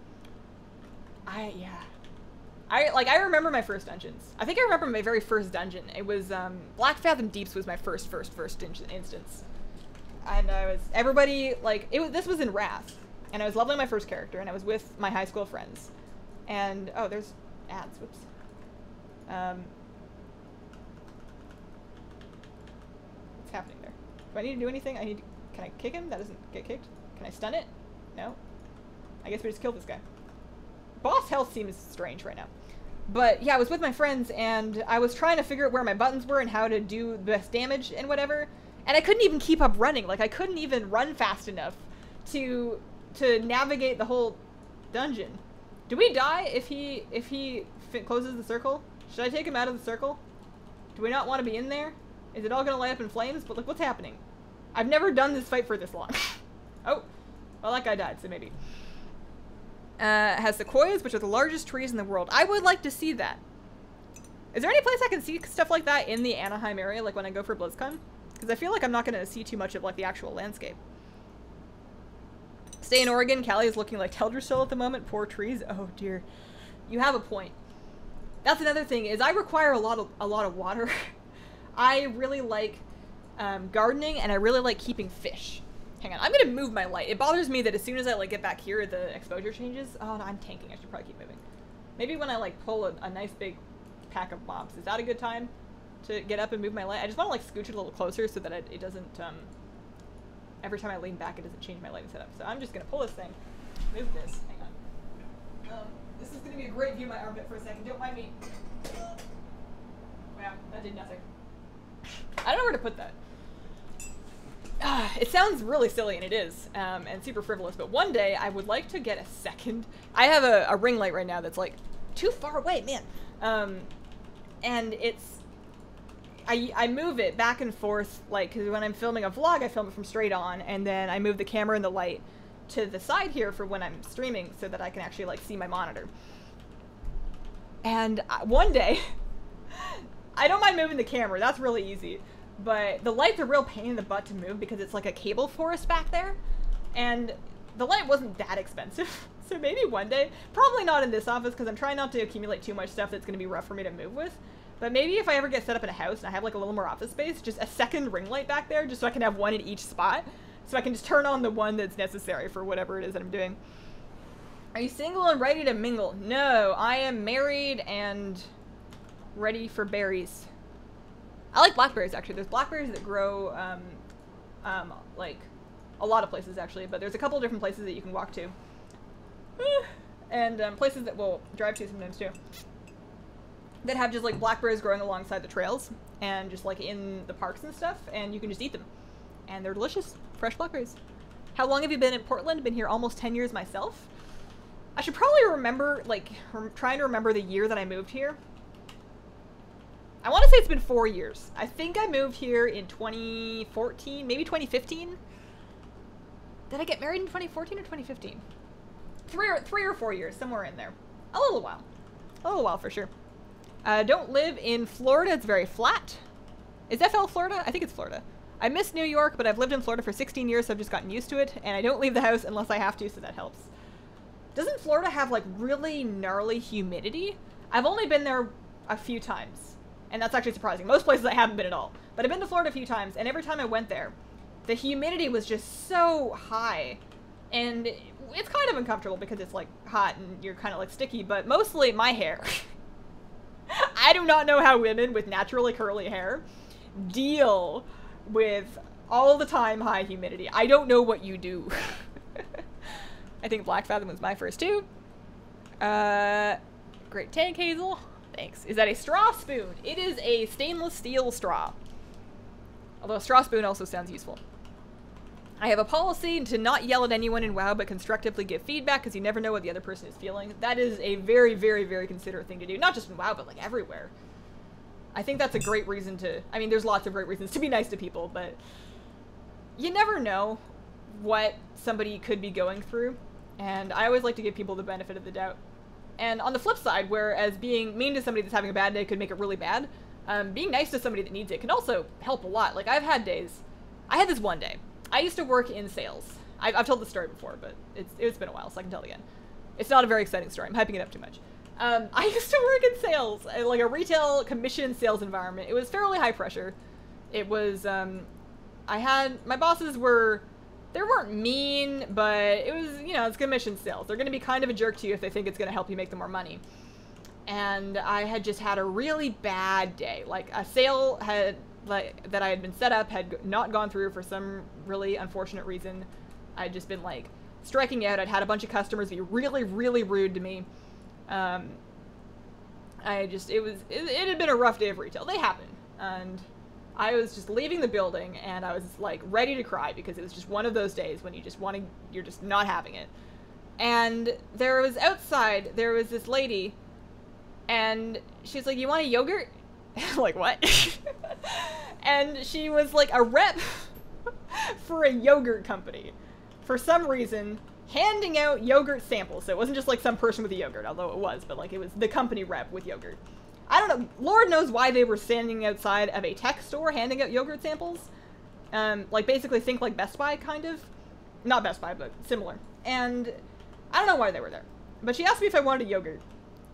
I remember my first dungeons. I think I remember my very first dungeon. It was, Black Fathom Deeps was my first instance. And this was in Wrath. And I was leveling my first character, and I was with my high school friends. And, oh, there's ads, whoops. What's happening there? Do I need to do anything? Can I kick him? That doesn't get kicked. Can I stun it? No? I guess we just killed this guy. Boss health seems strange right now. But yeah, I was with my friends, and I was trying to figure out where my buttons were and how to do the best damage and whatever. And I couldn't even keep up running. Like, I couldn't even run fast enough to navigate the whole dungeon. Do we die if he closes the circle? Should I take him out of the circle? Do we not want to be in there? Is it all gonna light up in flames? But like, what's happening? I've never done this fight for this long. Oh, well, that guy died, so maybe. Has sequoias, which are the largest trees in the world. I would like to see that. Is there any place I can see stuff like that in the Anaheim area, like when I go for BlizzCon? Because I feel like I'm not going to see too much of like the actual landscape. Stay in Oregon. Cali is looking like Teldrassil at the moment. Poor trees. Oh dear. You have a point. That's another thing, is I require a lot of water. I really like gardening, and I really like keeping fish. Hang on, I'm gonna move my light. It bothers me that as soon as I like get back here, the exposure changes. Oh no, I'm tanking. I should probably keep moving. Maybe when I like pull a nice big pack of mobs. Is that a good time to get up and move my light? I just want to like scooch it a little closer so that it doesn't, every time I lean back, it doesn't change my lighting setup. So I'm just gonna pull this thing, move this. Hang on. This is gonna be a great view of my armpit for a second. Don't mind me. Wow, that did nothing. I don't know where to put that. It sounds really silly, and it is, and super frivolous, but one day I would like to get a second. I have a ring light right now that's like too far away, man. And it's, I move it back and forth, like, because when I'm filming a vlog, I film it from straight on, and then I move the camera and the light to the side here for when I'm streaming so that I can actually, like, see my monitor. And one day, I don't mind moving the camera, that's really easy. But the light's a real pain in the butt to move because it's like a cable forest back there. And the light wasn't that expensive. So maybe one day, probably not in this office because I'm trying not to accumulate too much stuff that's going to be rough for me to move with. But maybe if I ever get set up in a house and I have like a little more office space, just a second ring light back there just so I can have one in each spot. So I can just turn on the one that's necessary for whatever it is that I'm doing. Are you single and ready to mingle? No, I am married and ready for berries. I like blackberries, actually. There's blackberries that grow, like, a lot of places, actually, but there's a couple different places that you can walk to. And, places that we'll drive to sometimes, too. That have just, like, blackberries growing alongside the trails, and just, like, in the parks and stuff, and you can just eat them. And they're delicious. Fresh blackberries. How long have you been in Portland? Been here almost 10 years myself. I should probably remember, like, trying to remember the year that I moved here. I want to say it's been 4 years. I think I moved here in 2014, maybe 2015. Did I get married in 2014 or 2015? Three or 4 years, somewhere in there. A little while. A little while for sure. Don't live in Florida. It's very flat. Is FL Florida? I think it's Florida. I miss New York, but I've lived in Florida for 16 years, so I've just gotten used to it, and I don't leave the house unless I have to, so that helps. Doesn't Florida have, like, really gnarly humidity? I've only been there a few times. And that's actually surprising. Most places I haven't been at all. But I've been to Florida a few times, and every time I went there, the humidity was just so high. And it's kind of uncomfortable because it's, like, hot and you're kind of, like, sticky, but mostly my hair. I do not know how women with naturally curly hair deal with all the time high humidity. I don't know what you do. I think Black Fathom was my first, too. Great tank, Hazel. Thanks. Is that a straw spoon? It is a stainless steel straw. Although a straw spoon also sounds useful. I have a policy to not yell at anyone in WoW, but constructively give feedback because you never know what the other person is feeling. That is a very, very, very considerate thing to do. Not just in WoW, but like everywhere. I think that's a great reason to... I mean, there's lots of great reasons to be nice to people, but you never know what somebody could be going through. And I always like to give people the benefit of the doubt. And on the flip side, whereas being mean to somebody that's having a bad day could make it really bad, being nice to somebody that needs it can also help a lot. Like, I've had days... I had this one day. I used to work in sales. I've told the story before, but it's been a while, so I can tell it again. It's not a very exciting story. I'm hyping it up too much. I used to work in sales, like a retail commission sales environment. It was fairly high pressure. It was, my bosses were... They weren't mean, but it was, you know, it's commission sales. They're going to be kind of a jerk to you if they think it's going to help you make them more money. And I had just had a really bad day. Like, a sale that I had been set up had not gone through for some really unfortunate reason. I'd just been, like, striking out. I'd had a bunch of customers be really, really rude to me. It had been a rough day of retail. They happen. And I was just leaving the building, and I was, like, ready to cry because it was just one of those days when you just you're just not having it. And there was this lady, and she's like, "You want a yogurt?" I'm like, what? And she was, like, a rep for a yogurt company. For some reason, handing out yogurt samples. So it wasn't just, like, some person with a yogurt, although it was, but, like, it was the company rep with yogurt. I don't know. Lord knows why they were standing outside of a tech store handing out yogurt samples. Like, basically think like Best Buy, kind of. Not Best Buy, but similar. And I don't know why they were there. But she asked me if I wanted a yogurt.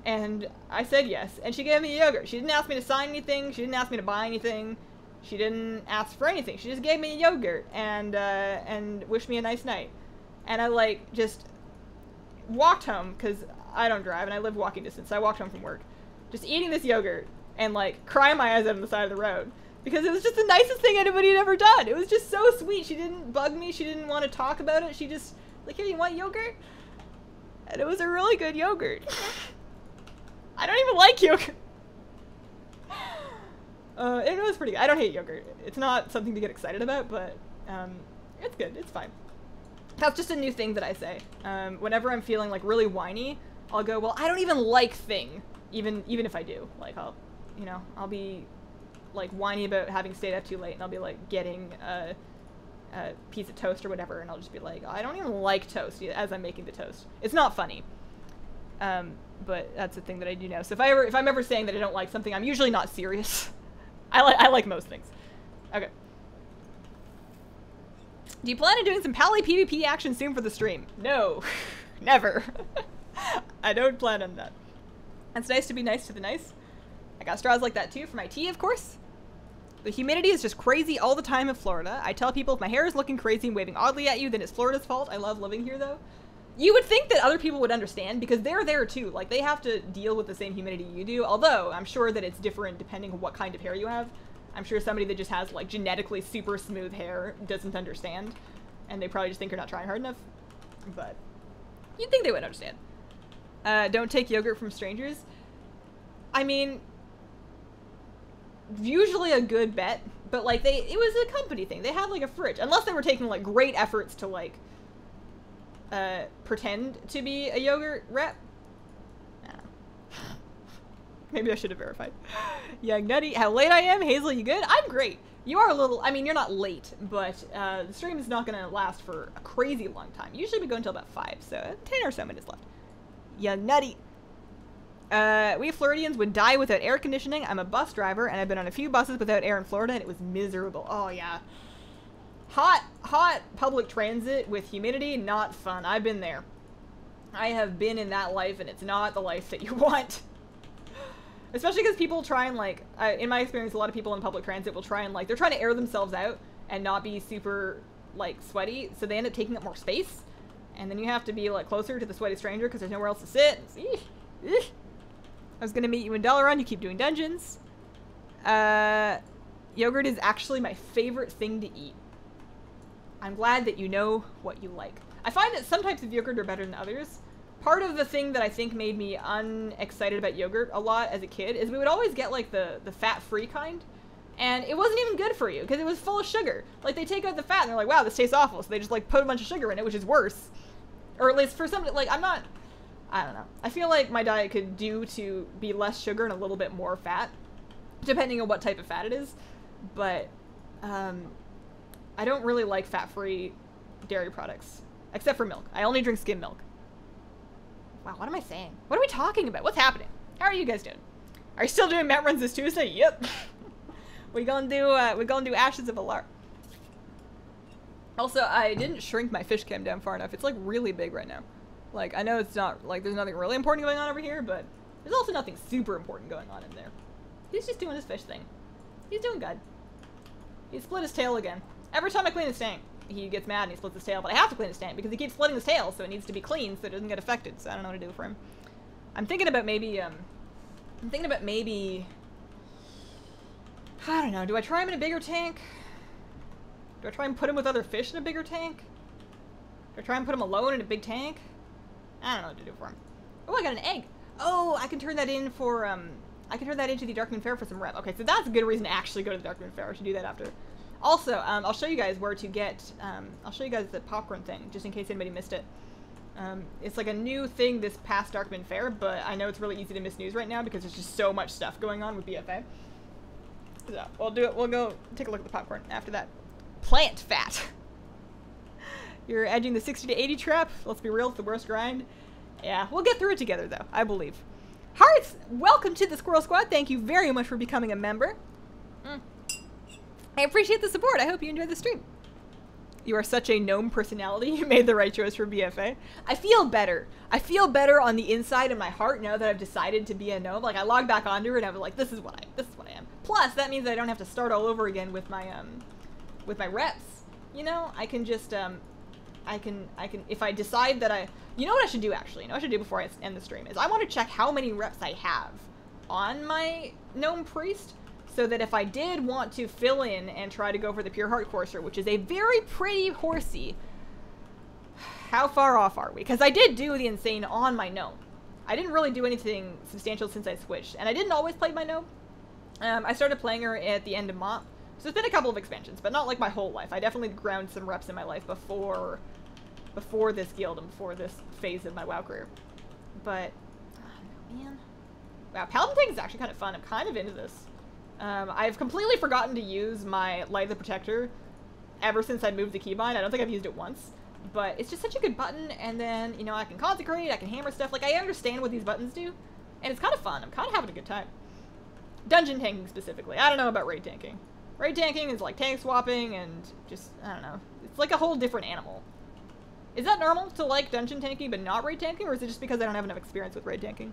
And I said yes. And she gave me a yogurt. She didn't ask me to sign anything. She didn't ask me to buy anything. She didn't ask for anything. She just gave me a yogurt and wished me a nice night. And I, like, just walked home, because I don't drive, and I live walking distance, so I walked home from work. Just eating this yogurt and, like, crying my eyes out on the side of the road. Because it was just the nicest thing anybody had ever done. It was just so sweet. She didn't bug me. She didn't want to talk about it. She just, like, here, you want yogurt? And it was a really good yogurt. I don't even like yogurt. It was pretty good. I don't hate yogurt. It's not something to get excited about, but it's good. It's fine. That's just a new thing that I say. Whenever I'm feeling like really whiny, I'll go, well, I don't even like thing. Even if I do. Like, I'll be like whiny about having stayed up too late, and I'll be like getting a piece of toast or whatever, and I'll just be like, I don't even like toast as I'm making the toast. It's not funny. But that's a thing that I do know. So if I'm ever saying that I don't like something, I'm usually not serious. I like most things. Okay. Do you plan on doing some Pally PvP action soon for the stream? No. Never. I don't plan on that. It's nice to be nice to the nice. I got straws like that too for my tea, of course. The humidity is just crazy all the time in Florida. I tell people if my hair is looking crazy and waving oddly at you, then it's Florida's fault. I love living here, though. You would think that other people would understand, because they're there too. Like, they have to deal with the same humidity you do, although I'm sure that it's different depending on what kind of hair you have. I'm sure somebody that just has, like, genetically super smooth hair doesn't understand, and they probably just think you're not trying hard enough. But you'd think they would understand. Don't take yogurt from strangers. I mean, usually a good bet, but, like, it was a company thing. They had, like, a fridge. Unless they were taking, like, great efforts to, like, pretend to be a yogurt rep. I don't know. Maybe I should have verified. Young Nutty, how late I am? Hazel, you good? I'm great. You are a little, I mean, you're not late, but the stream is not going to last for a crazy long time. Usually we go until about 5, so 10 or so minutes left. Young Nutty. We Floridians would die without air conditioning. I'm a bus driver, and I've been on a few buses without air in Florida, and it was miserable. Oh, yeah. Hot public transit with humidity, not fun. I've been there. I have been in that life, and it's not the life that you want. Especially because people try and, like, in my experience, a lot of people in public transit will try and, like, they're trying to air themselves out and not be super, like, sweaty, so they end up taking up more space. And then you have to be, like, closer to the sweaty stranger because there's nowhere else to sit. I was gonna meet you in Dalaran, you keep doing dungeons. Yogurt is actually my favorite thing to eat. I'm glad that you know what you like. I find that some types of yogurt are better than others. Part of the thing that I think made me unexcited about yogurt a lot as a kid is we would always get, like, the fat-free kind. And it wasn't even good for you, because it was full of sugar. Like, they take out the fat, and they're like, wow, this tastes awful. So they just, like, put a bunch of sugar in it, which is worse. Or at least for somebody, like, I don't know. I feel like my diet could do to be less sugar and a little bit more fat, depending on what type of fat it is. But, I don't really like fat-free dairy products, except for milk. I only drink skim milk. Wow, what am I saying? What are we talking about? What's happening? How are you guys doing? Are you still doing Mount Runs this Tuesday? Yep. we're gonna do Ashes of Alar. Also, I didn't shrink my fish cam down far enough. It's, like, really big right now. Like, I know it's not, like, there's nothing really important going on over here, but there's also nothing super important going on in there. He's just doing his fish thing. He's doing good. He split his tail again. Every time I clean his tank, he gets mad and he splits his tail, but I have to clean his tank because he keeps splitting his tail, so it needs to be clean so it doesn't get affected, so I don't know what to do for him. I'm thinking about maybe, I don't know, do I try him in a bigger tank? Do I try and put him with other fish in a bigger tank? Do I try and put him alone in a big tank? I don't know what to do for him. Oh, I got an egg! Oh, I can turn that in for, I can turn that into the Darkmoon Fair for some rep. Okay, so that's a good reason to actually go to the Darkmoon Fair. I should do that after. Also, I'll show you guys where to get, I'll show you guys the popcorn thing, just in case anybody missed it. It's like a new thing this past Darkmoon Fair, but I know it's really easy to miss news right now because there's just so much stuff going on with BFA. So, we'll go take a look at the popcorn after that. Plant fat! You're edging the 60 to 80 trap? Let's be real, it's the worst grind. Yeah, we'll get through it together though, I believe. Hearts, welcome to the Squirrel Squad. Thank you very much for becoming a member. I appreciate the support. I hope you enjoyed the stream. You are such a gnome personality. You made the right choice for BFA. I feel better. I feel better on the inside of my heart now that I've decided to be a gnome. Like, I logged back onto it and I was like, this is what I am. Plus, that means I don't have to start all over again with my reps. You know, I can just I can if I decide that you know what I should do actually. You know what I should do before I end the stream is I want to check how many reps I have on my gnome priest, so that if I did want to fill in and try to go for the Pure Heart Courser, which is a very pretty horsey, how far off are we? Because I did do the insane on my gnome. I didn't really do anything substantial since I switched, and I didn't always play my gnome. I started playing her at the end of Mop, so it's been a couple of expansions, but not like my whole life. I definitely ground some reps in my life before this guild and before this phase of my WoW career. But, oh, man. Wow, Paladin Tank is actually kind of fun. I'm kind of into this. I've completely forgotten to use my Light of the Protector ever since I moved the keybind. I don't think I've used it once, but it's just such a good button, and then, you know, I can consecrate, I can hammer stuff. Like, I understand what these buttons do, and it's kind of fun. I'm kind of having a good time. Dungeon tanking specifically. I don't know about raid tanking. Raid tanking is like tank swapping and just, I don't know. It's like a whole different animal. Is that normal to like dungeon tanking but not raid tanking, or is it just because I don't have enough experience with raid tanking?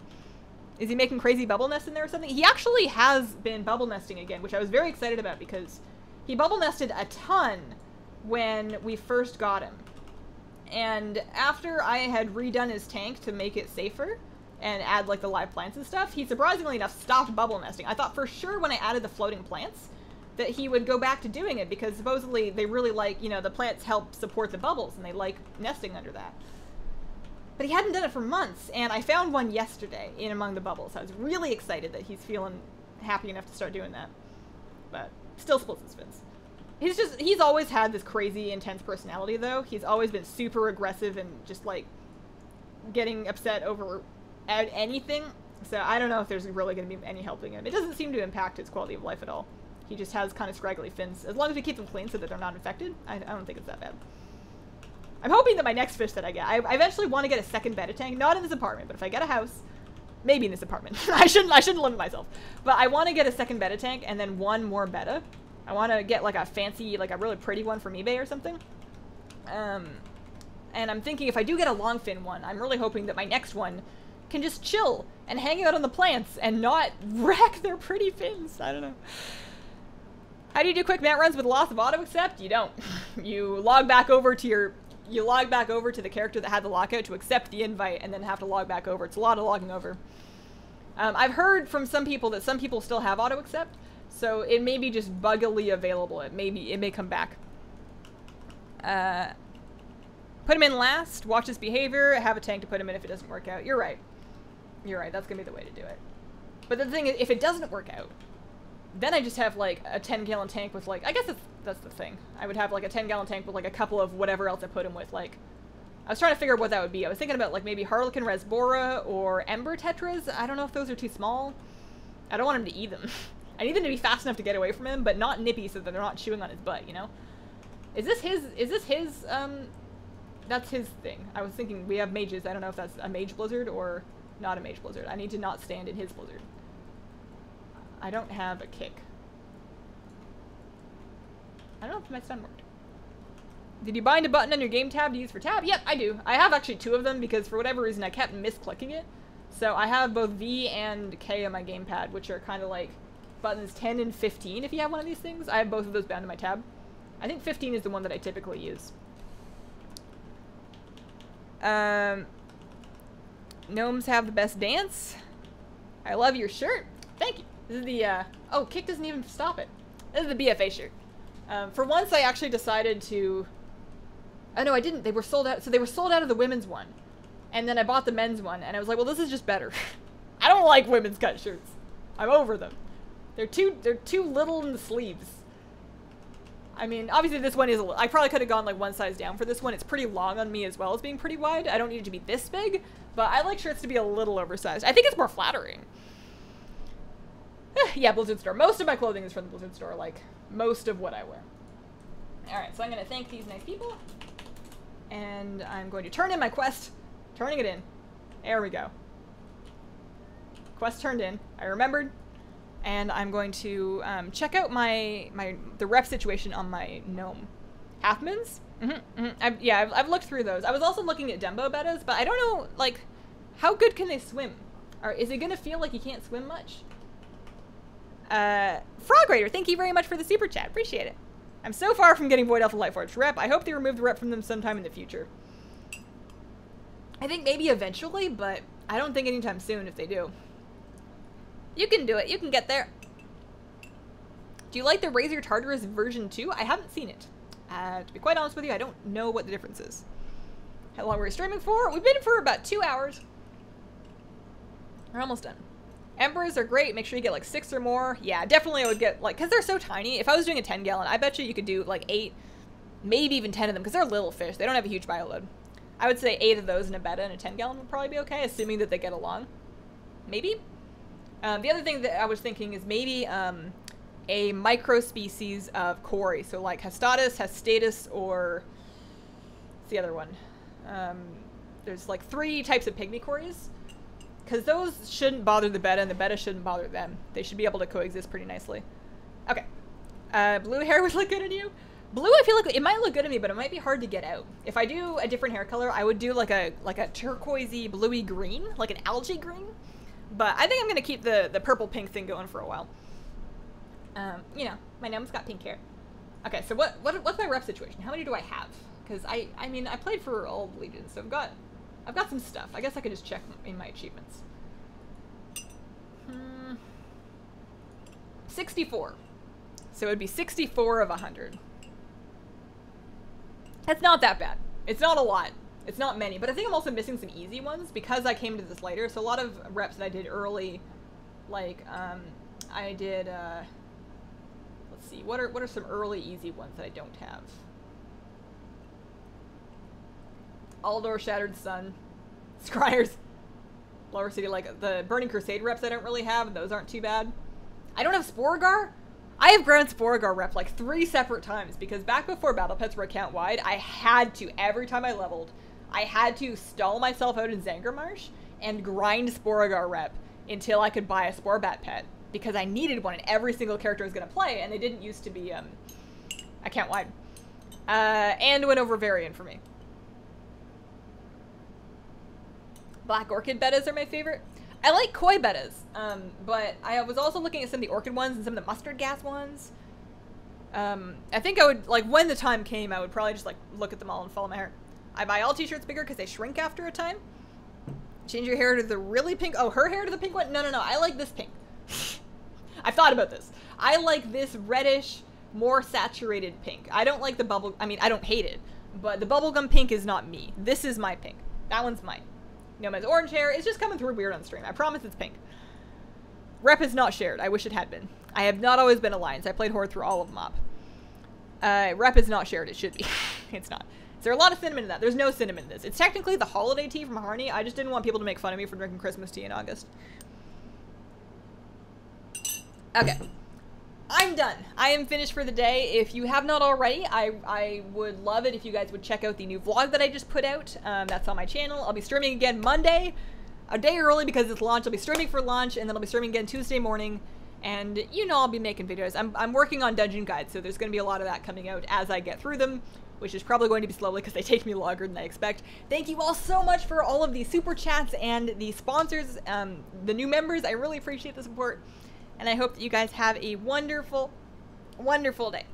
Is he making crazy bubble nests in there or something? He actually has been bubble nesting again, which I was very excited about because he bubble nested a ton when we first got him. And after I had redone his tank to make it safer and add like the live plants and stuff, he surprisingly enough stopped bubble nesting. I thought for sure when I added the floating plants that he would go back to doing it because supposedly they really like, you know, the plants help support the bubbles and they like nesting under that. But he hadn't done it for months, and I found one yesterday in among the bubbles. I was really excited that he's feeling happy enough to start doing that. But still splits his fins. He's always had this crazy, intense personality, though. He's always been super aggressive and just, like, getting upset over anything. So I don't know if there's really going to be any helping him. It doesn't seem to impact his quality of life at all. He just has kind of scraggly fins. As long as we keep them clean so that they're not infected, I don't think it's that bad. I'm hoping that my next fish that I get, I eventually want to get a second beta tank, not in this apartment, but if I get a house, maybe in this apartment. I shouldn't limit myself. But I want to get a second beta tank and then one more beta. I want to get like a fancy, like a really pretty one from eBay or something. And I'm thinking if I do get a long fin one, I'm really hoping that my next one can just chill and hang out on the plants and not wreck their pretty fins. I don't know. How do you do quick mat runs with loss of auto accept? You don't. You log back over to the character that had the lockout to accept the invite and then have to log back over. It's a lot of logging over. I've heard from some people that some people still have auto accept, so it may be just buggily available. It may come back. Put him in last, watch his behavior, have a tank to put him in if it doesn't work out. You're right. You're right, that's gonna be the way to do it. But the thing is, if it doesn't work out, then I just have like a 10-gallon tank with like, I guess that's the thing. I would have like a 10-gallon tank with like a couple of whatever else I put him with. Like, I was trying to figure out what that would be. I was thinking about like maybe Harlequin Resbora or Ember Tetras. I don't know if those are too small. I don't want him to eat them. I need them to be fast enough to get away from him, but not nippy so that they're not chewing on his butt, you know? Is this his, that's his thing. I was thinking we have mages. I don't know if that's a mage blizzard or not a mage blizzard. I need to not stand in his blizzard. I don't have a kick. I don't know if my stun worked. Did you bind a button on your game tab to use for tab? Yep, I do. I have actually two of them because for whatever reason I kept misclicking it. So I have both V and K on my gamepad, which are kind of like buttons 10 and 15 if you have one of these things. I have both of those bound to my tab. I think 15 is the one that I typically use. Gnomes have the best dance. I love your shirt. Thank you. This is the, oh, kick doesn't even stop it. This is the BFA shirt. For once, I actually decided to... Oh, no, I didn't. They were sold out. So they were sold out of the women's one. And then I bought the men's one. And I was like, well, this is just better. I don't like women's cut shirts. I'm over them. They're too little in the sleeves. I mean, obviously this one is a little... I probably could have gone like one size down for this one. It's pretty long on me as well as being pretty wide. I don't need it to be this big. But I like shirts to be a little oversized. I think it's more flattering. Yeah, Blizzard Store. Most of my clothing is from the Blizzard Store, like, most of what I wear. Alright, so I'm going to thank these nice people. And I'm going to turn in my quest. Turning it in. There we go. Quest turned in. I remembered. And I'm going to check out the rep situation on my gnome. Halfmans? I've looked through those. I was also looking at Dumbo betas, but I don't know, like, how good can they swim? Or is it going to feel like you can't swim much? Frog Raider, thank you very much for the super chat. Appreciate it. I'm so far from getting Void Elf and Lightforged rep. I hope they remove the rep from them sometime in the future. I think maybe eventually, but I don't think anytime soon if they do. You can do it. You can get there. Do you like the Razor Tartarus version 2? I haven't seen it. To be quite honest with you, I don't know what the difference is. How long were we streaming for? We've been for about 2 hours. We're almost done. Embers are great. Make sure you get like 6 or more. Yeah, definitely I would get like, because they're so tiny. If I was doing a 10 gallon, I bet you could do like 8, maybe even 10 of them because they're little fish. They don't have a huge bio load. I would say 8 of those in a beta and a 10 gallon would probably be okay, assuming that they get along. Maybe. The other thing that I was thinking is maybe a micro species of Kori. So like Hastatus, Hastatus, or what's the other one? There's like 3 types of pygmy Koris. Because those shouldn't bother the beta, and the beta shouldn't bother them. They should be able to coexist pretty nicely. Okay. Blue hair would look good on you. Blue, I feel like it might look good on me, but it might be hard to get out. If I do a different hair color, I would do like a turquoisey, bluey green, like an algae green. But I think I'm gonna keep the purple pink thing going for a while. You know, my gnome's got pink hair. Okay, so what's my rep situation? How many do I have? Because I mean I played for all the legions, so I've got some stuff. I guess I could just check in my achievements. 64. So it would be 64 of 100. That's not that bad. It's not a lot. It's not many, but I think I'm also missing some easy ones because I came to this later. So a lot of reps that I did early, like I did. Let's see, what are some early easy ones that I don't have? Aldor, Shattered Sun, Scryers, Lower City, like the Burning Crusade reps I don't really have, and those aren't too bad. I don't have Sporagar. I have ground Sporagar rep like 3 separate times because back before Battle Pets were account wide, I had to, every time I leveled, I had to stall myself out in Zangarmarsh and grind Sporagar rep until I could buy a Sporebat pet because I needed one in every single character I was going to play, and they didn't used to be account wide. And went over Varian for me. Black Orchid betas are my favorite. I like koi betas, but I was also looking at some of the orchid ones and some of the mustard gas ones. I think I would, like, when the time came, I would probably just, like, look at them all and follow my hair. I buy all t-shirts bigger because they shrink after a time. Change your hair to the really pink. Oh, her hair to the pink one? No, I like this pink. I've thought about this. I like this reddish, more saturated pink. I don't like the bubble. I mean, I don't hate it, but the bubblegum pink is not me. This is my pink. That one's mine. Nomad's orange hair is just coming through weird on stream. I promise it's pink. Rep is not shared. I wish it had been. I have not always been Alliance. I played Horde through all of MOP. Rep is not shared. It should be. It's not. Is there a lot of cinnamon in that? There's no cinnamon in this. It's technically the holiday tea from Harney. I just didn't want people to make fun of me for drinking Christmas tea in August. Okay. I'm done. I am finished for the day. If you have not already, I would love it if you guys would check out the new vlog that I just put out. That's on my channel. I'll be streaming again Monday, a day early because it's launch. I'll be streaming for launch, and then I'll be streaming again Tuesday morning. And, you know, I'll be making videos. I'm working on dungeon guides, so there's going to be a lot of that coming out as I get through them, which is probably going to be slowly because they take me longer than I expect. Thank you all so much for all of the super chats and the sponsors, the new members. I really appreciate the support. And I hope that you guys have a wonderful, wonderful day.